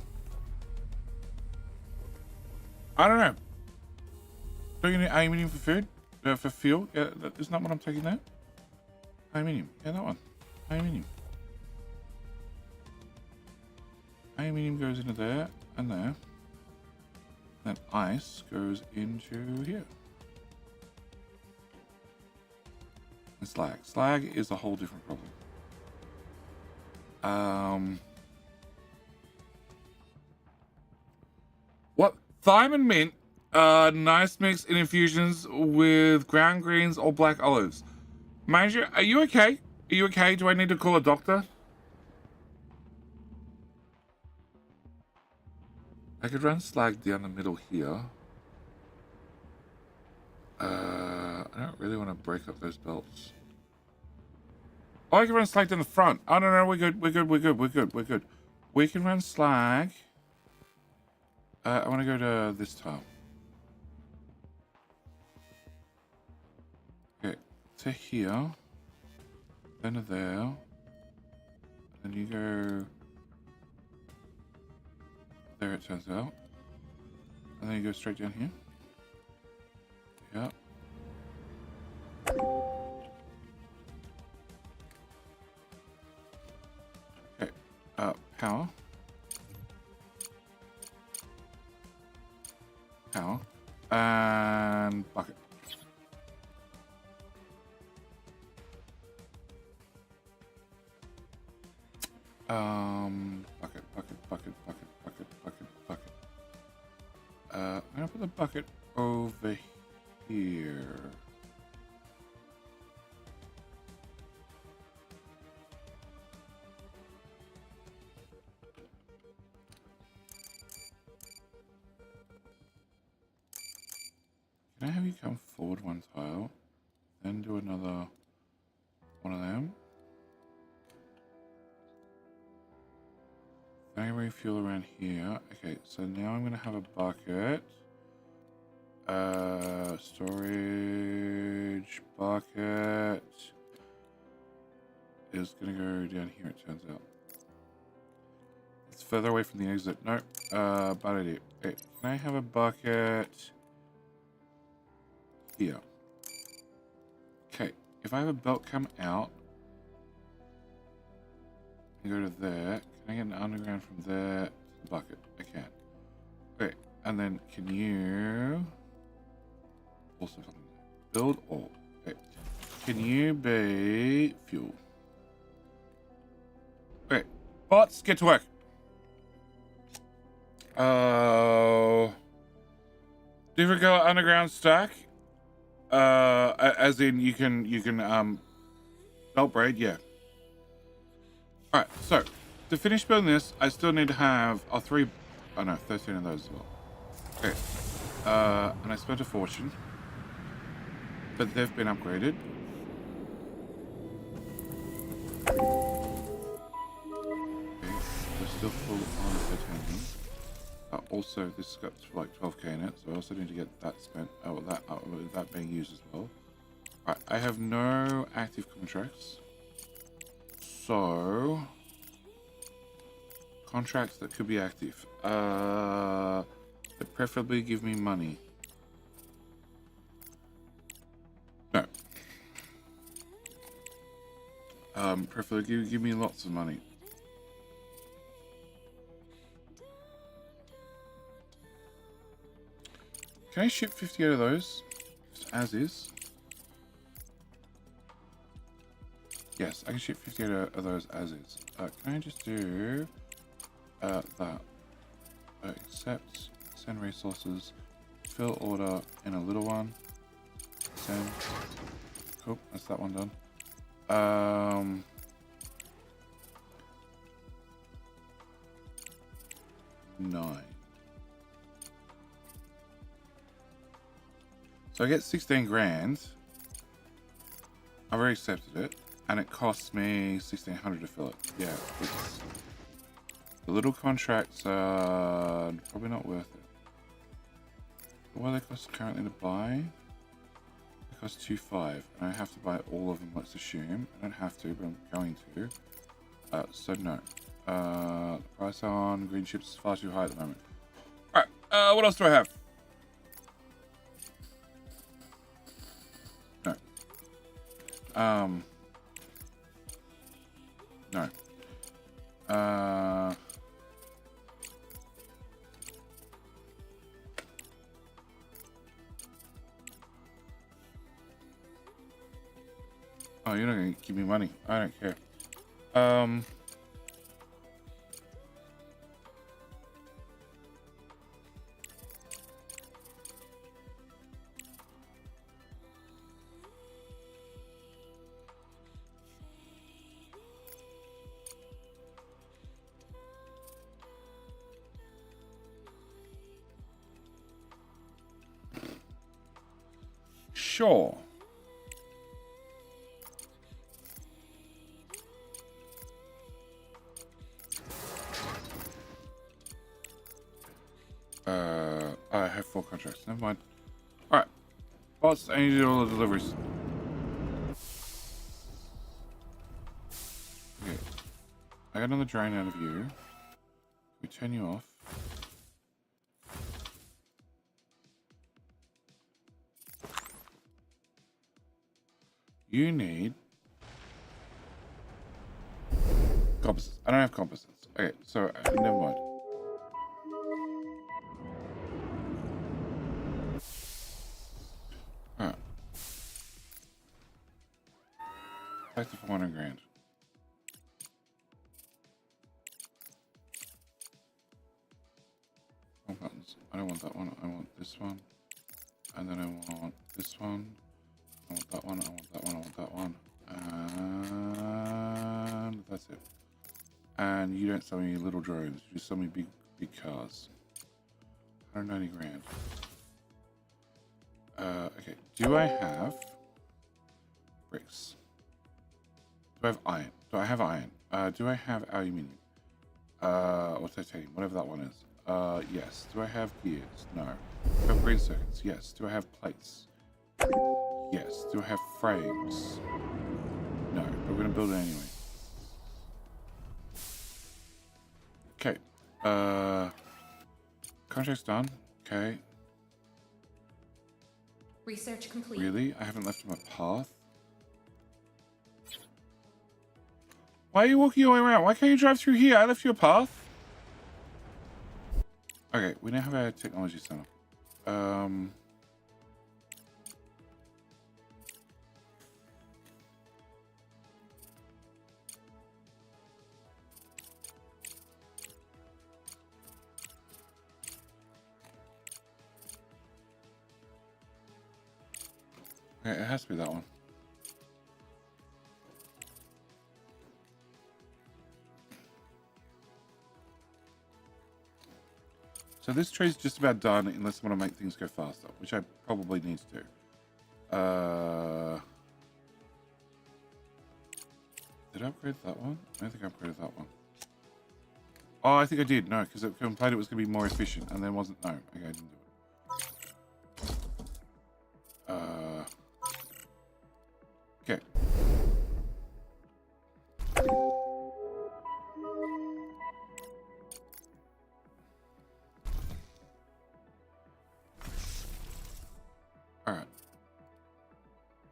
I don't know. Don't you need aluminium for food? For fuel? Yeah, that is not what I'm taking there. Aluminium. Yeah, that one. Aluminium. Aluminium goes into there and there. Then ice goes into here. And slag. Slag is a whole different problem. What? Thyme and mint. Nice mix in infusions with ground greens or black olives. Manager, are you okay? Are you okay? Do I need to call a doctor? I could run slag down the middle here. I don't really want to break up those belts. Oh, I can run slag down the front. Oh, no, we're good. We can run slag. I want to go to this tile. Okay, to here. Then to there. Then you go... There it turns out. And then you go straight down here. Yeah. Okay. Power. Power. And bucket. Bucket. I'm gonna put the bucket over here. have you come forward one tile, then do another one of them. Then I refuel around here. Okay, so now I'm gonna have a bucket. Storage bucket is gonna go down here, it turns out. It's further away from the exit. No, bad idea. Okay, can I have a bucket here? Okay, if I have a belt come out and go to there, can I get an underground from there to the bucket? I can. Okay, and then can you also build all? Okay, can you be fuel? Okay, bots, get to work. Different color underground stack. As in you can belt braid, yeah. Alright, so to finish building this, I still need to have 13 of those as well. Okay. And I spent a fortune. But they've been upgraded. Okay, they're still full on titanium. Also, this has got like 12k in it, so I also need to get that spent. That being used as well. Alright, I have no active contracts. So contracts that could be active. That preferably give me money. No. Preferably give me lots of money. Can I ship 58 of those? Just as is? Yes, I can ship 58 of those as is. Can I just do that? Accept, send resources, fill order in a little one. Send. Cool, that's that one done. 9. So I get 16 grand. I've already accepted it, and it costs me 1,600 to fill it. Yeah, it's the little contracts are probably not worth it. What do they cost currently to buy? They cost 2.5, and I have to buy all of them. Let's assume I don't have to, but I'm going to. So no. The price on green chips is far too high at the moment. All right. What else do I have? No. No. Oh, you're not gonna give me money. I don't care. Sure. I have 4 contracts. Never mind. Alright. Boss, I need to do all the deliveries. Okay. I got another drain out of you. We turn you off. You need composites. I don't have composites. Okay, so never mind. Alright. Back to 400 grand. More buttons. I don't want that one. I want this one. And then I want this one. I want that one. I want that one. I want that one. And that's it. And you don't sell me little drones. You sell me big cars. 190 grand. Okay. Do I have bricks? Do I have iron? Do I have iron? Do I have aluminium? Or titanium? Whatever that one is. Yes. Do I have gears? No. Do I have green circuits? Yes. Do I have plates? Yes. Do I have frames? No. But we're gonna build it anyway. Okay. Contract's done. Okay. Research complete. Really? I haven't left him a path? Why are you walking your way around? Why can't you drive through here? I left you a path. Okay, we now have our technology center. Okay, it has to be that one. So this tree's just about done unless I want to make things go faster, which I probably need to do. Did I upgrade that one? I don't think I upgraded that one. Oh, I think I did. No, because it complained it was going to be more efficient, and then wasn't. No, okay, I didn't do it. Okay. Alright.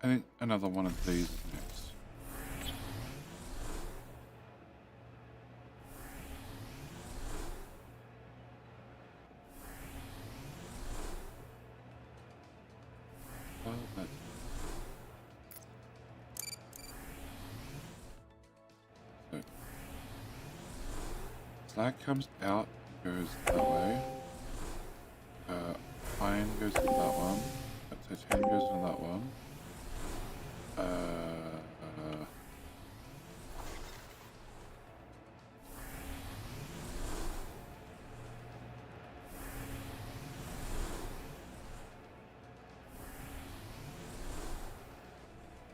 I think another one of these is next. Well, that's... So, slag comes out, goes that way. Iron goes to that one. Titanium goes to that one.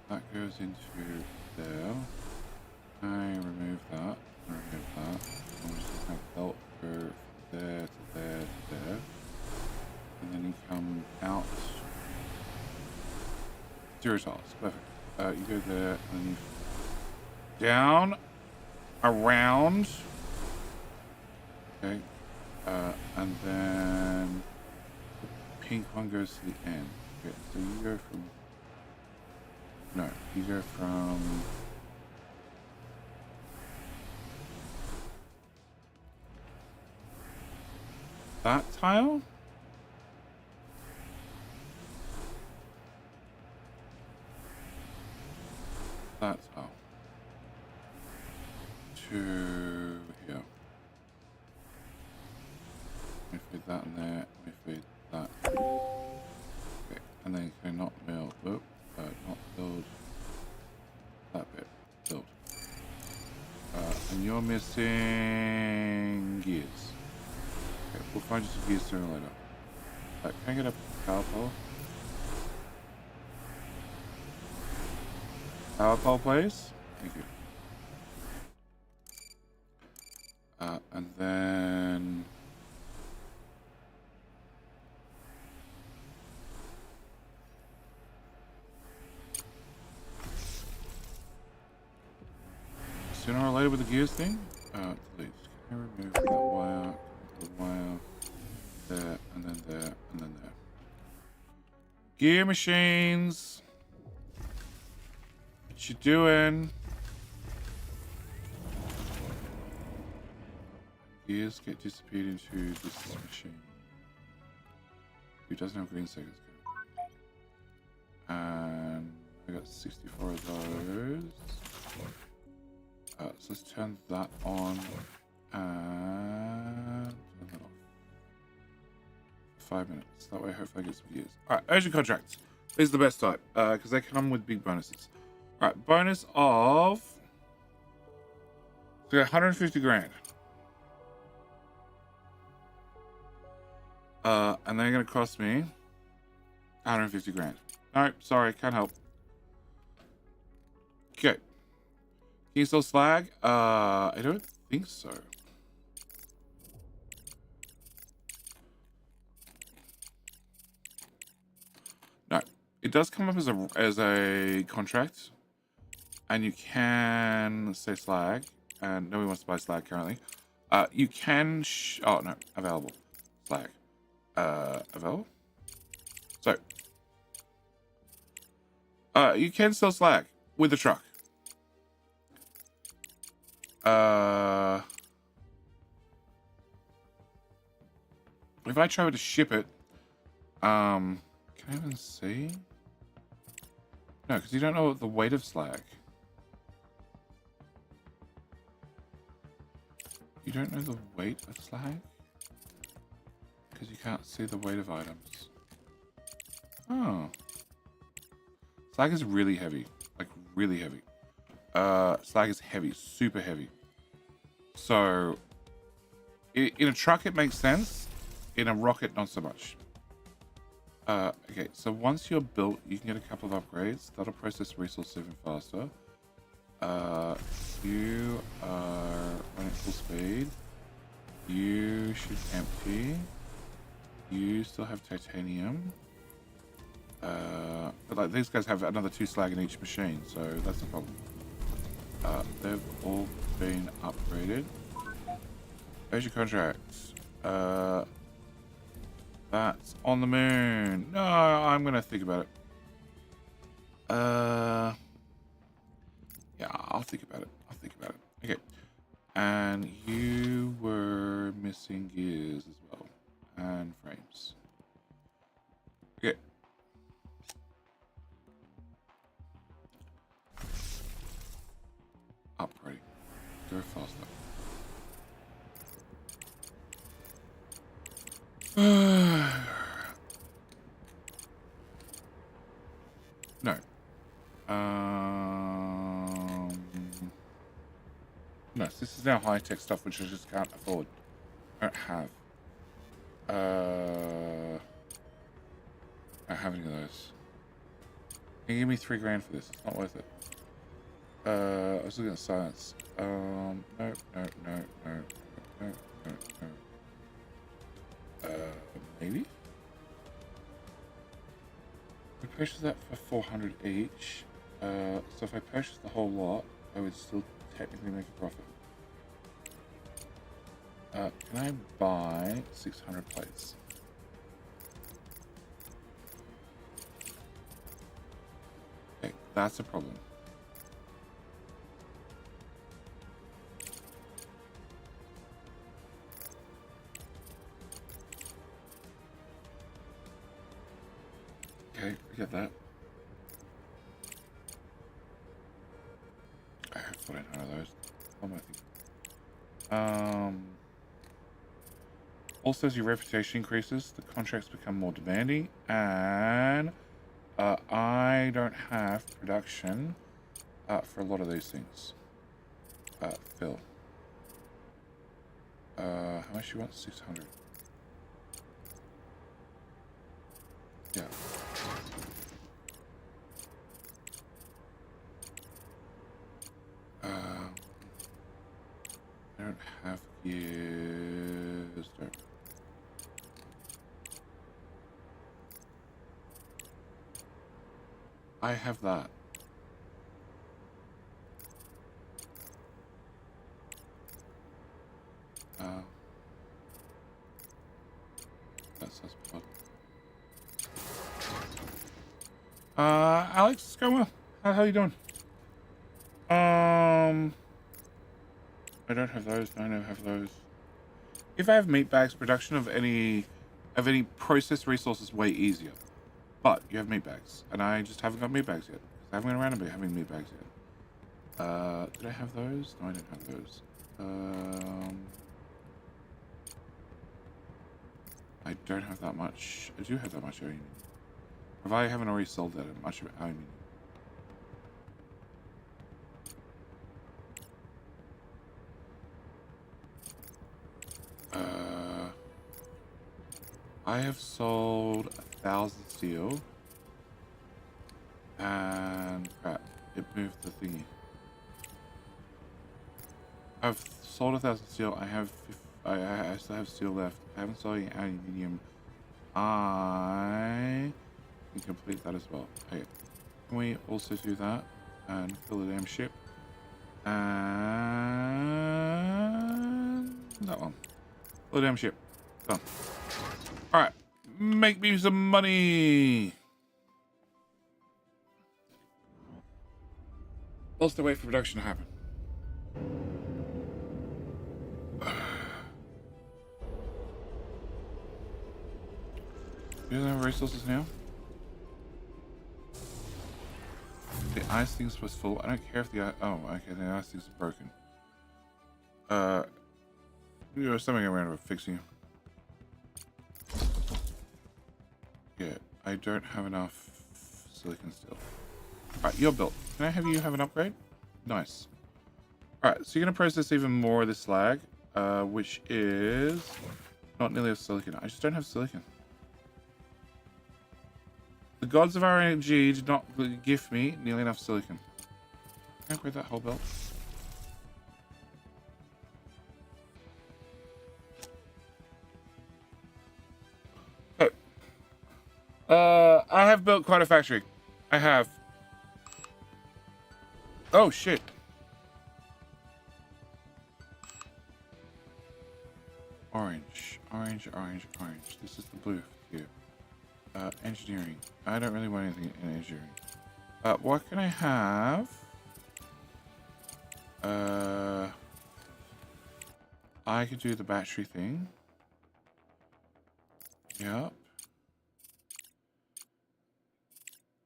That goes into there. I remove that. Remove that. I'm just gonna have belt go from there to there to there. And then you come out. 0 tiles. Perfect. You go there and then you down, around. Okay. And then the pink one goes to the end. Okay, so you go from. No, you go from. That tile? That tile. To here. We feed that in there. We feed that. Okay, and then you can not build. Oop, not build that bit. Build. And you're missing gears. Okay, we'll find you some gears sooner or later. Can I get a power pole? Power pole, please. Thank you. And then sooner or later with the gears thing. Delete. Can I remove that wire? The wire there, and then there, and then there. Gear machines. What you doing? Gears get disappeared into this machine. Who doesn't have green circuits? And I got 64 of those. So let's turn that on and turn that off. 5 minutes. That way, hopefully, I get some gears. Alright, urgent contracts. These are the best type because they come with big bonuses. Alright, bonus of. So we got 150 grand. And they're going to cost me 150 grand. Nope, sorry, can't help. Okay. Can you still slag? I don't think so. No, it does come up as a contract, and you can say slag. And nobody wants to buy slag currently. You can. Oh no, available slag. Available. So, you can sell slag with the truck. If I try to ship it, can I even see? No, because you don't know the weight of slag. You don't know the weight of slag? Because you can't see the weight of items. Oh. Slag is really heavy. Like, really heavy. Slag is heavy. Super heavy. So, in a truck it makes sense. In a rocket, not so much. Okay, so once you're built, you can get a couple of upgrades. That'll process resources even faster. You are running at full speed. You should empty. You still have titanium. But like these guys have another 2 slag in each machine, so that's the problem. They've all been upgraded. There's your contract. That's on the moon. No, I'm gonna think about it. Yeah, I'll think about it. I'll think about it. Okay. And you were missing gears as well. And frames. Okay. Upgrading. Go faster. No. No, so this is now high-tech stuff which I just can't afford. I don't have. I don't have any of those. Can you give me 3 grand for this? It's not worth it. I was looking at science. No. Maybe? We purchased that for 400 each. So if I purchased the whole lot, I would still technically make a profit. Can I buy 600 plates? Okay, that's a problem. Okay, forget that. I thought I had those. What am I thinking? Also, as your reputation increases, the contracts become more demanding, and I don't have production for a lot of these things. Phil. How much you want? 600. Yeah. I don't have gears. No. I have that. That's us. Alex, it's going well. How you doing? I don't have those. I don't have those. If I have meat bags, production of any processed resources way easier. But you have meat bags, and I just haven't got meat bags yet. I haven't gone around and having meat bags yet. Did I have those? No, I didn't have those. I don't have that much. I do have that much aluminium. If I haven't already sold that much aluminium. I have sold 1,000 steel. And crap, it moved the thingy. I've sold 1,000 steel. I still have steel left. I haven't sold any aluminium. I can complete that as well. Okay. Can we also do that and fill the damn ship? And that one. Fill the damn ship. Done. Alright. Make me some money. Whilst I wait for production to happen. Do you have resources now? The ice things was full. I don't care if the ice... Oh, okay, the ice things are broken. There's something around about fixing. Yeah, I don't have enough silicon steel. Alright, you're built. Can I have you have an upgrade? Nice. Alright, so you're going to process even more of this slag, which is not nearly enough silicon. I just don't have silicon. The gods of RNG did not give me nearly enough silicon. Can I upgrade that whole belt? Oh. I have built quite a factory. I have. Oh, shit. Orange. Orange, orange, orange. This is the blue here. Engineering. I don't really want anything in engineering. What can I have? I could do the battery thing. Yep.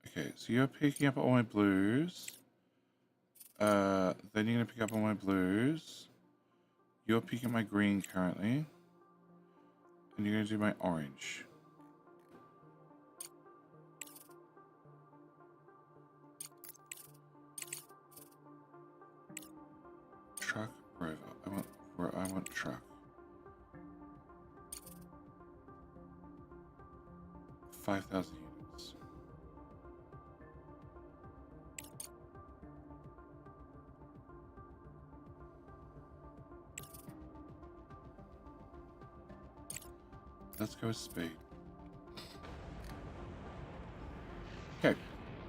Okay, so you're picking up all my blues. Then you're gonna pick up all my blues. You're picking up my green currently. And you're gonna do my orange. Truck, rover. I want truck. 5,000 units. Let's go with speed. Okay.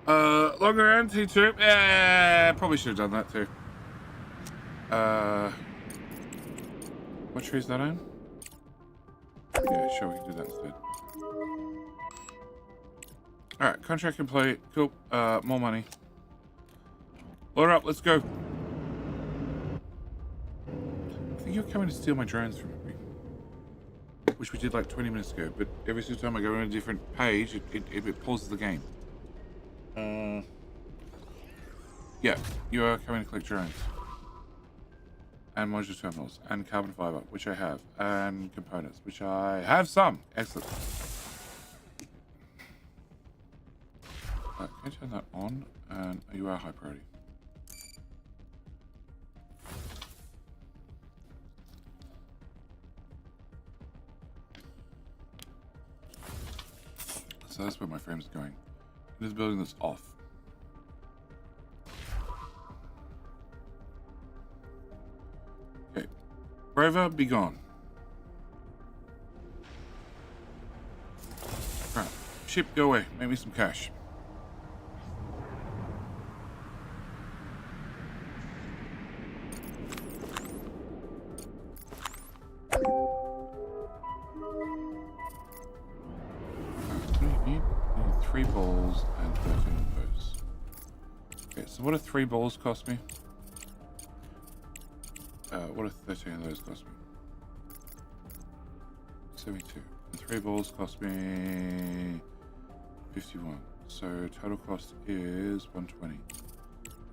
Longer anti-troop. Yeah, probably should have done that too. What tree is that on? Yeah, sure, we can do that instead. Alright, contract complete. Cool. More money. Load up, let's go. I think you're coming to steal my drones from me. Which we did like 20 minutes ago, but every single time I go on a different page, it pauses the game. Yeah, you are coming to collect drones. And modular terminals, and carbon fiber, which I have, and components, which I have some. Excellent. Can I turn that on? And you are high priority. So that's where my frame's going. It is building this off. Okay. Rover, be gone. Right. Ship, go away. Make me some cash. Three balls and 13 of those. Okay, so what do 3 balls cost me? What do 13 of those cost me? 72. And 3 balls cost me 51. So total cost is 120.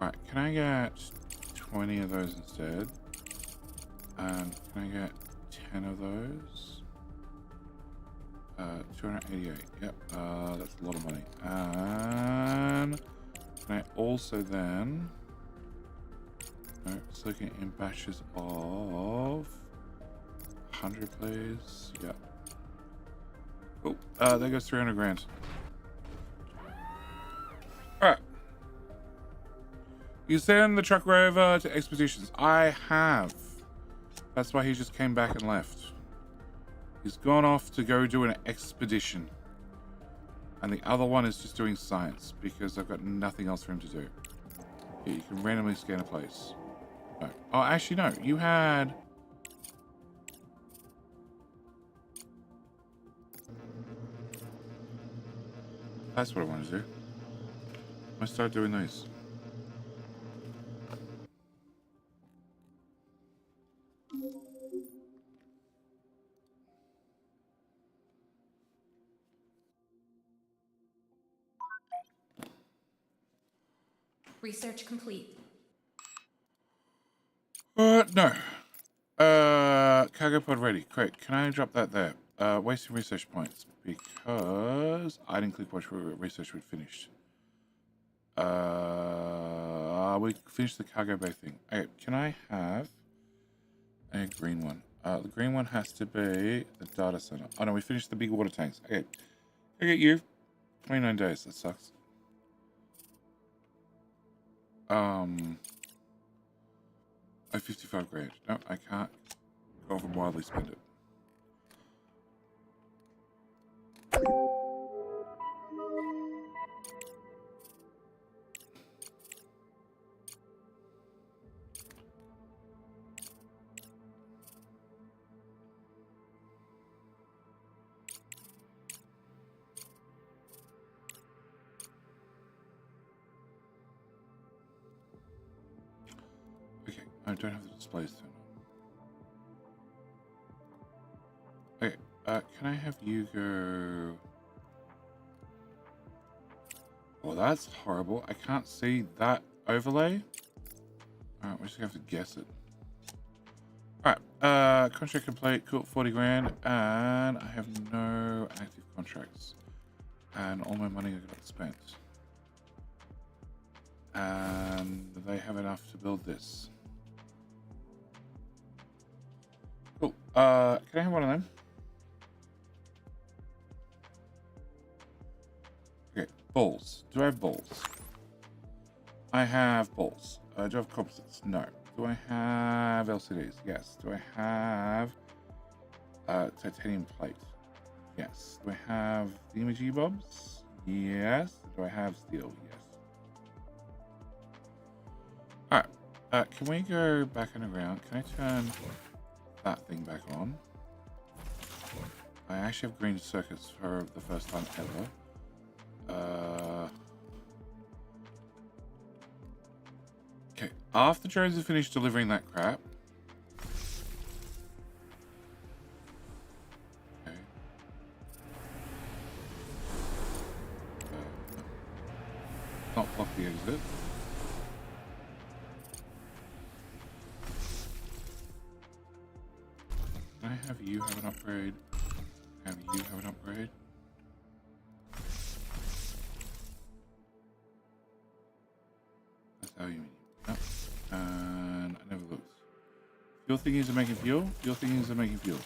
Alright, can I get 20 of those instead? And can I get 10 of those? 288. Yep, that's a lot of money. And can I also then... No, it's looking in batches of 100, please. Yep. Cool. There goes 300 grand. Alright. You send the truck rover to expeditions. I have. That's why he just came back and left. He's gone off to go do an expedition. And the other one is just doing science because I've got nothing else for him to do. Yeah, you can randomly scan a place. No. Oh, actually, no. You had... That's what I want to do. I start doing these. Research complete. No. Cargo pod ready. Great. Can I drop that there? Wasting research points because I didn't click watch research we'd finished. We finished the cargo bay thing. Okay, can I have a green one? The green one has to be the data center. Oh no, we finished the big water tanks. Okay, I get you. 29 days. That sucks. Oh, 55 grand. No, I can't go off and wildly spend it. Okay, I don't have the displays turned on. Okay, can I have you go... Oh, that's horrible. I can't see that overlay. Alright, we're just gonna have to guess it. Alright, contract complete, cool, 40 grand, and I have no active contracts. And all my money I got spent. And they have enough to build this. Cool. Can I have one of them? Okay, balls. Do I have balls? I have balls. Do I have composites? No. Do I have LCDs? Yes. Do I have titanium plate? Yes. Do I have the imaging bobs? Yes. Do I have steel? Yes. Alright. Can we go back underground? Can I turn that thing back on? I actually have green circuits for the first time ever. Okay, after drones have finished delivering that crap. Okay. Not block the exit. Can I have you have an upgrade? Have you have an upgrade? That's how you mean. Yep. And I never looked. Fuel thingies are making fuel? Fuel thingies are making fuel.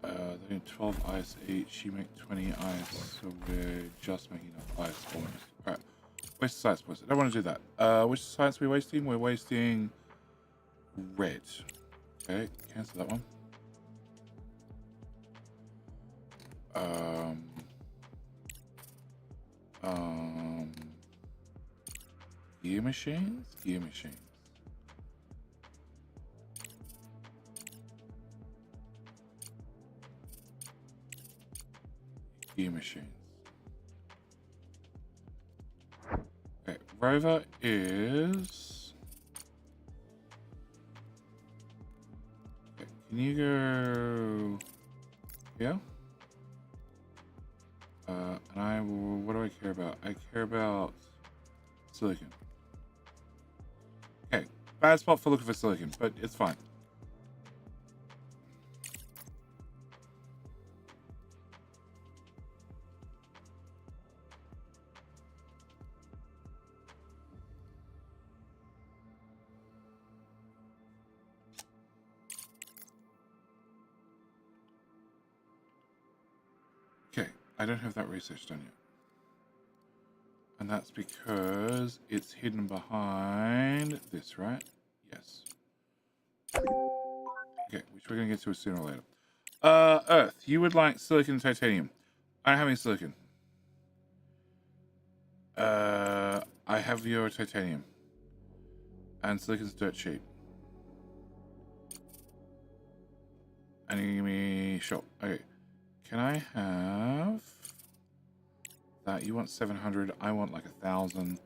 They need 12 ice each. You make 20 ice, so we're just making enough ice almost. Alright. Waste science, boys. I don't want to do that. Which science are we wasting? We're wasting red. Okay, cancel that one. Gear machines? Gear machines. Gear machines. Okay, rover is... Okay, can you go... Yeah? And I will... What do I care about? I care about silicon. Okay, bad spot for looking for silicon, but it's fine. Okay, I don't have that research done yet. And that's because it's hidden behind this, right? Yes. Okay, which we're going to get to sooner or later. Earth, you would like silicon and titanium. I don't have any silicon. I have your titanium. And silicon's dirt cheap. And you give me... Sure. Okay. Can I have... that? You want 700. I want like 1,000.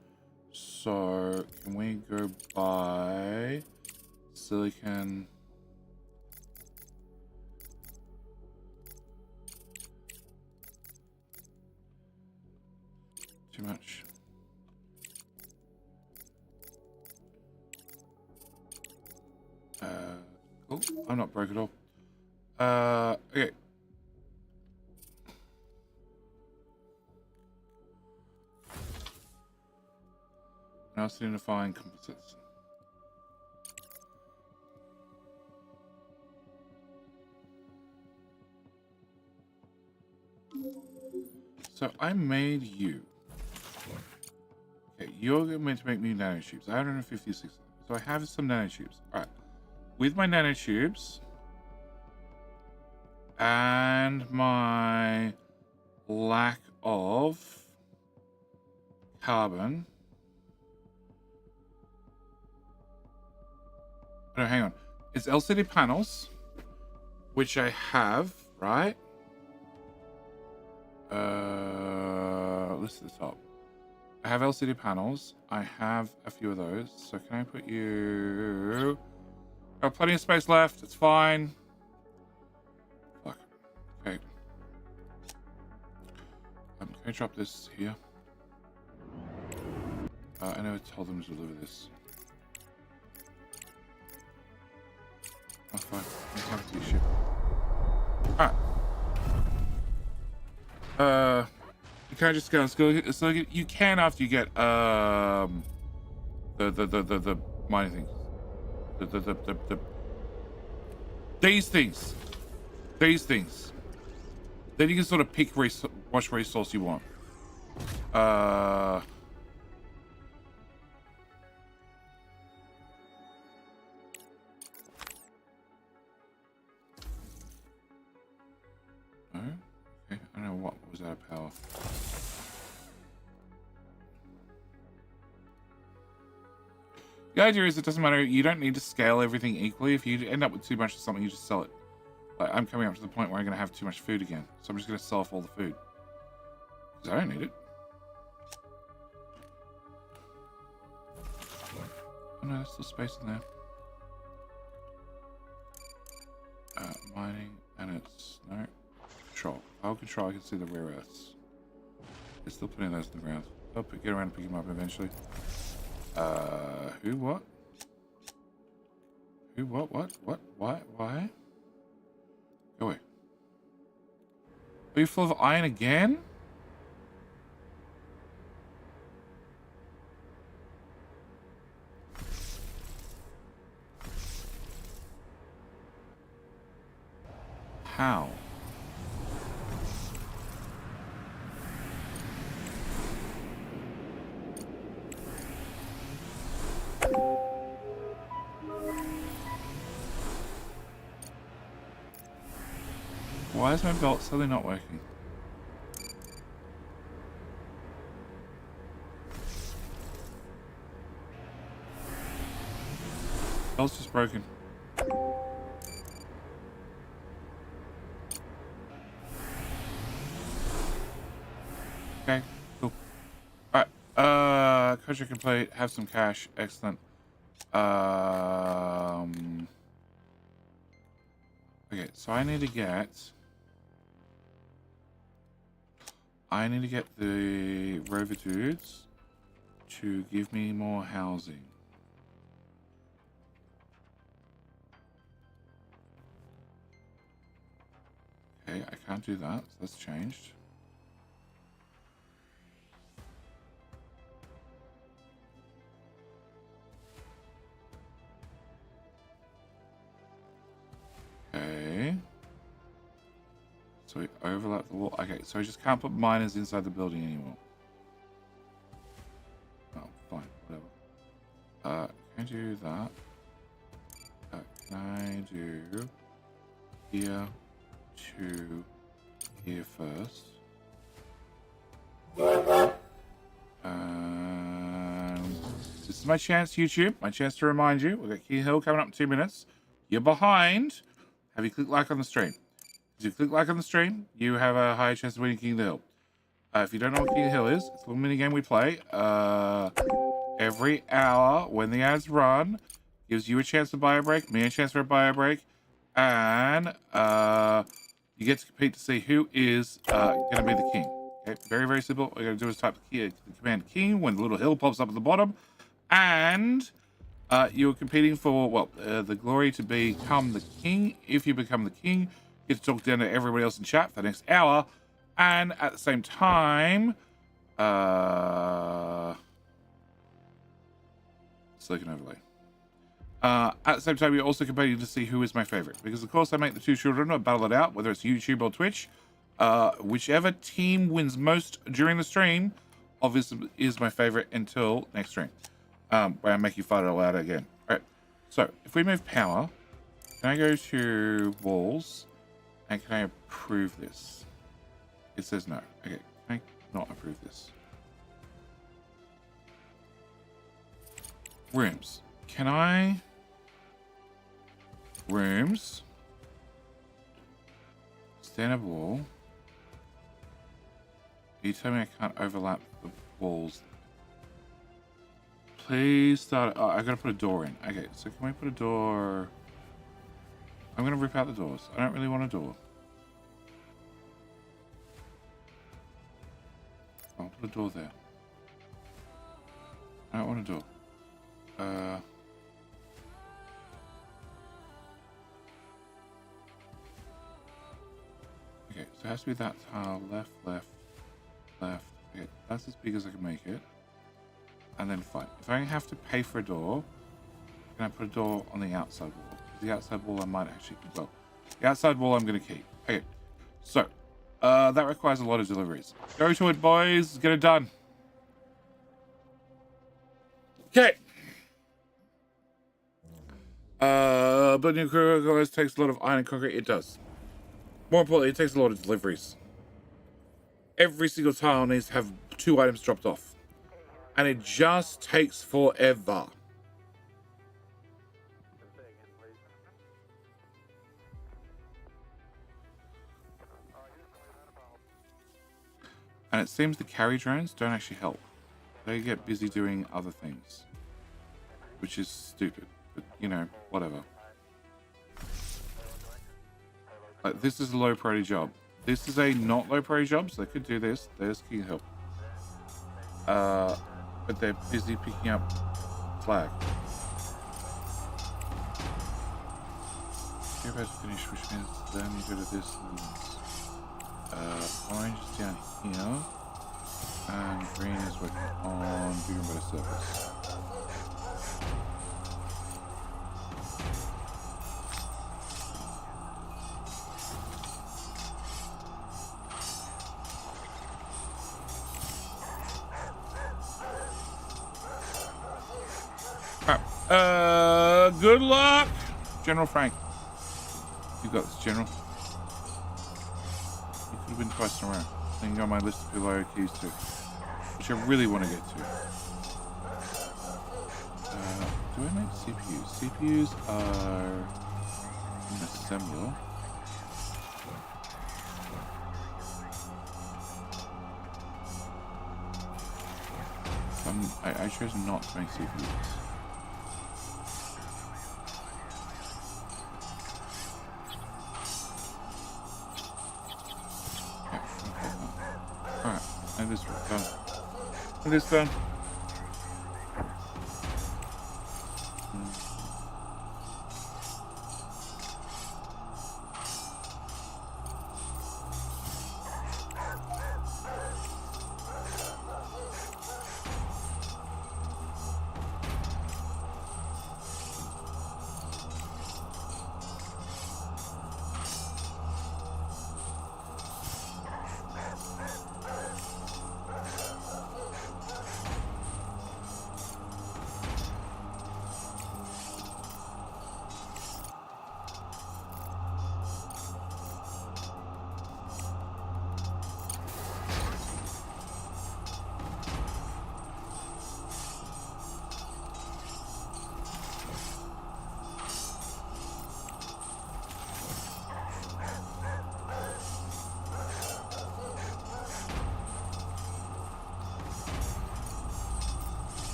So, can we go buy... silicon... Too much. Cool. I'm not broke at all. Okay. Now it's unifying composites. So I made you. Okay, you're meant to make me nanotubes. I have 156. So I have some nanotubes. All right. With my nanotubes and my lack of carbon. No, hang on. It's LCD panels, which I have, right? List at the top. I have LCD panels. I have a few of those. So can I put you... Got plenty of space left. It's fine. Fuck. Okay. Can I drop this here? I never told them to deliver this. Oh, fine. I'm happy to ship. Alright. You can't just go. So you can after you get the mining things. These things. Then you can sort of pick which resource you want. No? Okay, I don't know what was out of power. The idea is it doesn't matter. You don't need to scale everything equally. If you end up with too much of something, you just sell it. Like, I'm coming up to the point where I'm going to have too much food again. So I'm just going to sell off all the food. Because I don't need it. Oh no, there's still space in there. Mining, and it's... No. Control. I'll control. I can see the rare earths. There's still plenty of those in the ground. I'll get around and pick them up eventually. Who, what? Who, what, why? Go away. Are you full of iron again? How? Why is my belt suddenly not working? Belt's just broken. Okay, cool. Alright, contract complete, have some cash, excellent. Okay, so I need to get the rover dudes to give me more housing. Okay, I can't do that, so that's changed. Okay. So we overlap the wall. Okay, so I just can't put miners inside the building anymore. do that? Can I do here to here first? This is my chance, YouTube. My chance to remind you. We've got King Hill coming up in 2 minutes. You're behind. Have you clicked like on the stream? If you click like on the stream, you have a higher chance of winning King Hill. If you don't know what King Hill is, it's a little mini game we play. Every hour when the ads run, gives you a chance to buy a break, me a chance for a buy a break, and you get to compete to see who is going to be the king. Okay, very, very simple. What you're going to do is type the command king when the little hill pops up at the bottom, and you're competing for, well, the glory to become the king. If you become the king, you get to talk down to everybody else in chat for the next hour, and at the same time, silicon overlay. At the same time, you're also competing to see who is my favorite, because of course I make the two children battle it out, whether it's YouTube or Twitch. Whichever team wins most during the stream, obviously, is my favorite until next stream, where I make you fight it all out again. All right. So if we move power, can I go to walls, and can I approve this? It says no. Okay. Can I not approve this? Rooms. Can I? Rooms. Standard wall. You tell me I can't overlap the walls. Please start. Oh, I gotta put a door in. Okay, so can we put a door? I'm gonna rip out the doors. I don't really want a door. I'll put a door there. I don't want a door. Okay, so it has to be that tile. Left, left, left. Okay, that's as big as I can make it. And then fine. If I have to pay for a door, can I put a door on the outside wall? The outside wall I might actually, well, the outside wall I'm going to keep. Okay, so that requires a lot of deliveries. Go to it, boys. Get it done. Okay. But new crew takes a lot of iron and concrete. It does. More importantly, it takes a lot of deliveries. Every single tile needs to have 2 items dropped off. And it just takes forever. And it seems the carry drones don't actually help. They get busy doing other things. Which is stupid. But, you know, whatever. Like, this is a low priority job. This is a not low priority job, so they could do this. There's King Help. But they're busy picking up flag. You're about to finish, which means then you go to this. Orange is down here. And green is working on bigger and better surface. Good luck, General Frank. You got this, General. You could have been twice in a row. Then you got my list of below keys too, which I really want to get to. Do I make CPUs? CPUs are in assembler. I chose not to make CPUs. And this done. And this done.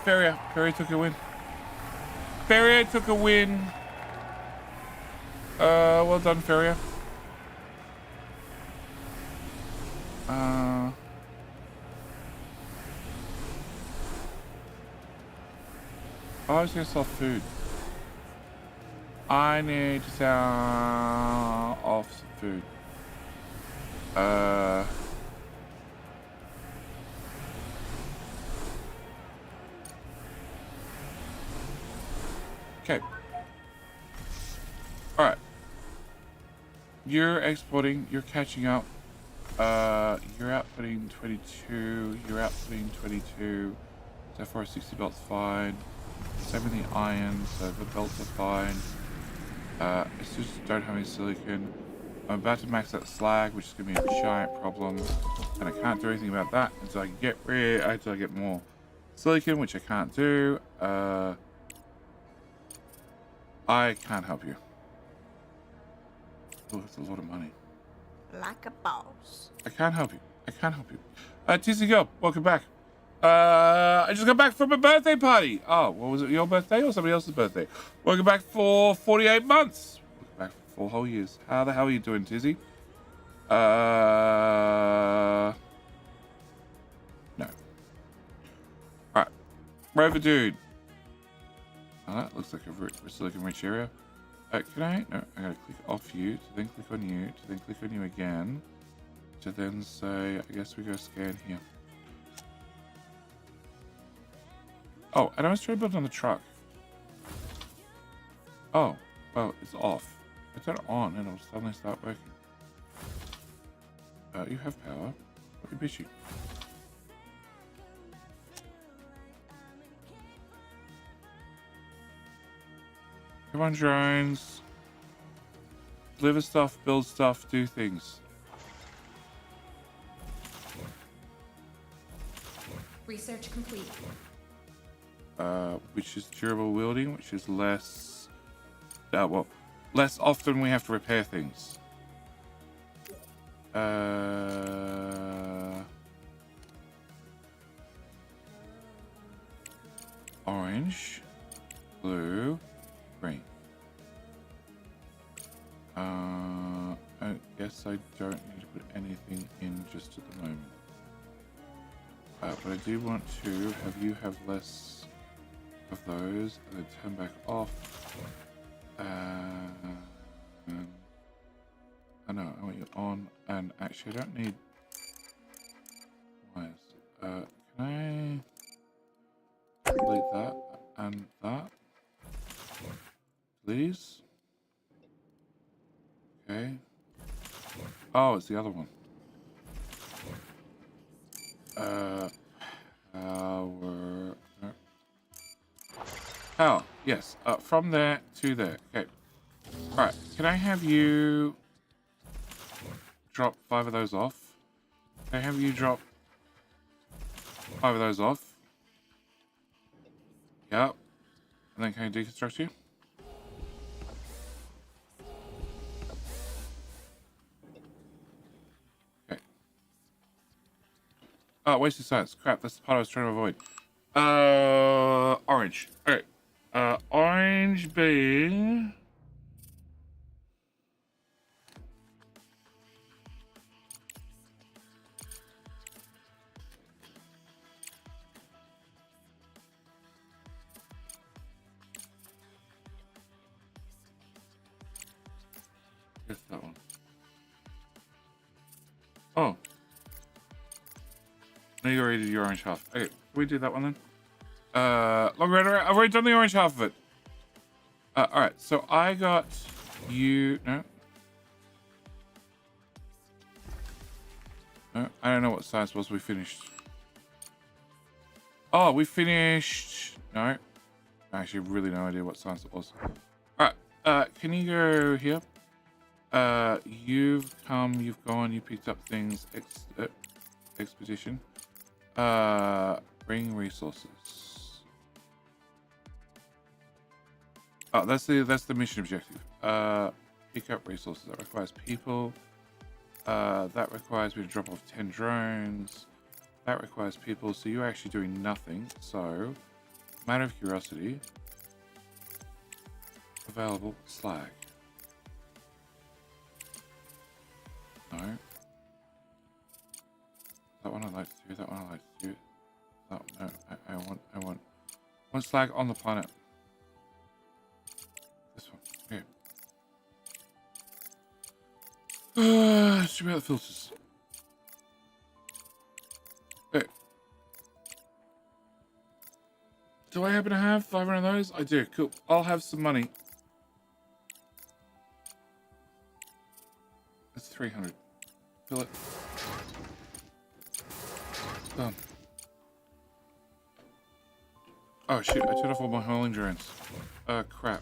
Ferrier. Ferrier took a win. Ferrier took a win. Well done, Ferrier. I was gonna sell food. I need to sell off some food. Okay. Alright. You're exporting, you're catching up. You're outputting 22, you're outputting 22. So far 60 belts fine. Same with the iron, so the belts are fine. I just don't have any silicon. I'm about to max out slag, which is going to be a giant problem. And I can't do anything about that until I get more silicon, which I can't do. I can't help you. Oh, that's a lot of money. Like a boss. I can't help you. I can't help you. TC Girl, welcome back. I just got back from a birthday party. Oh, what was it? Your birthday or somebody else's birthday? Welcome back for 48 months. Welcome back for 4 whole years. How the hell are you doing, Tizzy? No. Alright. Rover dude. Oh, that looks like a silicon rich area. Can I? No, I gotta click off you, to then click on you, to then click on you again, to then say, I guess we go scan here. Oh, and I was trying to build on the truck. Oh, well, it's off. I turn it on and it'll suddenly start working. You have power. What a bitchy. Come on, drones. Deliver stuff, build stuff, do things. Research complete. Which is durable wielding, which is less... well, less often we have to repair things. Orange, blue, green. I guess I don't need to put anything in just at the moment. But I do want to have you have less of those and then turn back off. I know, I want you on, and actually I don't need wires. Can I delete that and that? Please? Okay. Oh, it's the other one. Power. Oh, yes. From there to there. Okay. Alright. Can I have you drop 5 of those off? Can I have you drop 5 of those off? Yep. And then can I deconstruct you? Okay. Oh, wasted science. Crap, that's the part I was trying to avoid. Orange. Okay. Orange being... Guess that one. Oh. No, you already did your orange half. Okay, can we do that one then? Long red, I've already done the orange half of it. Alright, so I got you... No. No, I don't know what size was we finished. Oh, we finished... No. I actually really no idea what size it was. Alright, can you go here? You've come, you've gone, you picked up things. Expedition. Bring resources. Oh, that's the mission objective. Pick up resources. That requires people. That requires me to drop off 10 drones. That requires people. So you're actually doing nothing. So Matter of curiosity. Available slag. No. That one I like to do. That one I like to do. No, no. I want slag on the planet. This one. Here. Strip out the filters. Okay. Do I happen to have 500 of those? I do. Cool. I'll have some money. That's 300. Fill it. Done. Oh shit, I turned off all my whole endurance. Crap.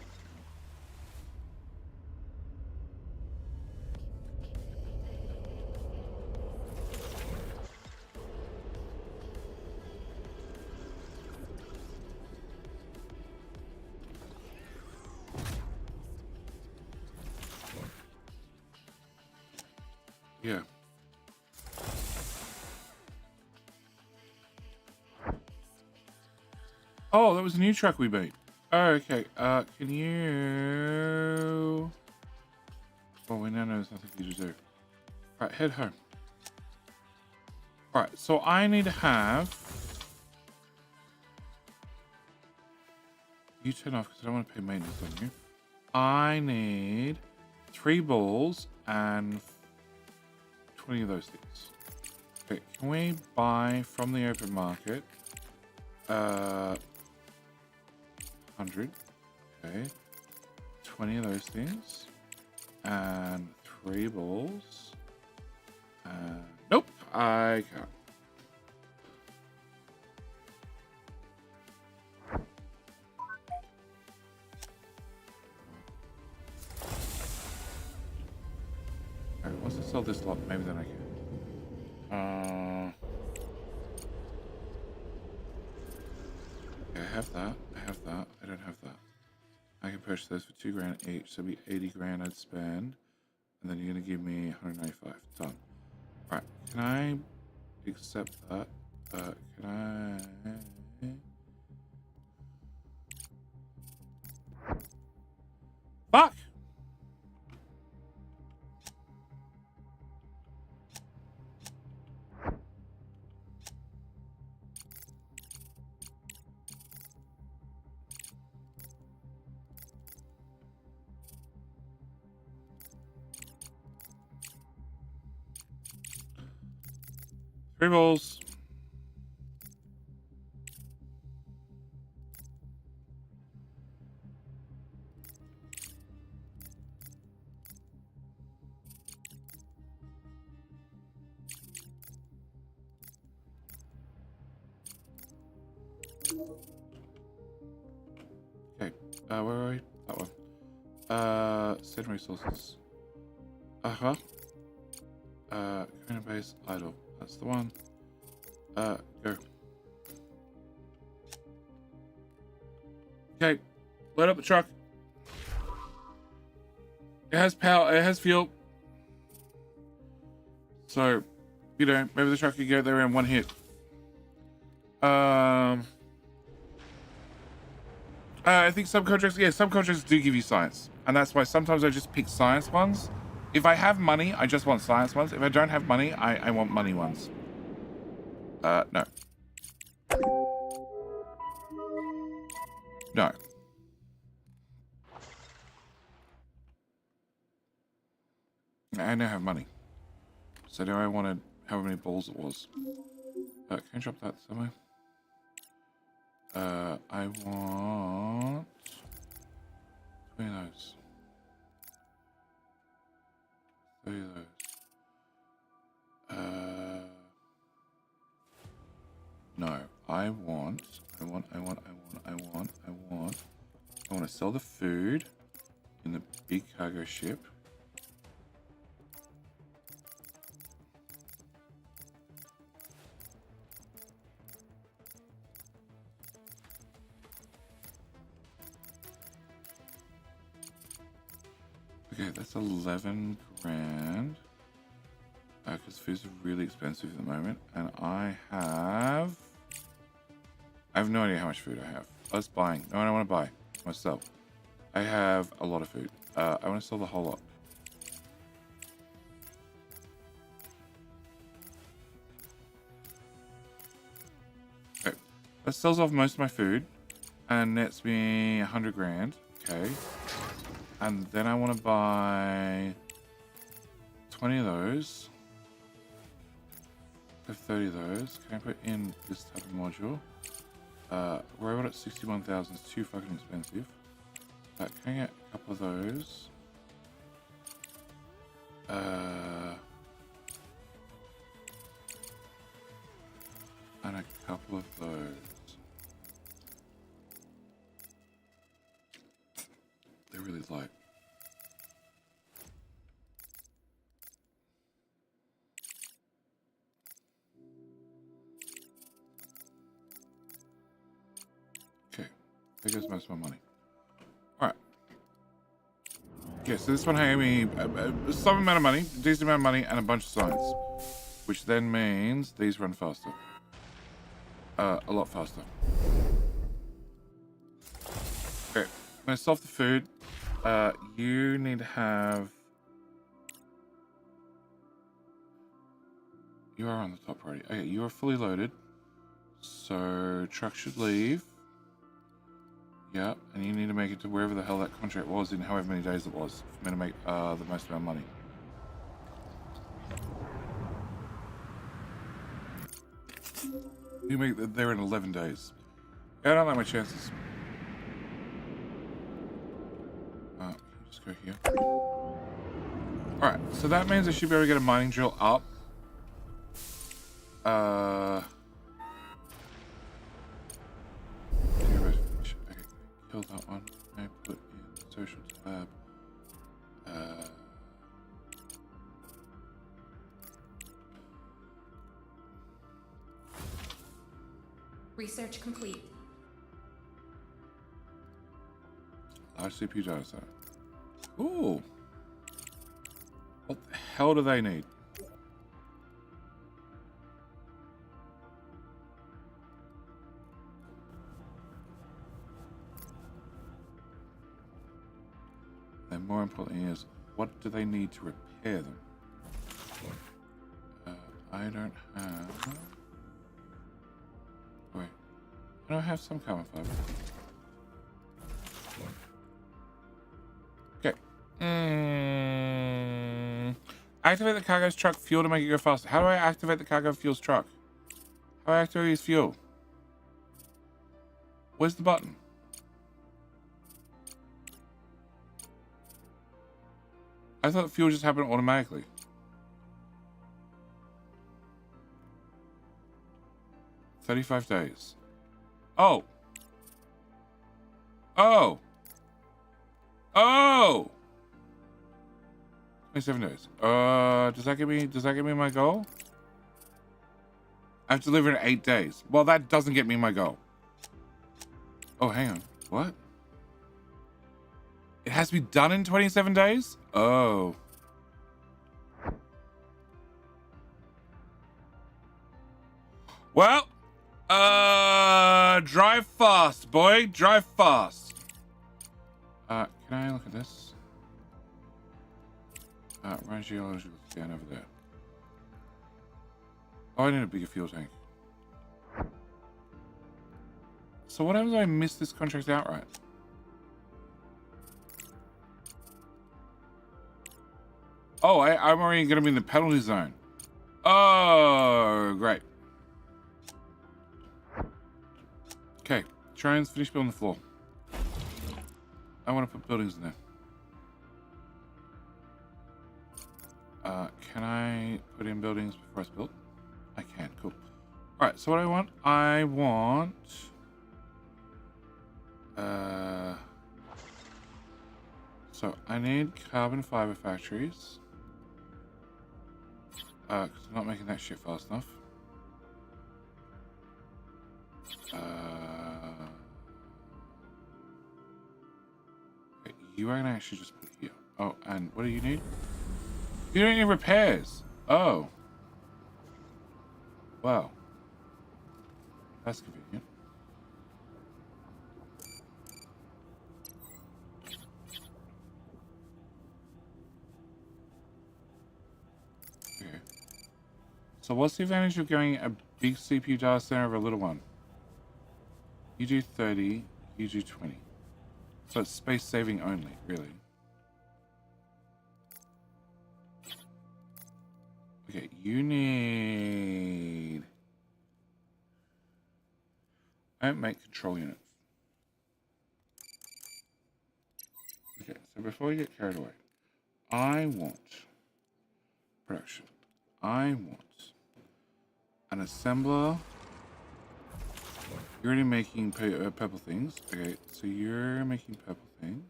Yeah. Oh, that was a new truck we beat. Oh, okay. Can you... Well, we now know there's nothing for you to do. Right, head home. Right, so I need to have... You turn off because I don't want to pay maintenance on you. I need 3 balls and 20 of those things. Okay, can we buy from the open market? 100. Okay. 20 of those things. And 3 balls. Nope, I can't. Alright, once I sell this lot, maybe then I can. I have that. I have that. I don't have that. I can purchase those for 2 grand each, so it'd be 80 grand I'd spend. And then you're going to give me 195. Done. Alright, can I accept that? Can I... Fuck! Three balls. Okay, where are we? That one. Send resources. Uh-huh. Commander base idle. That's the one. Go. Okay, load up the truck. It has power, it has fuel. So, you know, maybe the truck could go there in one hit. I think some contracts, yeah, some contracts do give you science. And that's why sometimes I just pick science ones. If I have money, I just want science ones. If I don't have money, I want money ones. No. No. I now have money. So do I want to, however many balls it was. Can I drop that somewhere? I want 20 of those. 30 of those. No, I want to sell the food in the big cargo ship. Okay, that's 11 grand. Because food's really expensive at the moment. And I have no idea how much food I have. Let's buying. No, I don't want to buy. I want to sell. I have a lot of food. I want to sell the whole lot. Okay. That sells off most of my food. And nets me 100 grand. Okay. And then I want to buy 20 of those. I have 30 of those. Can I put in this type of module? We're about at 61,000. It's too fucking expensive. Can I get a couple of those? And a couple of those. They're really light. Okay, there goes most of my money. Alright. Okay, so this one gave me some amount of money, decent amount of money, and a bunch of science. Which then means these run faster. A lot faster. Okay, I'm gonna solve the food. You need to have... You are on the top already. Okay, you are fully loaded. So, truck should leave. Yeah, and you need to make it to wherever the hell that contract was in however many days it was for me to make the most amount of money. You make it there in 11 days. Yeah, I don't like my chances. Just go here. Alright, so that means I should be able to get a mining drill up. Okay, kill that one. I put in social tab. Research complete. Large CPU data center. Ooh. What the hell do they need? And more importantly is, what do they need to repair them? I don't have... Wait. I don't have some carbon fiber. Okay. Activate the cargo's truck fuel to make it go faster. How do I activate the cargo fuel's truck? How do I activate his fuel? Where's the button? I thought fuel just happened automatically. $35 days. Oh. Oh. Oh. 27 days. Does that give me my goal? I have to deliver in 8 days. Well, that doesn't get me my goal. Oh, hang on. What? It has to be done in 27 days? Oh. Well, drive fast, boy. Drive fast. Can I look at this? Run geology down over there. Oh, I need a bigger fuel tank. So what happens if I miss this contract outright? Oh, I'm already going to be in the penalty zone. Oh, great. Okay, try and finish building the floor. I want to put buildings in there. Can I put in buildings before it's built? I can, cool. Alright, so what I want? I want... So I need carbon fiber factories. Because I'm not making that shit fast enough. Okay, you are gonna actually just put here. Oh, and what do you need? You don't need repairs. Oh. Wow. That's convenient. So what's the advantage of going a big CPU data center over a little one? You do 30, you do 20. So it's space saving only, really. Okay, you need... I don't make control units. Okay, so before we get carried away, I want production. I want an assembler. You're already making purple things. Okay, so you're making purple things.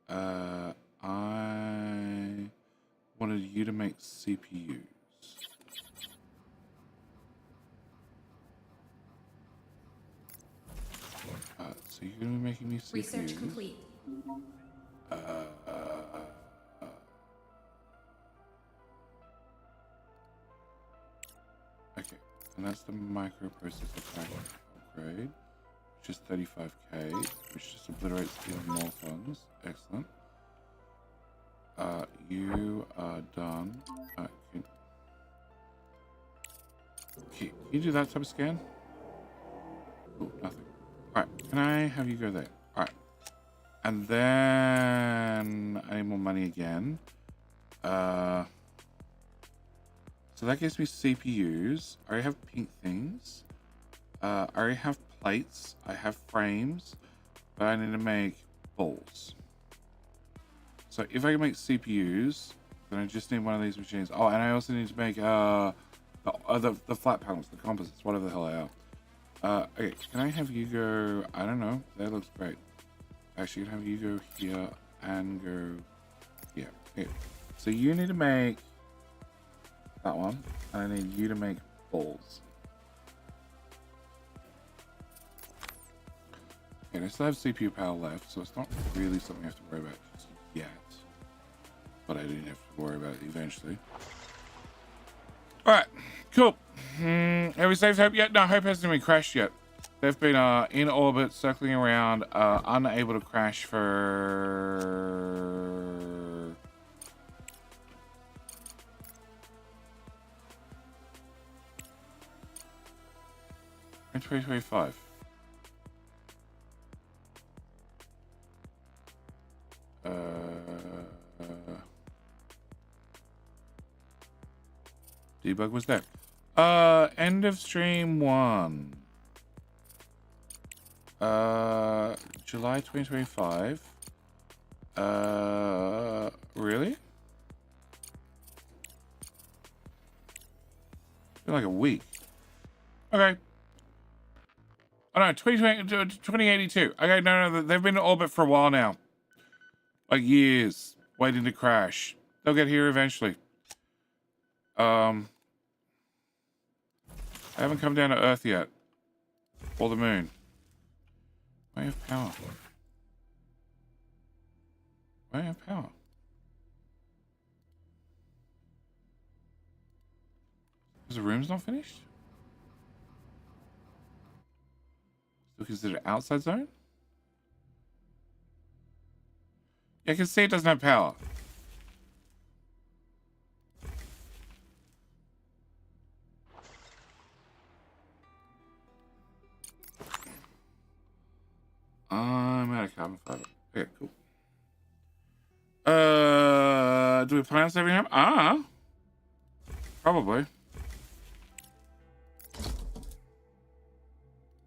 I wanted you to make CPUs. So you're going to be making me CPUs. Research complete. Okay, and that's the microprocessor pack upgrade, which is 35k, which just obliterates even more funds. Excellent. You are done. Can you do that type of scan? Cool, nothing. Alright, can I have you go there? Alright. And then I need more money again. So that gives me CPUs. I already have pink things. I already have plates. I have frames. But I need to make balls. So if I can make CPUs, then I just need one of these machines. Oh, and I also need to make the flat panels, the composites, whatever the hell they are. Okay, can I have you go? I don't know. That looks great. Actually, can I have you go here and go here? Okay. So you need to make that one, and I need you to make balls. Okay, I still have CPU power left, so it's not really something I have to worry about just yet. But I do have to worry about it eventually. Alright, cool. Have we saved Hope yet? No, Hope hasn't been crashed yet. They've been in orbit, circling around, unable to crash for... in 2025. Debug was there. End of stream 1. July 2025. Really? Been like a week. Okay. Oh no, 2082. Okay, no, they've been in orbit for a while now. Like years, waiting to crash. They'll get here eventually. I haven't come down to Earth yet. Or the moon. Why have power? Why have power? Because the room's not finished? Still considered outside zone? Yeah, I can see it doesn't have power. I'm out of carbon fiber. Okay, cool. Do we plan on saving him? Probably.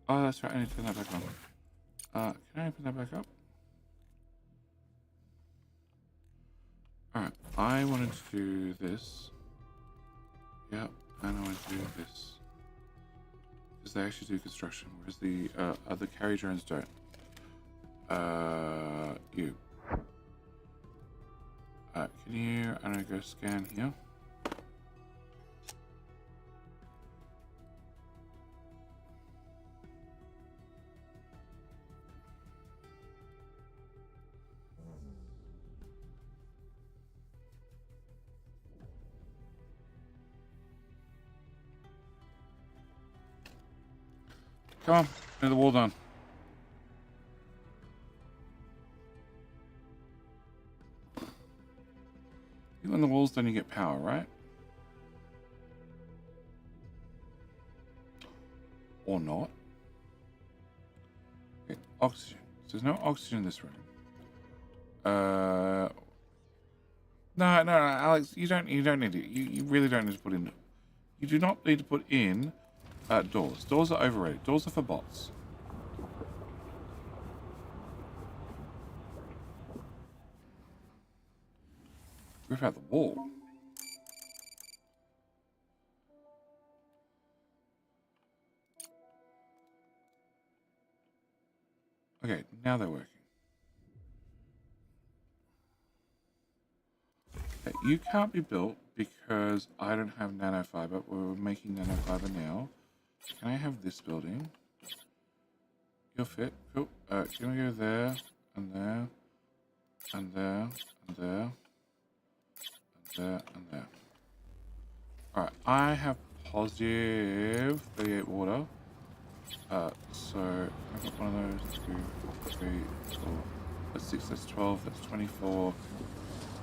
Oh, that's right. I need to turn that back on. Can I open that back up? Alright, I wanted to do this. Yep, and I want to do this. Because they actually do construction, whereas the other carry drones don't. You. Can you, I'm gonna go scan here. Come on, get the wall done. When the wall's done, you get power, right? Or not. Okay, oxygen. So there's no oxygen in this room. No, Alex, you don't need it. You really don't need to put in. You do not need to put in doors. Doors are overrated. Doors are for bots. Rip out the wall. Okay, now they're working. Okay, you can't be built because I don't have nanofiber. We're making nanofiber now. Can I have this building? You'll fit. Cool. Can we go there and there and there and there and there and there? Alright, I have positive 38 water. So I've got one of those, 2, 3, 4, that's 6, that's 12, that's 24,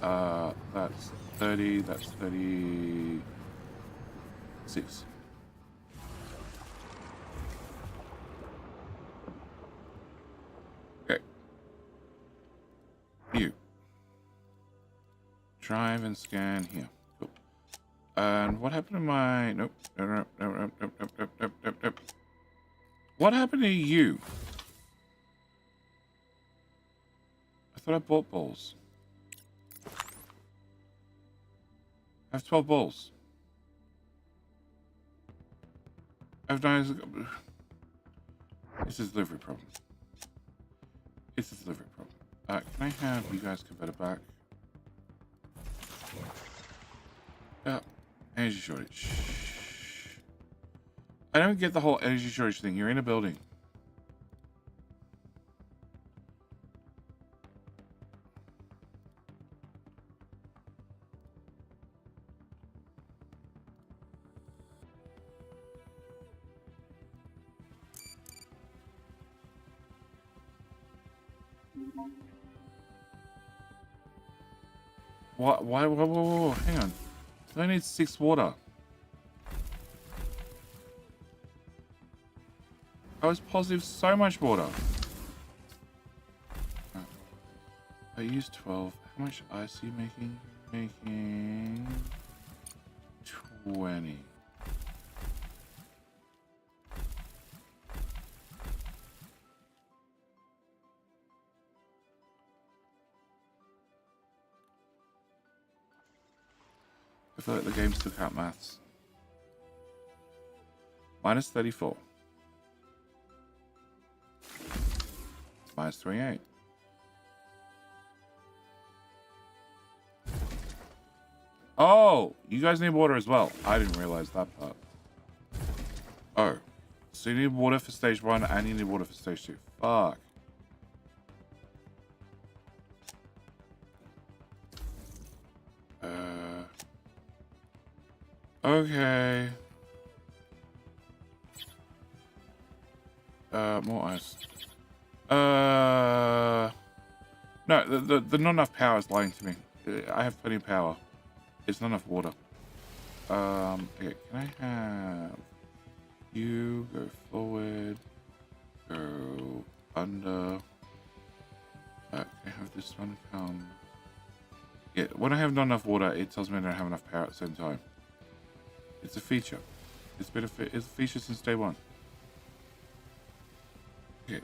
that's 30, that's 36. Okay. You. Drive and scan here. Cool. And what happened to my... Nope. Nope. What happened to you? I thought I bought balls. I have 12 balls. I've done... It's a delivery problem. It's a delivery problem. Can I have you guys convert it back? Energy shortage. I don't get the whole energy shortage thing. You're in a building. What? Why? Whoa, hang on. I need 6 water. I was positive so much water. I used 12. How much ice are you making? Making 20. I feel like the game took out maths. Minus 34. Minus 28. Oh, you guys need water as well. I didn't realize that part. Oh, so you need water for stage 1 and you need water for stage 2. Fuck. Okay. More ice. No, the not enough power is lying to me. I have plenty of power. It's not enough water. Okay, can I have you go forward, go under. Can I have this one come? Yeah, when I have not enough water, it tells me I don't have enough power at the same time. It's a feature. It's been it's a feature since day 1. Okay.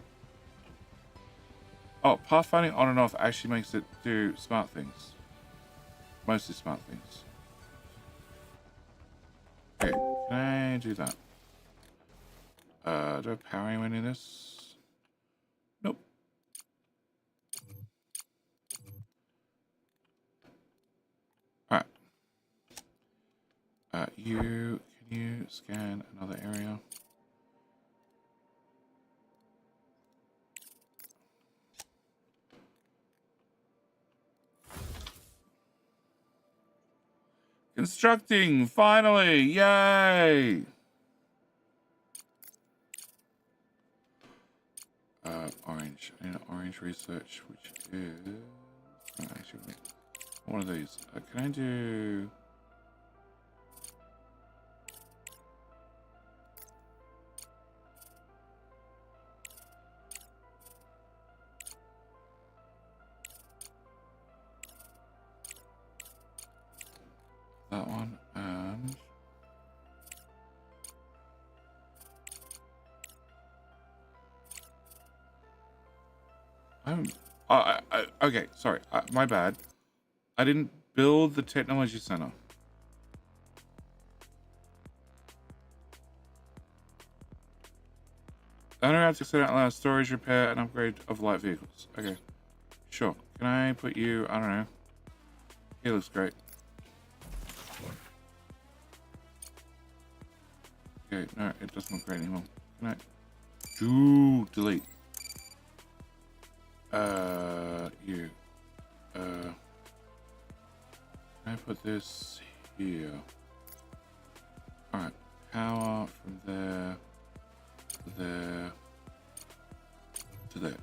Oh, pathfinding on and off actually makes it do smart things. Mostly smart things. Okay, can I do that? Do I have power anyone in this? Nope. Alright. Can you scan another area? Constructing, finally, yay! Orange. I need an orange research, which is... Oh, actually, wait. One of these. Can I do... Okay, sorry. My bad. I didn't build the technology center. Underground to set out loud storage, repair, and upgrade of light vehicles. Okay, sure. Can I put you? I don't know. He looks great. Okay, no, it doesn't look great anymore. Can I? Delete. You. Can I put this here? Alright, power from there to there to there.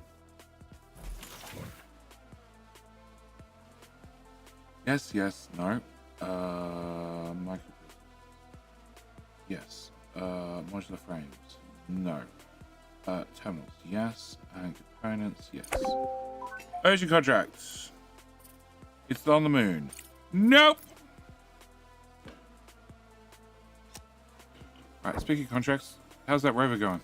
Yes, yes, no. Micro. Yes. Modular frames. No. Terminals. Yes. And components. Yes. Ocean contracts. It's on the moon. Nope. Alright, speaking of contracts, how's that rover going?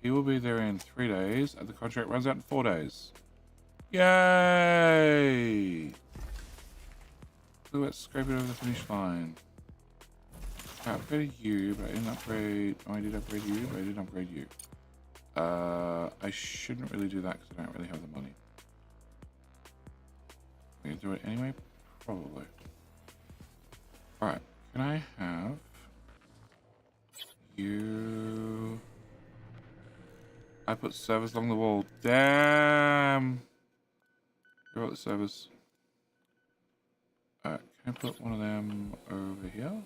He will be there in 3 days, and the contract runs out in 4 days. Yay! Let's scrape it over the finish line. I upgraded you, but I didn't upgrade. Oh, I did upgrade you, but I didn't upgrade you. I shouldn't really do that because I don't really have the money. I'm gonna do it anyway, probably. Alright, can I have you? I put servers along the wall. Damn! Where are the servers? Can I put one of them over here?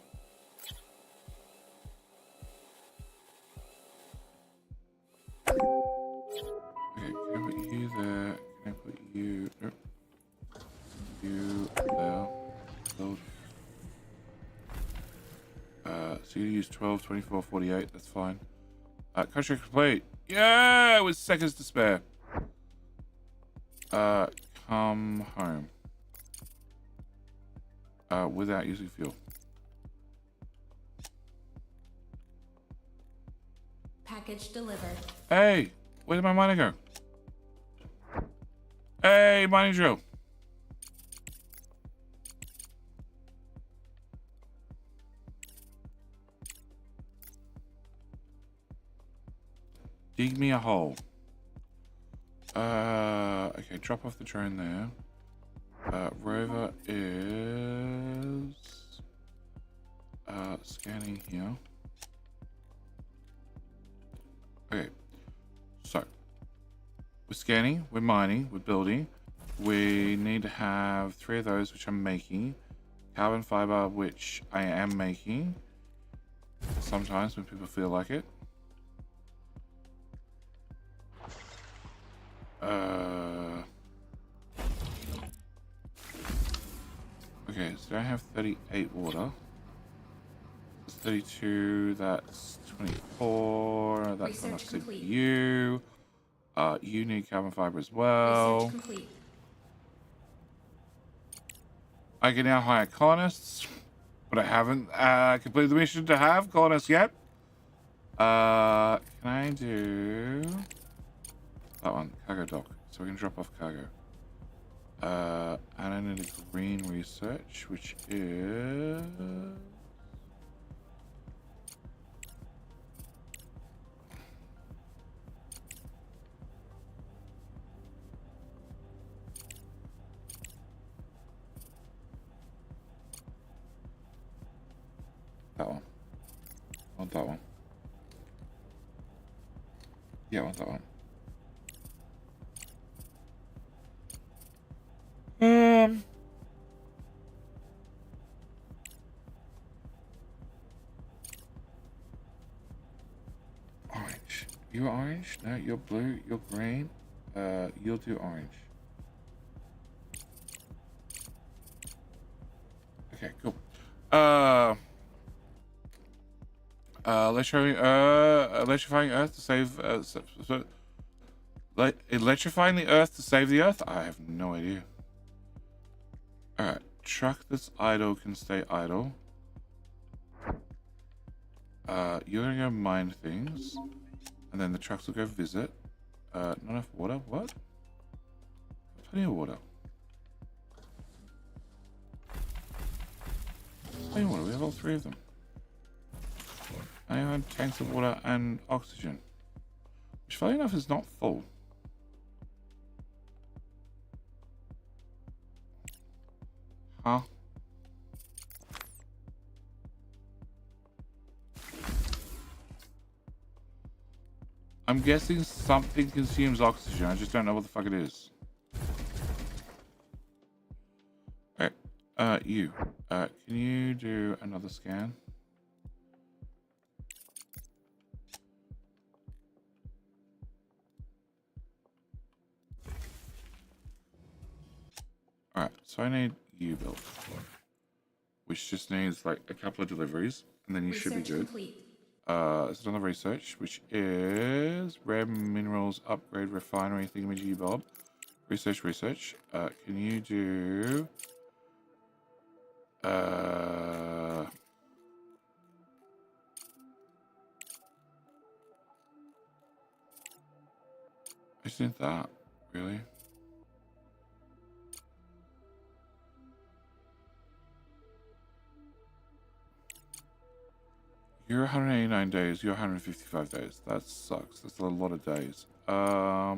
Okay, can I put you there? Can I put you? Nope. You there. Load. So you use 12, 24, 48. That's fine. Contract complete. Yeah, with seconds to spare. Come home. Without using fuel. Package delivered. Hey, where did my miner go? Hey, mining drill. Dig me a hole. Okay, drop off the drone there. Rover is scanning here. Okay, so we're scanning, we're mining, we're building. We need to have 3 of those, which I'm making. Carbon fiber, which I am making. Sometimes when people feel like it. Okay, so I have 38 water. That's 32, that's 24, that's Research enough complete. CPU. You need carbon fiber as well. Research complete. I can now hire colonists, but I haven't completed the mission to have colonists yet. Can I do that one? Cargo dock. So we can drop off cargo. And I need a green research, which is that one. I want that one. Yeah, I want that one. Orange. You're orange? No, you're blue. You're green. You'll do orange. Okay, cool. Electrifying Earth to save. Electrifying the Earth to save the Earth? I have no idea. Alright, truck that's idle can stay idle. You're gonna go mine things, and then the trucks will go visit. Not enough water. What? Plenty of water. Plenty of water. We have all three of them. I have tanks of water and oxygen, which, funny enough, is not full. Huh? I'm guessing something consumes oxygen. I just don't know what the fuck it is. Alright, you. Can you do another scan? Alright, so I need you built. Which just needs like a couple of deliveries, and then you should be good. Complete. It's another research, which is rare minerals upgrade refinery thingamajiggy bob. Research. Can you do I just need that, really. You're 189 days, you're 155 days. That sucks. That's a lot of days. I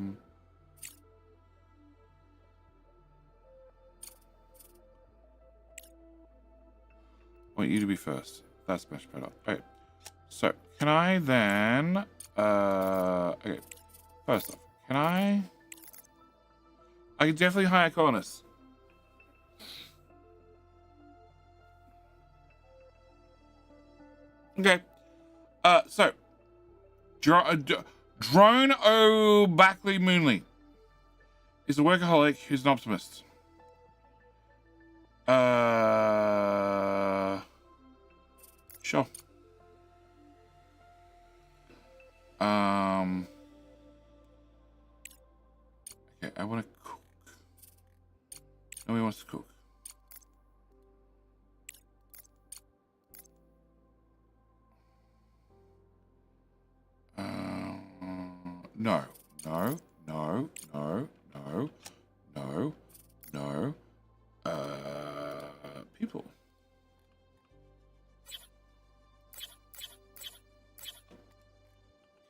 want you to be first. That's much better. Okay. So, can I then... okay. First off, can I can definitely hire colonists. Okay. So, Drone O'Backley Moonley is a workaholic who's an optimist. Sure. Okay, I want to cook. Nobody wants to cook. No. People.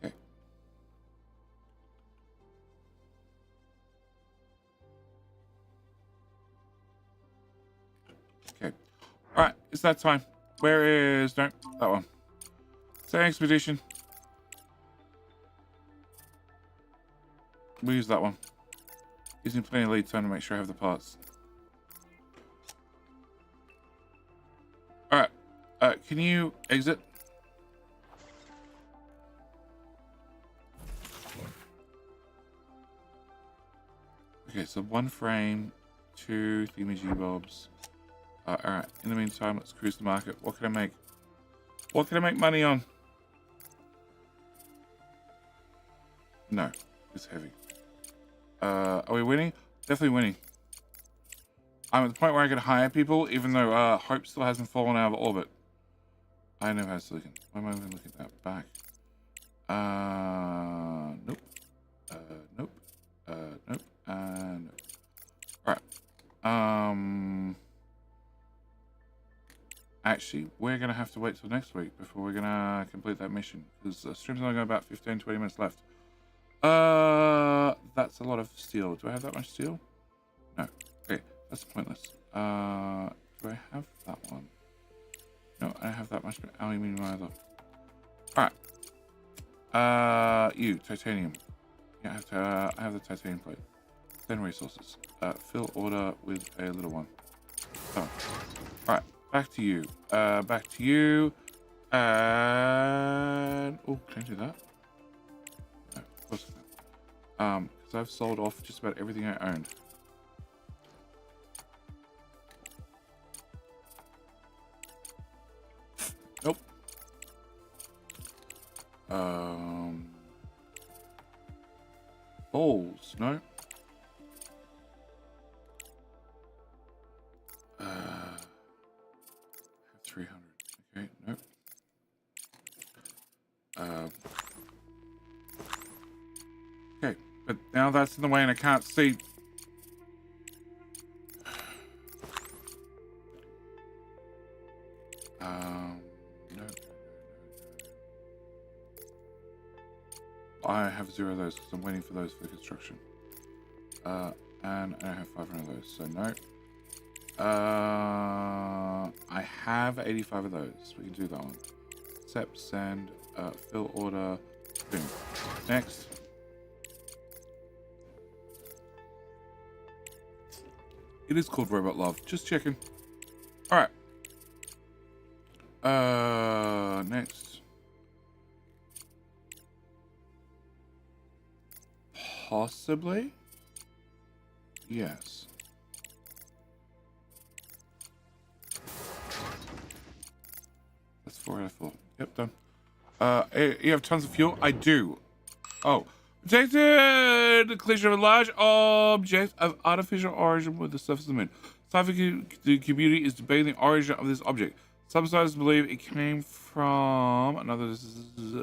Okay. Okay. All right, it's that time. Where is... No, that one. Say expedition. We'll use that one. Using plenty of lead time to make sure I have the parts. Alright. Can you exit? Okay, so 1 frame, 2 thingamajiggy bobs. Alright, in the meantime, let's cruise the market. What can I make? What can I make money on? No, it's heavy. Are we winning? Definitely winning. I'm at the point where I can hire people, even though Hope still hasn't fallen out of orbit. I never had silicon. Why am I even looking at that? Back. Nope. Nope. Nope. Nope. Alright. Actually, we're going to have to wait till next week before we're going to complete that mission. Because the stream's only got about 15-20 minutes left. That's a lot of steel. Do I have that much steel? No. Okay, that's pointless. Do I have that one? No, I don't have that much aluminium either. Alright. You, titanium. Yeah, I have the titanium plate. 10 resources. Fill order with a little one. Oh. Alright, back to you. Back to you. And... oh, can I do that? No, of course I can't. Because I've sold off just about everything I owned. Nope. Balls, no? 300. Okay, nope. Okay, but now that's in the way and I can't see. No. I have 0 of those because I'm waiting for those for construction. And I have 500 of those, so no. I have 85 of those. We can do that one. Accept, send, fill order, boom. Next. It is called Robot Love. Just checking. Alright. Next. Possibly? Yes. That's 4 out of 4. Yep, done. You have tons of fuel? I do. Oh. Detected the collision of a large object of artificial origin with the surface of the moon. Scientific community is debating the origin of this object. Some scientists believe it came from another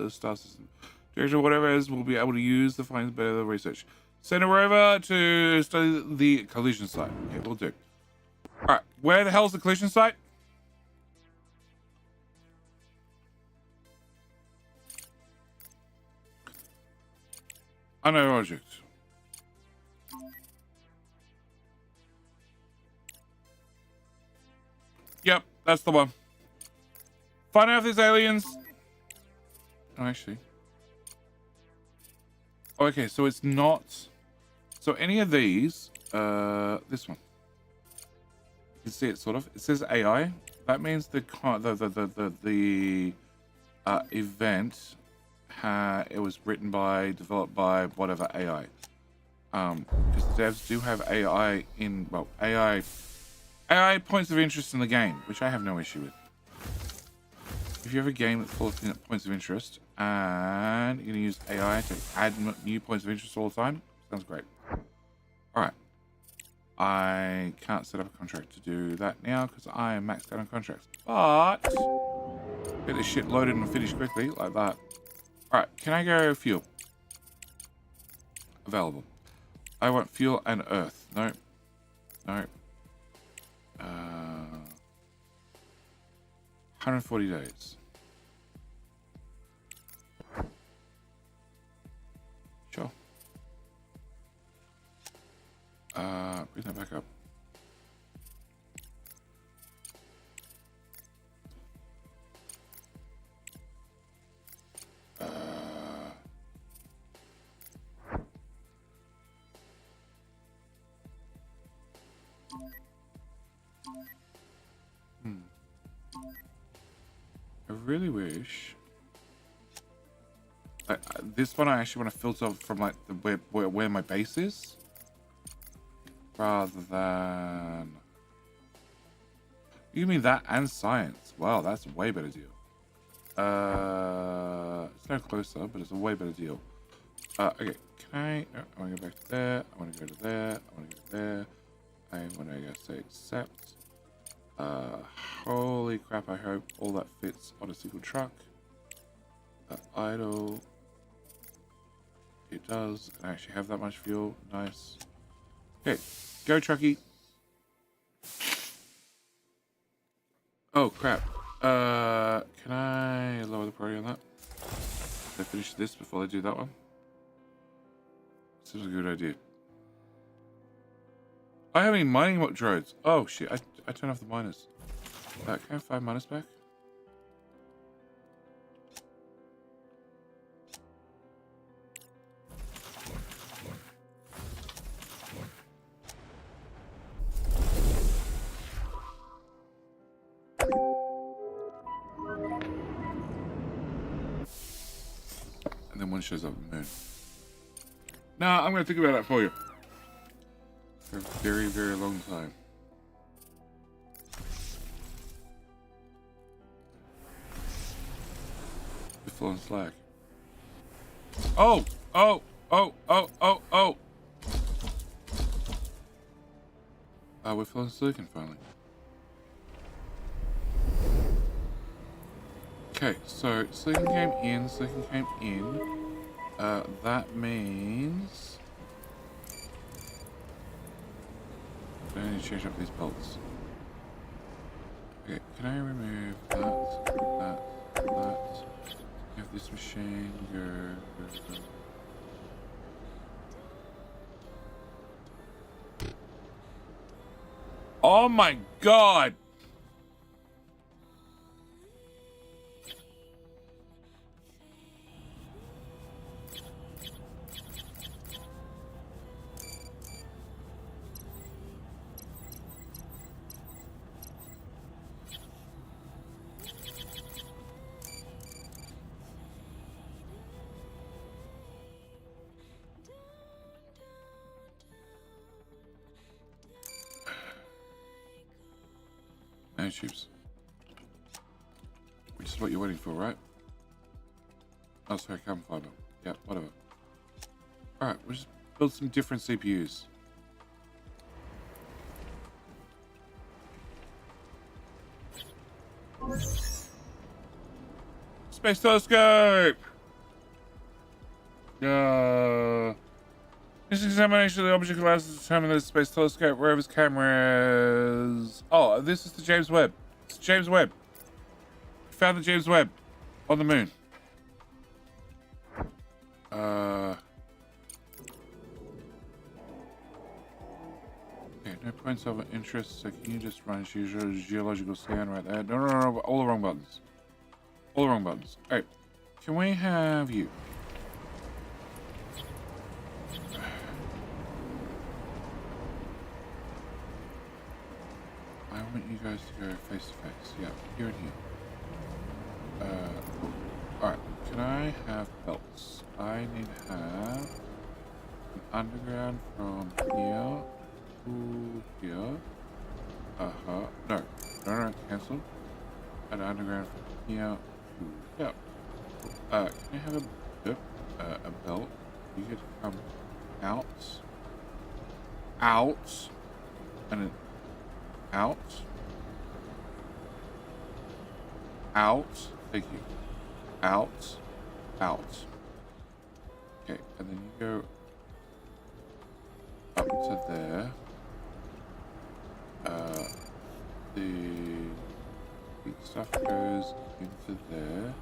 star system. Director, whatever it is, will be able to use the findings better research. Send a rover to study the collision site. Okay, we'll do. Alright, where the hell's the collision site? Unknown object. Yep, that's the one. Find out if there's aliens. Oh, actually. Oh, okay, so it's not. So any of these, this one. You can see it sort of. It says AI. That means the event. It was written by, developed by whatever AI. Because devs do have AI in, well, AI points of interest in the game, which I have no issue with. If you have a game that's full of points of interest and you're going to use AI to add new points of interest all the time, sounds great. Alright. I can't set up a contract to do that now because I am maxed out on contracts. But get this shit loaded and finished quickly like that. Alright, can I go fuel? Available. I want fuel and earth. No. No. 140 days. Sure. Bring that back up. I really wish. This one I actually want to filter from like the where my base is, rather than. You mean that and science? Wow, that's a way better deal. It's no closer, but it's a way better deal. Okay, can I want to go back to there. I want to go to there. I want to go there. I want to go say accept. Holy crap, I hope all that fits on a single truck. Idle. It does. I actually have that much fuel. Nice. Okay, go trucky. Oh crap. Can I lower the priority on that? Did I finish this before I do that one? Seems a good idea. I have any mining drones. Oh shit, I turned off the miners. Can I have 5 miners back? And then one shows up in the moon. Nah, I'm gonna think about that for you. For a very, very long time. Full on slack. Oh! Oh! Oh! Oh! Oh! Oh! We're full on silicon finally. Okay, so Silicon came in, Silicon came in. That means I need to change up these bolts. Okay, can I remove that? Have this machine go. Oh my god! No tubes. Which is what you're waiting for, right? Oh, sorry, carbon fiber. Yeah, whatever. Alright, we'll just build some different CPUs. Space telescope! This examination of the object allows us to determine the space telescope, rover's cameras. Oh, this is the James Webb. It's James Webb. We found the James Webb on the moon. Okay, no points of interest, so can you just run geological scan right there? No, all the wrong buttons. All the wrong buttons. Alright, can we have you? I want you guys to go face to face. Yeah, here and here. Alright, can I have belts? I need to have an underground from here to here. No, cancel. An underground from here to here. Can I have a belt? You could come out, and then out, thank you, out. Okay, and then you go up to there. The stuff goes into there.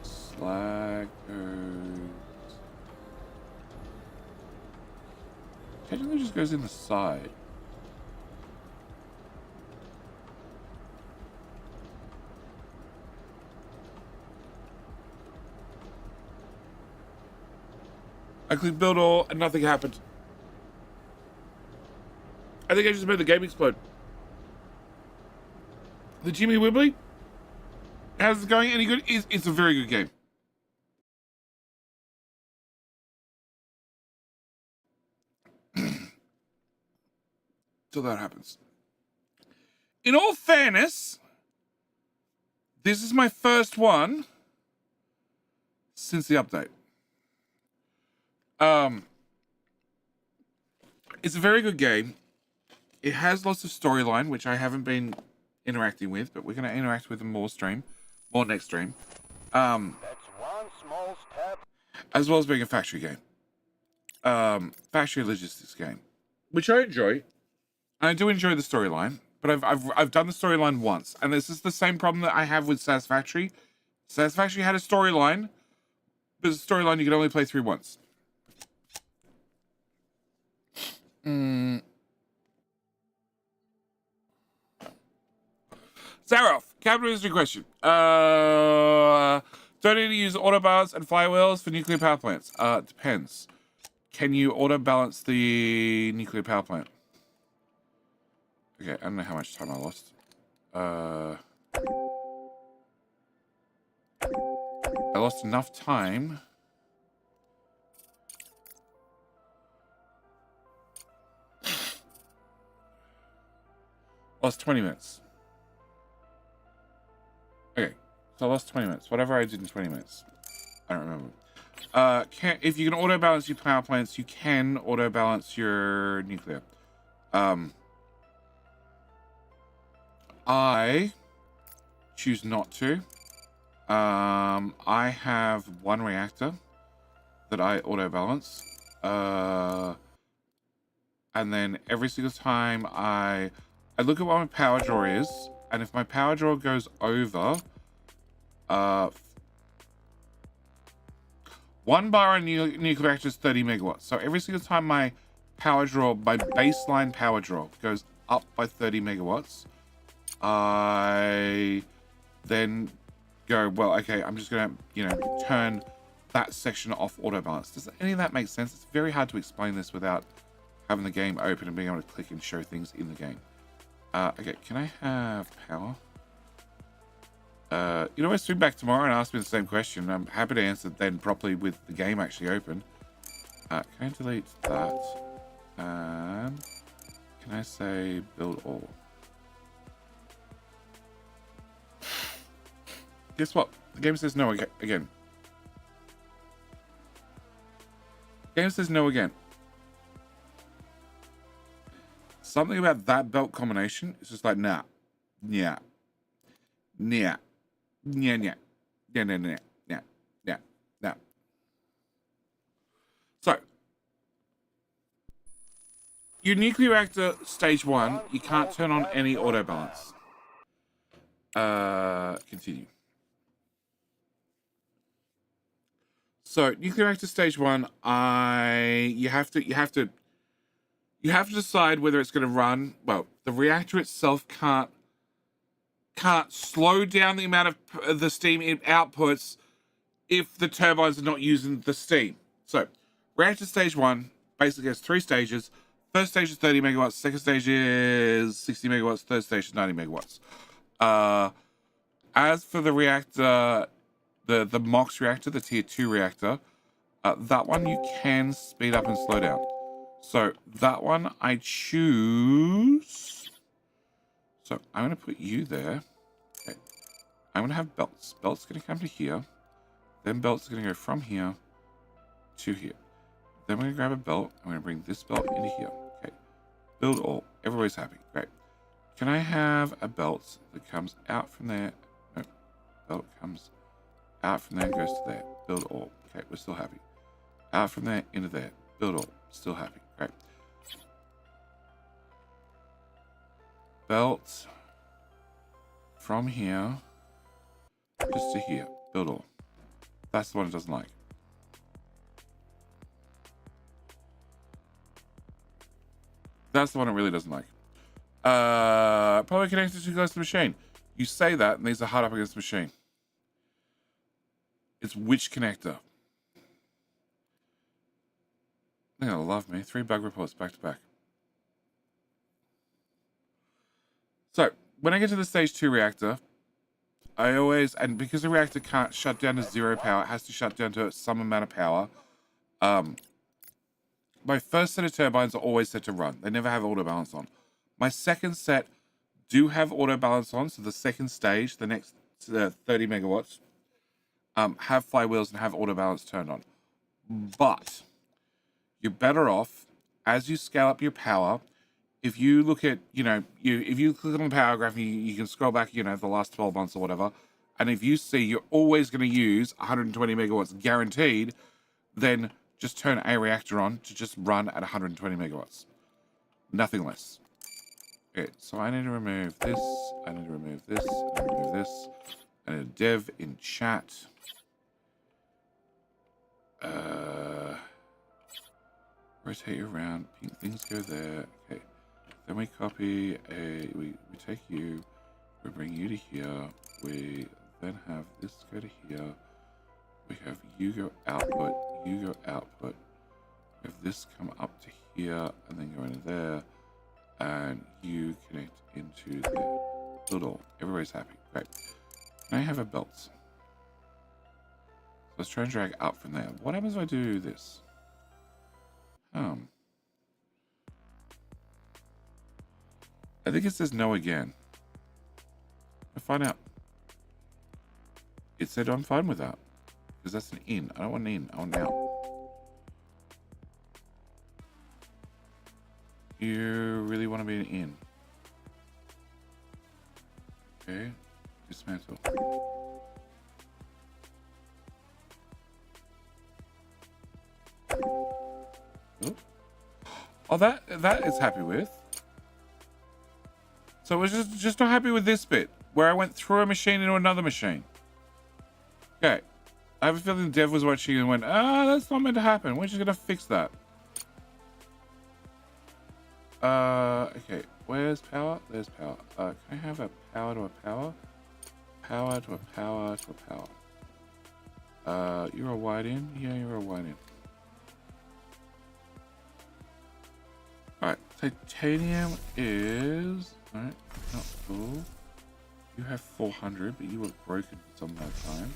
Slag goes. Technically, just goes in the side. I clicked build all and nothing happened. I think I just made the game explode. The Jimmy Wibbly? How's it going? Any good? It's a very good game. Till that happens. In all fairness, this is my first one since the update. It's a very good game. It has lots of storyline, which I haven't been interacting with, but we're going to interact with them more next stream. That's one small step. As well as being a factory game. Factory logistics game, which I enjoy. I do enjoy the storyline, but I've done the storyline once, and this is the same problem that I have with Satisfactory. Satisfactory had a storyline, but it's a storyline you could only play through once. Zaroff, capital history question. Don't need to use auto balance and flywheels for nuclear power plants. Depends. Can you auto balance the nuclear power plant? Okay, I don't know how much time I lost. I lost enough time. Lost 20 minutes. Okay, so I lost 20 minutes. Whatever I did in 20 minutes. I don't remember. If you can auto balance your power plants, you can auto balance your nuclear. I choose not to. I have one reactor that I auto balance. And then every single time I look at what my power draw is, and if my power draw goes over 1 bar on nuclear reactor is 30 megawatts. So every single time my power draw, my baseline power draw goes up by 30 megawatts, I then go, well, okay, I'm just gonna, turn that section off auto balance. Does any of that make sense? It's very hard to explain this without having the game open and being able to click and show things in the game. Okay, can I have power? You can always swing back tomorrow and ask me the same question. I'm happy to answer it then properly with the game actually open. Can I delete that? And can I say build all? Guess what? The game says no again. Game says no again. Something about that belt combination is just like, nah. Yeah. Yeah. Yeah, yeah. Yeah, yeah, yeah. Yeah, yeah, yeah. So, your nuclear reactor stage 1, you can't turn on any auto balance. Continue. So, nuclear reactor stage 1, you have to decide whether it's going to run. Well, the reactor itself can't slow down the amount of the steam it outputs if the turbines are not using the steam. So, reactor stage 1 basically has 3 stages. First stage is 30 megawatts. Second stage is 60 megawatts. Third stage is 90 megawatts. As for the reactor, the MOX reactor, the tier 2 reactor, that one you can speed up and slow down. So that one I choose. So I'm going to put you there. Okay. I'm going to have belts. Belt's going to come to here. Then belt's going to go from here to here. Then we're going to grab a belt. I'm going to bring this belt into here. Okay. Build all. Everybody's happy. Great. Can I have a belt that comes out from there? Nope. Belt comes out from there, goes to there. Build all. Okay, we're still happy. Out from there, into there. Build all. Still happy. Great. Belt from here just to here. Build all. That's the one it doesn't like. That's the one it really doesn't like. Probably connected too close to the machine. You say that, and these are hard up against the machine. It's which connector? They're gonna love me. 3 bug reports back to back. So, when I get to the stage 2 reactor, I always, and because the reactor can't shut down to 0 power, it has to shut down to some amount of power. My first set of turbines are always set to run. They never have auto balance on. My second set do have auto balance on, so the second stage, the next 30 megawatts, have flywheels and have auto balance turned on. But you're better off as you scale up your power. If you look at, if you click on the power graph, you can scroll back, the last 12 months or whatever. And if you see you're always going to use 120 megawatts guaranteed, then just turn a reactor on to just run at 120 megawatts. Nothing less. Okay, so I need to remove this. I need to remove this. I need to remove this. I need a dev in chat. Rotate you around. Pink things go there. Okay. Then we copy we take you. We bring you to here. We then have this go to here. We have you go output. You go output. We have this come up to here and then go into there. And you connect into there. Build all. Everybody's happy. Great. Can I have a belt? So let's try and drag up from there. What happens if I do this? I think it says no again. I'll find out. It said I'm fine with that. Because that's an in. I don't want an in. I want an out. You really want to be an in. Okay. Dismantle. Cool. Oh, that is happy with. So it was just not happy with this bit where I went through a machine into another machine. Okay. I have a feeling Dev was watching and went, that's not meant to happen. We're just gonna fix that. Okay. Where's power? There's power. Can I have a power to a power? Power to a power to a power. You're a white in? Yeah, you're a white in. Alright, titanium is... Alright, not full. You have 400, but you were broken for some of that time.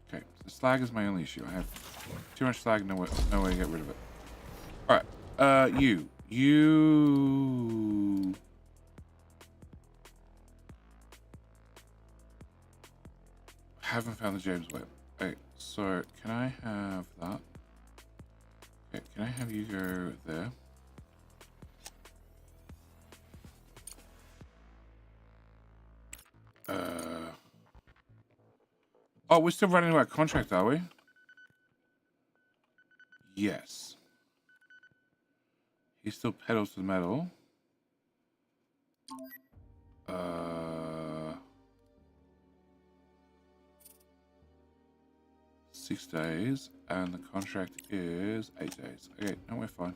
Okay, so slag is my only issue. I have too much slag, no way to get rid of it. Alright, you. Haven't found the James Webb. Okay, so can I have that? Okay, can I have you go there? Oh, we're still running our contract, are we? Yes. He still pedals to the metal. 6 days, and the contract is 8 days. Okay, no, we're fine.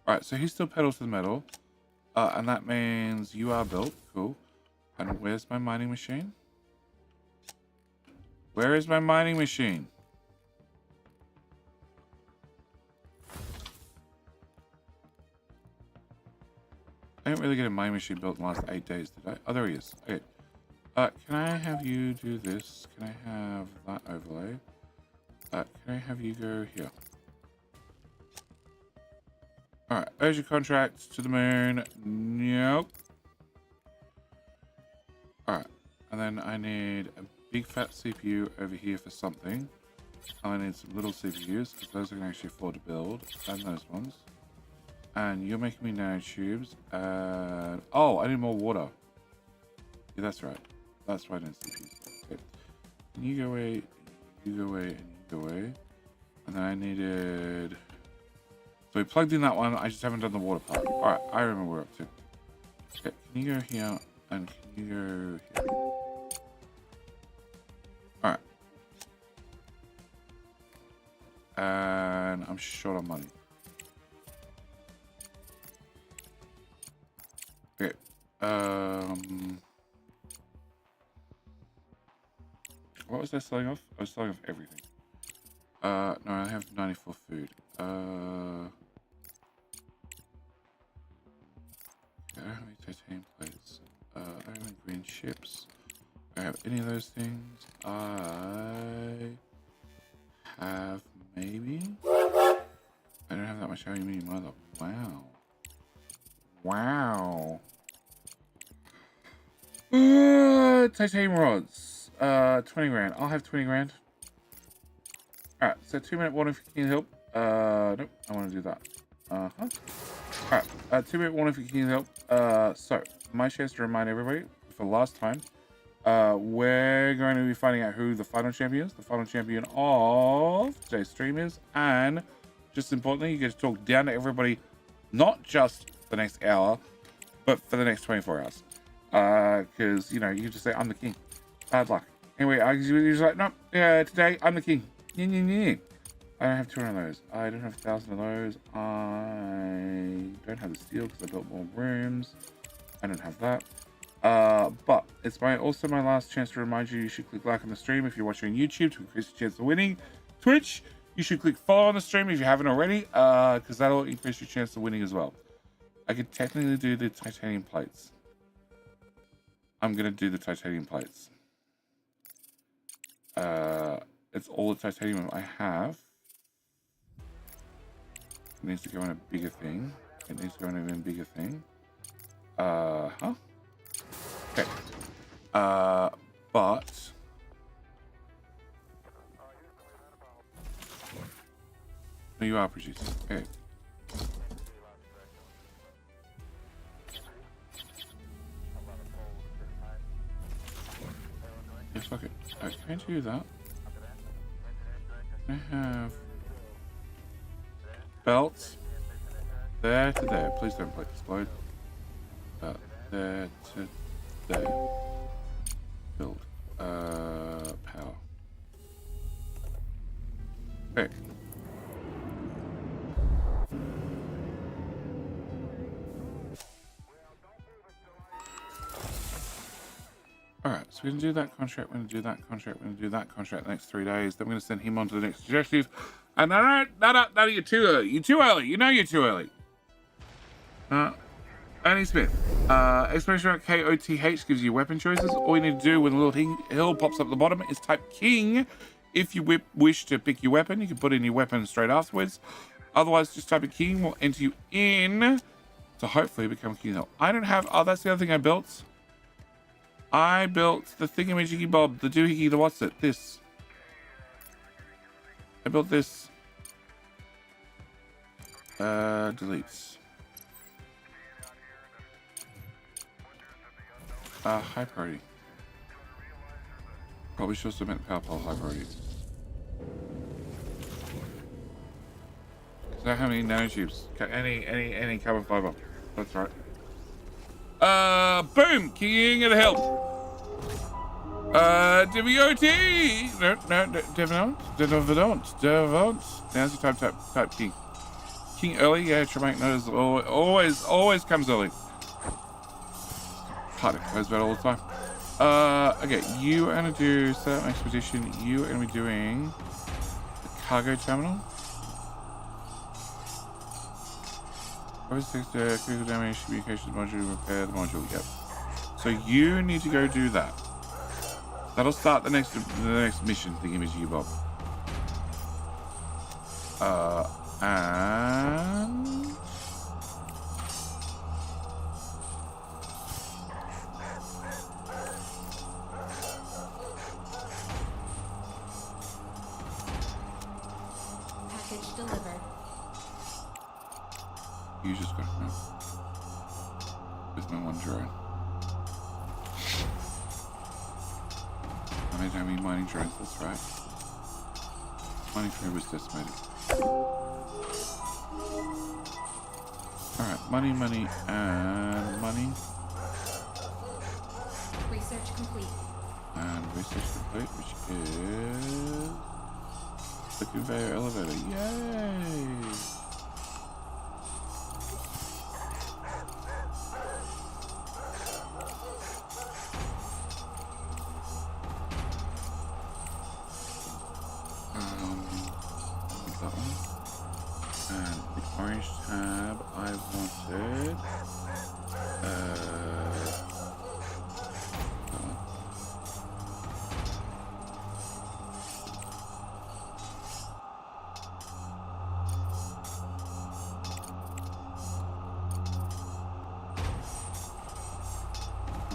Alright, so he still pedals to the metal. And that means you are built. Cool. And where's my mining machine? Where is my mining machine? I didn't really get a mining machine built in the last 8 days, did I? Oh, there he is. Okay. Can I have you do this? Can I have that overlay? Can I have you go here? Alright, urgent contract to the moon. Nope. Alright, and then I need a big fat CPU over here for something. I need some little CPUs, because those I can actually afford to build. And those ones. And you're making me nanotubes. And... oh, I need more water. Yeah, that's right. That's why I need CPUs. Okay. And you go away, you go away, and you go away. And then I needed... so we plugged in that one. I just haven't done the water part. Alright, I remember where we're up to. Okay, can you go here? And can you go here? Alright. And I'm short on money. Okay. What was I selling off? I was selling off everything. No, I have 94 food. I don't have any titanium plates. I don't have any green chips. I have any of those things. I have maybe. I don't have that much aluminium either. Wow. Wow. Titanium rods. 20 grand. I'll have 20 grand. Alright, so 2-minute warning if you can help. Nope, I want to do that. Alright, 2-minute warning if you can help. So, my chance to remind everybody for the last time, we're going to be finding out who the final champion is. The final champion of today's stream is. And, just importantly, you get to talk down to everybody, not just the next hour, but for the next 24 hours. Because, you know, you can just say, I'm the king. Bad luck. Anyway, you're just like, no, today, I'm the king. I don't have 200 of those. I don't have 1,000 of those. I don't have the steel because I built more rooms. I don't have that. But it's also my last chance to remind you should click like on the stream if you're watching on YouTube to increase your chance of winning. Twitch, you should click follow on the stream if you haven't already, because that'll increase your chance of winning as well. I could technically do the titanium plates. I'm going to do the titanium plates. It's all the titanium I have. It needs to go in a bigger thing. It needs to go in an even bigger thing. Okay. But... no, you are producing. Okay. Yeah, fuck it. Alright, can I do that? I have belts there to there. Please don't play explode. There to there. Build. Power. Okay. Alright, so we're going to do that contract, we're going to do that contract, we're going to do that contract the next 3 days, then we're going to send him on to the next objective. And no, you're too early. You're too early. You know you're too early. Ernie Smith. Explanation about KOTH gives you weapon choices. All you need to do when the little hill pops up at the bottom is type King. If you wish to pick your weapon, you can put in your weapon straight afterwards. Otherwise, just type a King will enter you in to hopefully become King Hill. I don't have... Oh, that's the other thing I built. I built the thingamajiggy bob, the doohickey, the what's it? This. I built this. Deletes. High priority. Probably should have meant power pole high priority. Because I don't have any nanotubes. Any carbon fiber. That's right. Boom! King of the hill. DVOT! No, don't. Now's your time, type King. King early, yeah, Tremaine knows always comes early. Part of goes about all the time. Okay, you are gonna do set up expedition, you are gonna be doing the cargo terminal. Critical damage, communications module, repair the module, yep. So you need to go do that. That'll start the next mission thingy Bob. And Package delivered. you just got to know. With my one drone. I don't mean mining drones, that's right. Mining crew was decimated. Alright, money, and money. Research complete. And research complete, which is the conveyor elevator. Yay! That one. And the orange tab I wanted. That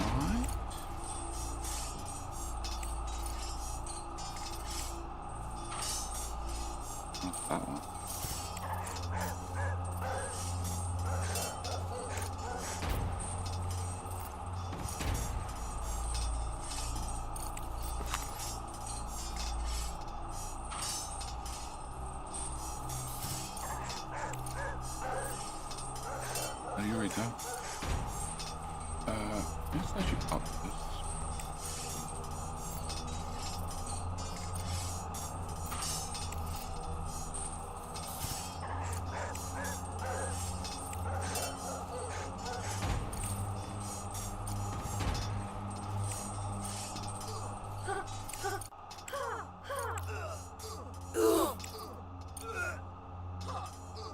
one. Right. What's that one? Oh, you're right now. Let's actually up this.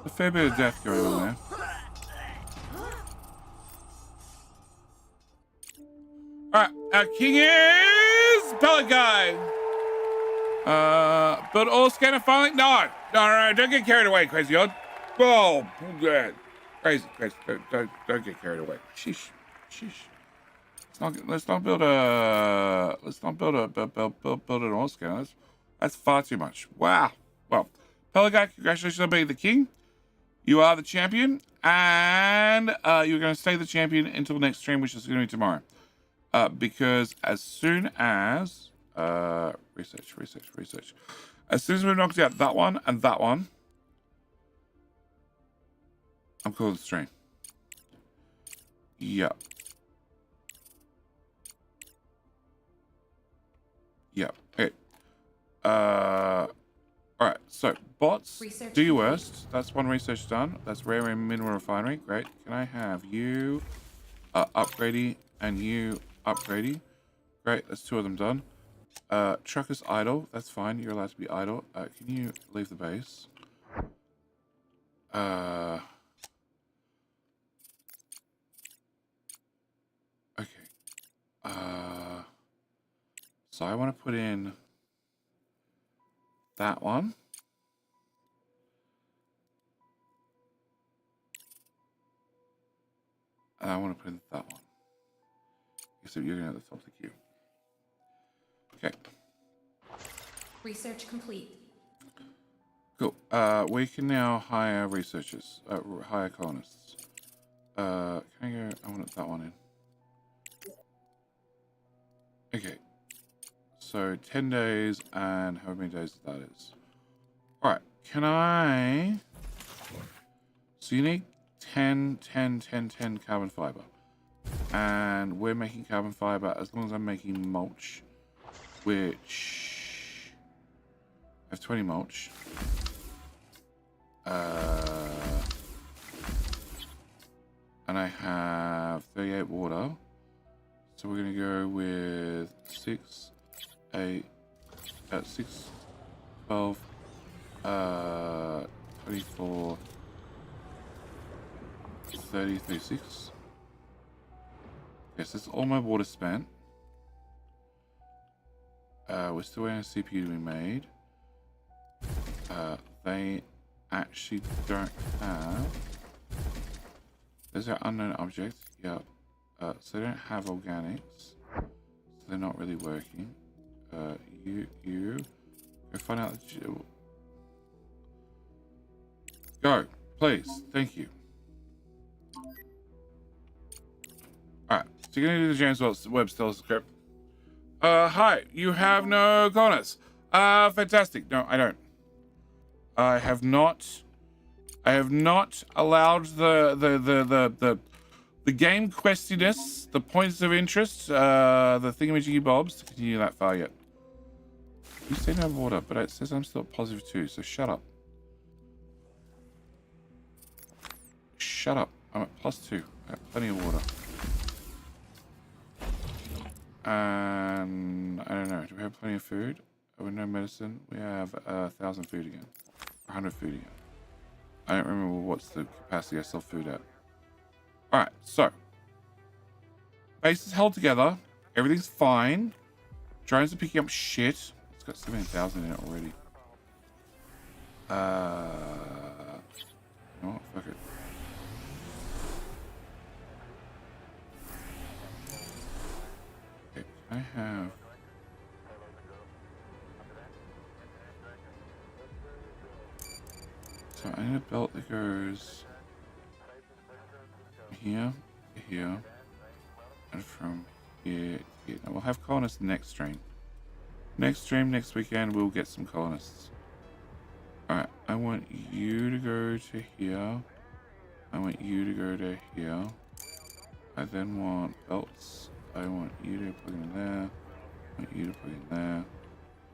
A fair bit of death going on there. Alright, our king is Pellet Guy. Build all scanner filing. No, don't get carried away, crazy odd. Oh, good. Crazy. Don't get carried away. Sheesh. Let's not build an all scanner. That's far too much. Wow. Well, Pellet Guy, congratulations on being the king. You are the champion, and you're going to stay the champion until the next stream, which is going to be tomorrow. Because as soon as Research. As soon as we've knocked out that one and that one, I'm calling the stream. Yep. Okay. Alright, so bots, Research do your complete. worst. That's one research done. That's rare and mineral refinery. Great. Can I have you upgradey and you upgradey? Great, that's 2 of them done. Truck is idle. That's fine. You're allowed to be idle. Can you leave the base? Okay. So I want to put in that one. And I want to put in that one. Except you're going to have the top of the queue. Okay. Research complete. Cool. We can now hire researchers, hire colonists. Can I go? I want that one in. Okay. So 10 days and however many days that is. Alright. Can I... So you need 10 carbon fiber. And we're making carbon fiber as long as I'm making mulch. Which... I have 20 mulch. And I have 38 water. So we're going to go with 6, 12, 24, 30, 36. Yes, that's all my water spent. We're still waiting on CPU to be made. They actually don't have... Those are unknown objects. Yep. So they don't have organics. So they're not really working. You. Go find out the... Go, please. Thank you. Alright. So you're going to do the James Webb telescope. Hi. You have no corners. Fantastic. No, I don't. I have not allowed the game questiness, the points of interest, the thingamajiggy bobs to continue that far yet. You say no water, but it says I'm still at positive 2, so shut up. Shut up. I'm at +2. I have plenty of water. And I don't know. Do we have plenty of food? With no medicine, we have 1,000 food again. 100 food again. I don't remember what's the capacity I sell food at. Alright, so. Base is held together. Everything's fine. Drones are picking up shit. It's got 17,000 in it already. Oh, fuck it. Okay, I have... So I need a belt that goes here, here, and from here to here. Now we'll have colonists next stream. Next stream, next weekend, we'll get some colonists. Alright, I want you to go to here. I want you to go to here. I then want belts. I want you to plug in there. I want you to plug in there.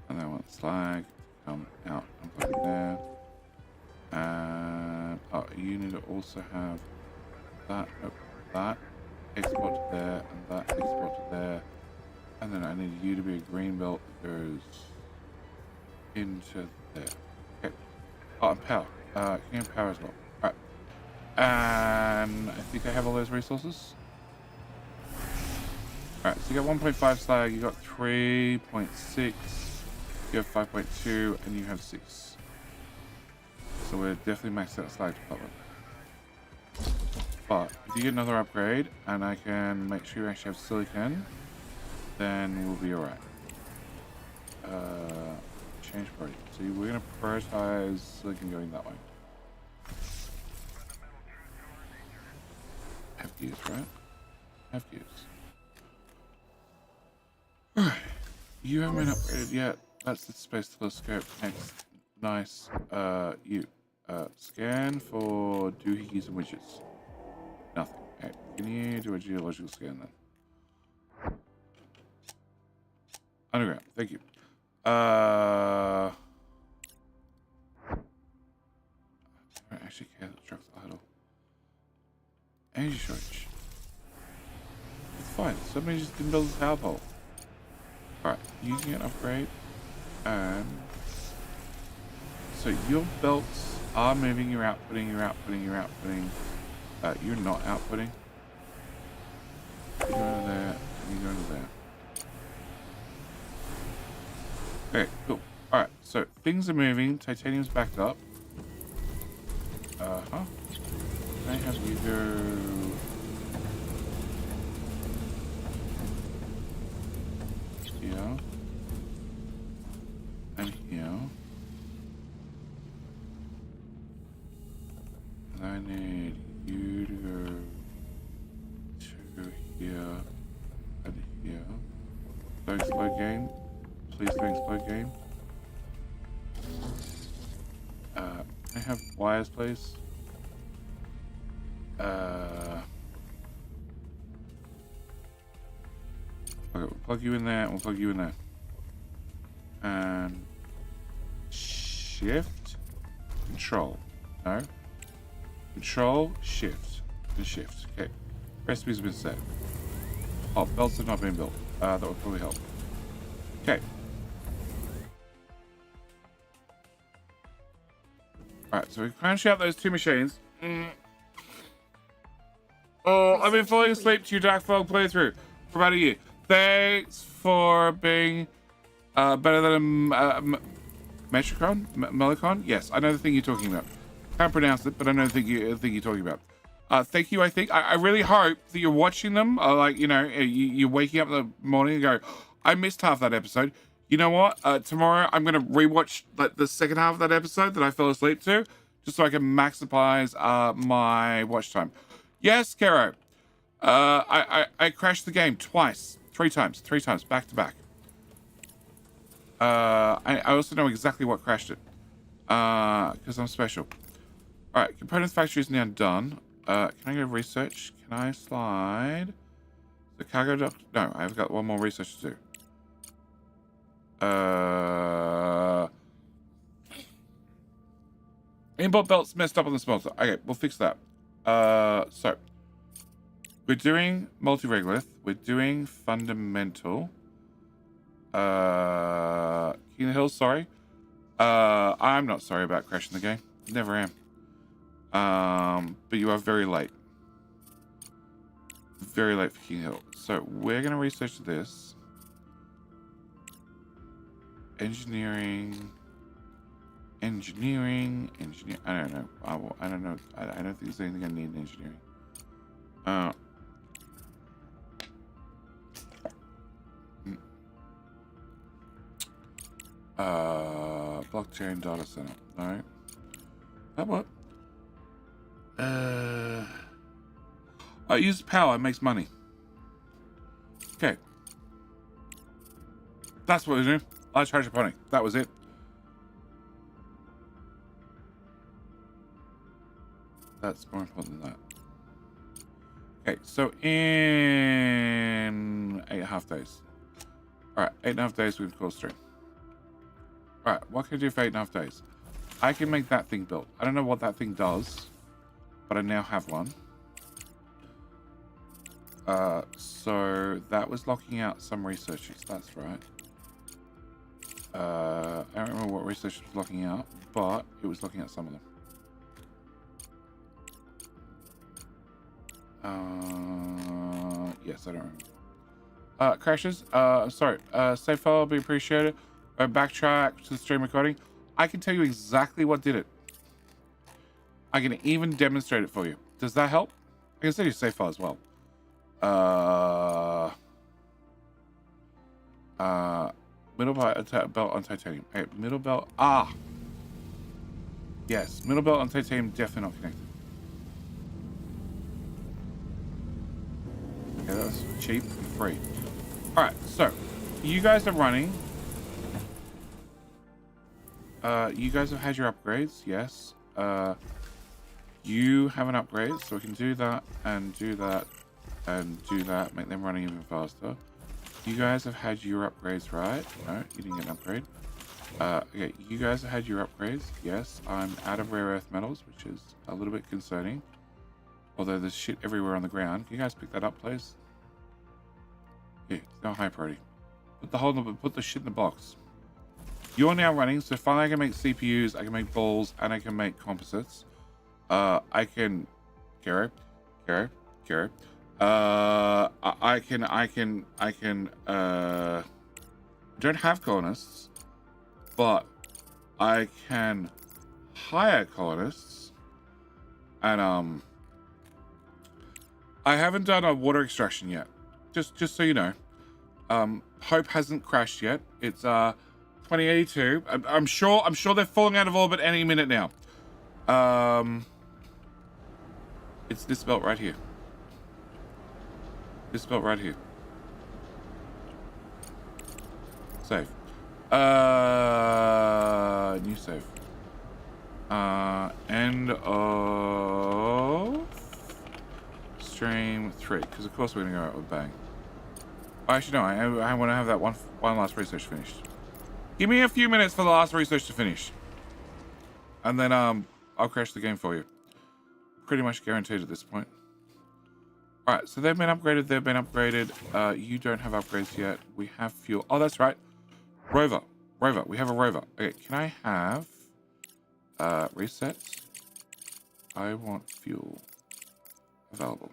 And I want slag to come out and plug in there. And you need to also have that, that export to there, and that export to there, and then I need you to be a green belt that goes into there. Okay. Oh, and power. Can you have power as well? All right. And I think I have all those resources. All right. So you got 1.5 slag. You got 3.6. You have 5.2, and you have 6. So we're definitely maxed out slag department. But if you get another upgrade and I can make sure you actually have silicon, then we'll be alright. Change priority. So we're going to prioritize silicon going that way. Have gears, right? Have gears. Alright. You haven't been upgraded yet. That's the space telescope. Next. Nice. You. Scan for doohickeys and widgets. Nothing. Okay. Can you do a geological scan then? Underground. Thank you. I don't actually care that the truck's idle. Energy shortage. It's fine. Somebody just didn't build a power pole. Alright, you can upgrade. And so your belts are moving, you're outputting, you're outputting, you're outputting. You're not outputting. You go into there, and you go into there. Okay, cool. Alright, so things are moving, titanium's backed up. Can I have you go here and here, and I need you to go to here and here. Don't explode game. Please don't explode game. Can I have wires, please? Okay, we'll plug you in there, and we'll plug you in there. And shift, control. No. Control, shift, and shift. Okay. Recipes have been set. Oh, belts have not been built. That would probably help. Okay. Alright, so we crunch out those two machines. Oh, I've been falling asleep to your Dark Fog playthrough for about a year. Thanks for being better than a Metricon? Melicon? Yes, I know the thing you're talking about. Can't pronounce it, but I know the thing you're talking about. Thank you, I think. I really hope that you're watching them. Like, you know, you're waking up in the morning and go, I missed half that episode. You know what? Tomorrow I'm going to rewatch like the second half of that episode that I fell asleep to, just so I can maximize my watch time. Yes, Kero. I crashed the game twice. Three times, back to back. I also know exactly what crashed it. Because I'm special. Alright, components factory is now done. Can I go research? Can I slide the cargo dock? No, I've got one more research to do. Import belt's messed up on the smelter. Okay, we'll fix that. So we're doing multi-regolith. We're doing fundamental. King of the Hills, sorry. I'm not sorry about crashing the game. Never am. But you are very late. Very late for King Hill. So we're gonna research this. Engineering. I don't know. I don't know. I don't think there's anything I need in engineering. Blockchain data center. All right. How about? I use power. It makes money. Okay. That's what we do. Large hydroponic. That was it. That's more important than that. Okay, so in 8.5 days. Alright, 8.5 days we can call stream. Alright, what can I do for 8.5 days? I can make that thing built. I don't know what that thing does, but I now have one. So that was locking out some researchers, that's right. I don't remember what researchers was locking out, but it was locking out some of them. Yes, I don't remember. Crashes. Sorry. Save file will be appreciated. Backtrack to the stream recording. I can tell you exactly what did it. I can even demonstrate it for you. Does that help? I can send you a save file as well. Middle belt on titanium. Hey, middle belt. Ah. Yes, middle belt on titanium definitely not connected. Okay, that's cheap and free. Alright, so you guys are running You guys have had your upgrades, yes. You have an upgrade, so we can do that and do that and do that, make them running even faster. You guys have had your upgrades, right? No, you didn't get an upgrade. Okay, you guys have had your upgrades, yes. I'm out of rare earth metals, which is a little bit concerning. Although there's shit everywhere on the ground. Can you guys pick that up, please? Yeah, it's no high priority. Put the shit in the box. You're now running, so finally I can make CPUs, I can make balls, and I can make composites. I can... Gary. I don't have colonists, but I can hire colonists, and, I haven't done a water extraction yet. Just so you know. Hope hasn't crashed yet. It's, 2082. I'm sure they're falling out of orbit any minute now. It's this belt right here. This belt right here. Save. New save. End of stream 3. Because of course we're gonna go out with bang. Oh, actually no, I want to have that one last research finished. Give me a few minutes for the last research to finish. And then I'll crash the game for you. Pretty much guaranteed at this point. Alright, so they've been upgraded, you don't have upgrades yet. We have fuel. Oh, that's right. Rover. We have a rover. Okay, can I have resets? I want fuel available.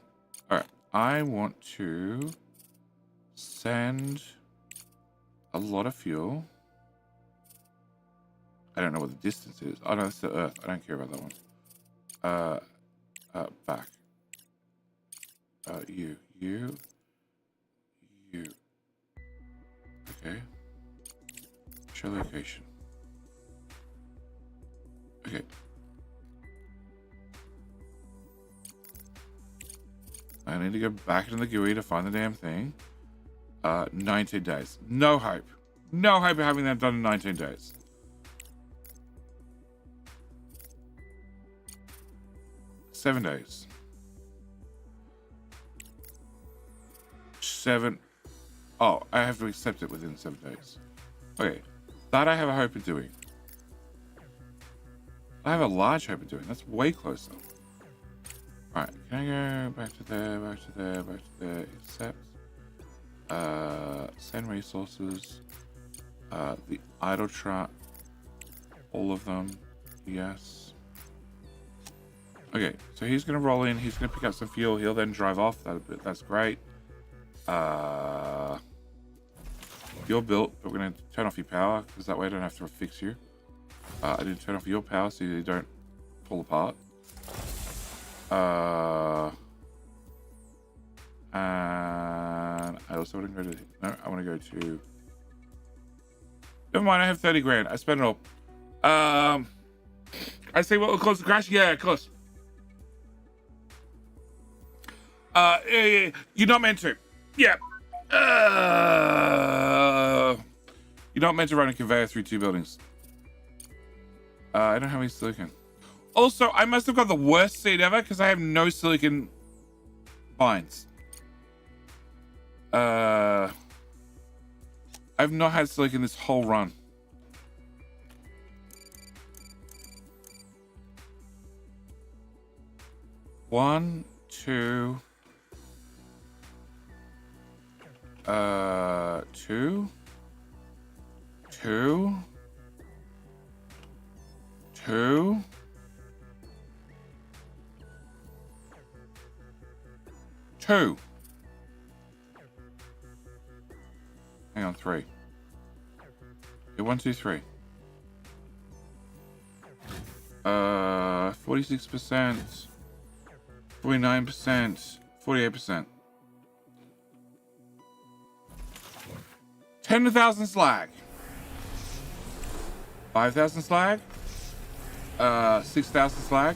Alright, I want to send a lot of fuel. I don't know what the distance is. Oh no, that's the Earth. I don't care about that one. Back. You. Okay. Show location. Okay. I need to go back into the GUI to find the damn thing. 19 days. No hope. No hope of having that done in 19 days. $7 days. 7. Oh, I have to accept it within 7 days. Okay. That I have a hope of doing. I have a large hope of doing. That's way closer. Alright, can I go back to there, accept. Send resources. The idle trap. All of them. Yes. Okay, so he's going to roll in. He's going to pick up some fuel. He'll then drive off. That's great. You're built, but we're going to turn off your power, because that way I don't have to fix you. I didn't turn off your power so you don't fall apart. And I also want to go to... No, I want to go to... Never mind, I have 30 grand. I spent it all. I say what will cause the crash? Yeah, close. You're not meant to. Yeah. You're not meant to run a conveyor through 2 buildings. I don't have any silicon. Also, I must have got the worst seed ever because I have no silicon binds. I've not had silicon this whole run. One, two. Two. Hang on, 3. Okay, 1, 2, 3. 46%, 49%, 48%. 10,000 slag. 5,000 slag. 6,000 slag.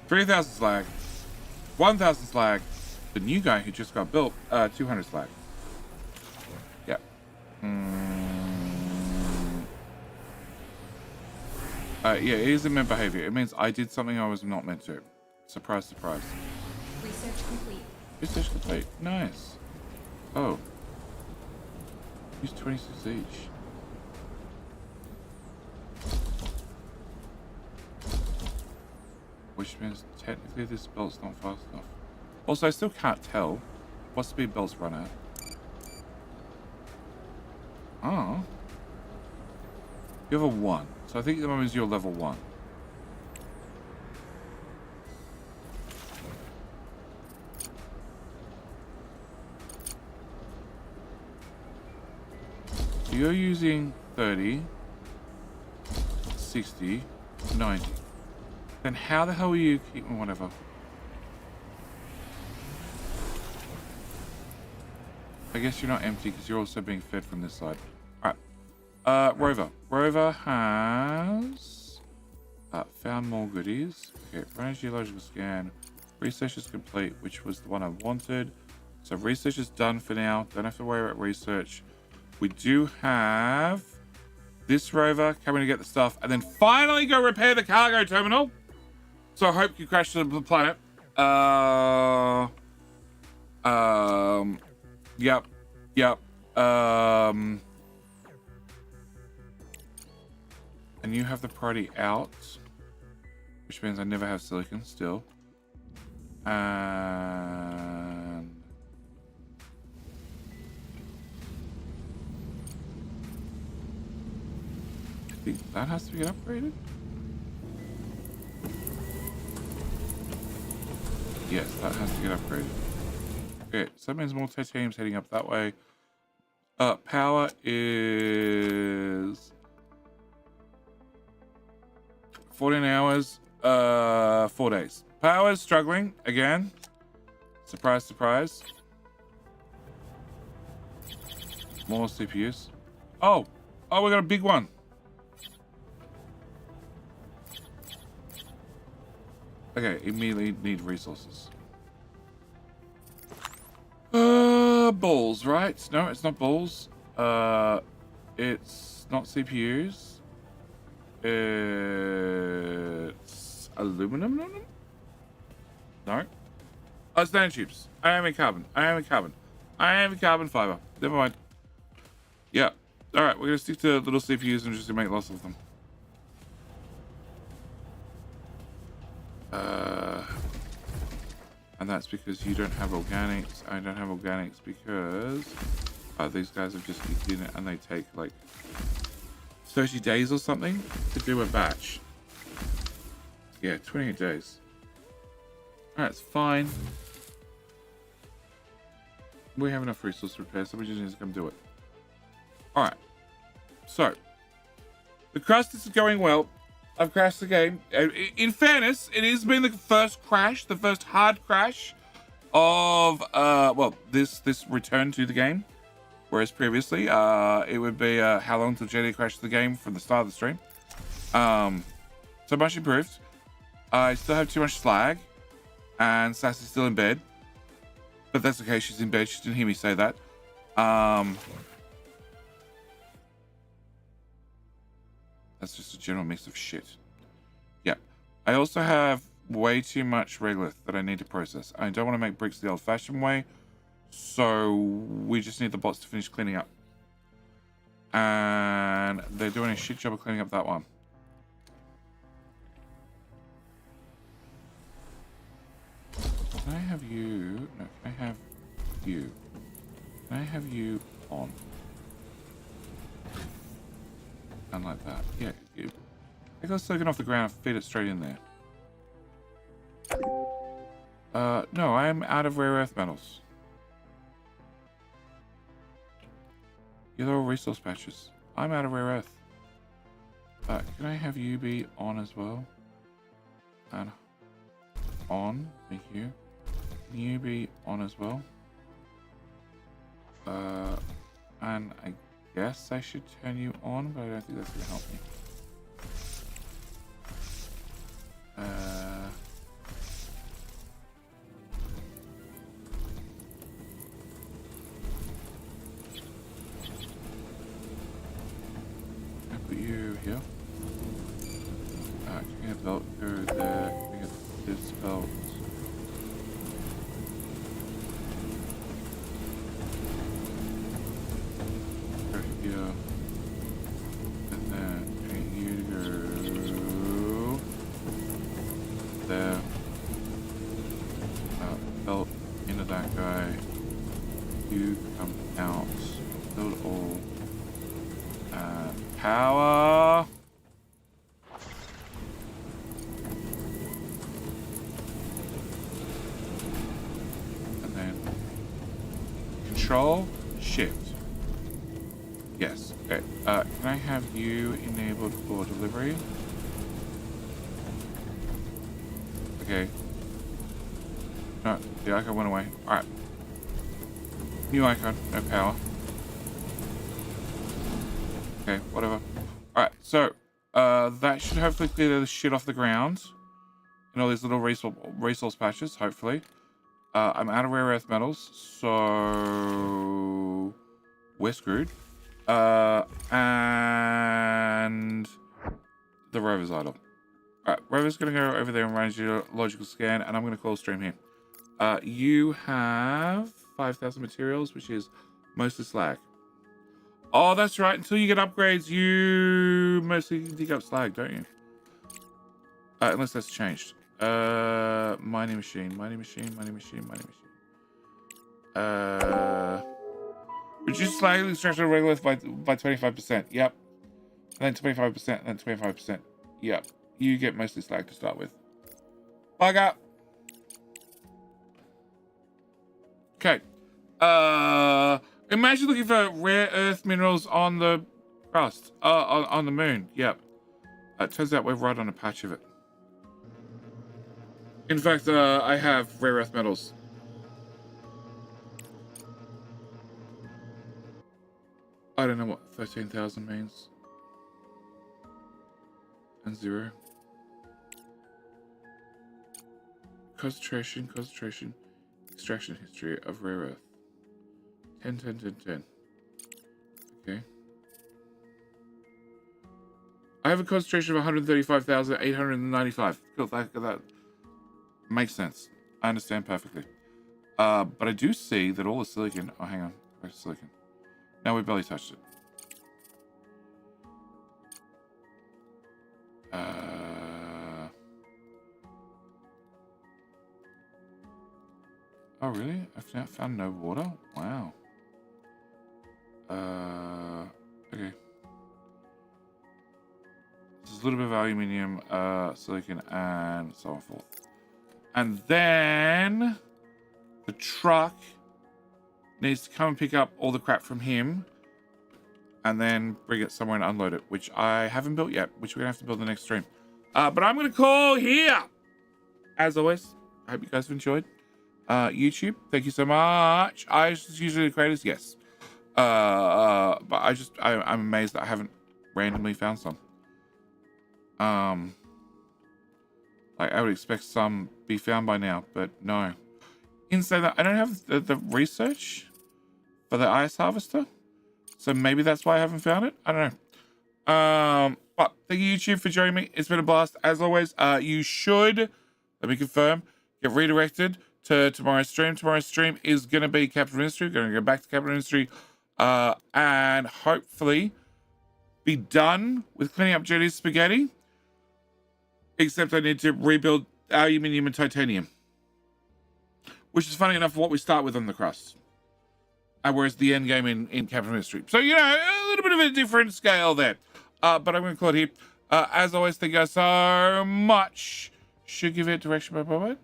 3,000 slag. 1,000 slag. The new guy who just got built, 200 slag. Yeah. Yeah, it is in behavior. It means I did something I was not meant to. Surprise, surprise. Research complete. Research complete. Nice. Oh. Use 26 each. Which means technically this belt's not fast enough. Also, I still can't tell what speed belts run at. Oh. You have a 1. So I think at the moment you're level 1. So you're using 30, 60, 90. Then how the hell are you keeping whatever? I guess you're not empty because you're also being fed from this side. Alright. Rover. Rover has found more goodies. Okay, run a geological scan. Research is complete, which was the one I wanted. So research is done for now. Don't have to worry about research. We do have this rover coming to get the stuff and then finally go repair the cargo terminal. So I hope you crash to the planet. Yep. And you have the priority out, which means I never have silicon still. And I think that has to get upgraded. Yes, that has to get upgraded. Okay, so that means more titanium's heading up that way. Power is 14 hours, 4 days. Power is struggling again. Surprise, surprise. More CPUs. Oh, we got a big one. Okay, immediately need resources. Balls, right? No, it's not balls. It's not CPUs. It's aluminum? No. Oh, it's nanotubes. I am in carbon. I am in carbon fiber. Never mind. Yeah. Alright, we're gonna stick to little CPUs and just gonna make lots of them. And that's because you don't have organics. I don't have organics because these guys have just kicked in and they take like 30 days or something to do a batch. Yeah, 28 days. Alright, it's fine. We have enough resource repair, so we just need to come do it. Alright. So, the Crust is going well. I've crashed the game. In fairness, it has been the first crash, the first hard crash of, well, this return to the game. Whereas previously, it would be how long till JD crashed the game from the start of the stream. So much improved. I still have too much slag. And Sassy's still in bed. But that's okay, she's in bed. She didn't hear me say that. That's just a general mix of shit. Yeah. I also have way too much regolith that I need to process. I don't want to make bricks the old-fashioned way. So we just need the bots to finish cleaning up. And they're doing a shit job of cleaning up that one. Can I have you? No, can I have you? Can I have you on? And like that. Yeah, you. Take that silicon off the ground and feed it straight in there. No, I am out of rare earth metals. You're all resource patches. I'm out of rare earth. Can I have you be on as well? And on, thank you. Can you be on as well? And I guess I should turn you on, but I don't think that's gonna help me. I put you here. a belt go there. We get this belt. Go here. And then you go there. Belt into that guy. You come out. Build all. Power. And then control shift. Yes. Okay. Can I have you enabled for delivery? Okay. No, the icon went away. Alright. New icon, no power. Okay, whatever. Alright, so that should hopefully clear the shit off the ground. And all these little resource patches, hopefully. I'm out of rare earth metals, so we're screwed. And the rover's idle. Alright, rover's gonna go over there and run a geological scan, and I'm gonna call stream here. You have 5,000 materials, which is mostly slag. Oh, that's right. Until you get upgrades, you mostly dig up slag, don't you? Unless that's changed. Mining machine. Reduce slag extraction of regolith by 25%. Yep. And then 25%, and then 25%. Yep. You get mostly slag to start with. Bug up. Okay. Imagine looking for rare earth minerals on the crust. On the moon. Yep. It turns out we're right on a patch of it. In fact, I have rare earth metals. I don't know what 13,000 means. And 0. Concentration. Extraction history of rare earth. 10. Okay. I have a concentration of 135,895. Cool, that makes sense. I understand perfectly. But I do see that all the silicon... Oh, hang on. Where's silicon? No, we barely touched it. Oh, really? I've found no water? Wow. Okay. This is a little bit of aluminium, silicon, and so on forth. And then the truck needs to come and pick up all the crap from him and then bring it somewhere and unload it, which I haven't built yet, which we're gonna have to build the next stream. But I'm gonna call here. As always, I hope you guys have enjoyed. YouTube, thank you so much. I just usually the creators, yes. But I'm amazed that I haven't randomly found some. Like I would expect some be found by now, but no. In saying that, I don't have the research for the ice harvester, so maybe that's why I haven't found it. I don't know. But thank you, YouTube, for joining me. It's been a blast as always. You should, let me confirm, get redirected to tomorrow's stream. Tomorrow's stream is going to be Capital Industry. We're going to go back to Capital Industry and hopefully be done with cleaning up Jetty's spaghetti. Except I need to rebuild aluminium and titanium. Which is funny enough what we start with on the crust. Whereas the end game in Capital Industry. So, you know, a little bit of a different scale there. But I'm going to call it here. As always, thank you guys so much. Should give it direction by Bob.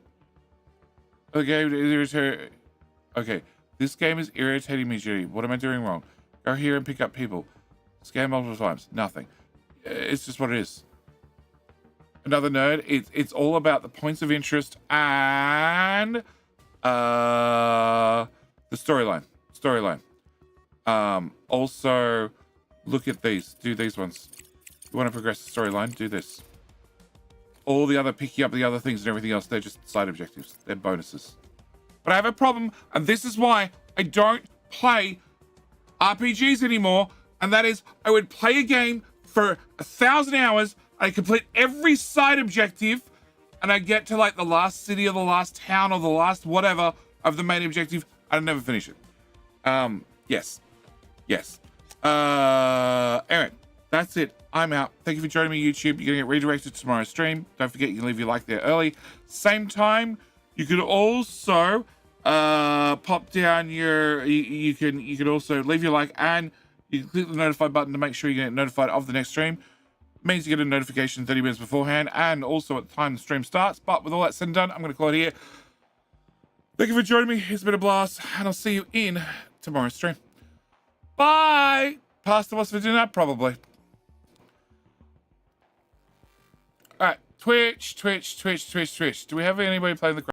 Okay, this game is irritating me, Judy. What am I doing wrong? Go here and pick up people. Scan multiple times. Nothing. It's just what it is. Another nerd. It's all about the points of interest and the storyline. Also, look at these. Do these ones. You want to progress the storyline? Do this. All the other picking up the other things and everything else, they're just side objectives. They're bonuses. But I have a problem, and this is why I don't play RPGs anymore. And that is, I would play a game for 1,000 hours, I complete every side objective, and I get to like the last city or the last town or the last whatever of the main objective, I never finish it. Yes. Aaron, that's it. I'm out. Thank you for joining me, YouTube. You're gonna get redirected to tomorrow's stream. Don't forget you can leave your like there early. Same time, you could also pop down your. You can also leave your like and you can click the notify button to make sure you get notified of the next stream. Means you get a notification 30 minutes beforehand and also at the time the stream starts. But with all that said and done, I'm going to call it here. Thank you for joining me. It's been a blast, and I'll see you in tomorrow's stream. Bye. Pasta what's for dinner? Probably. All right. Twitch. Do we have anybody playing the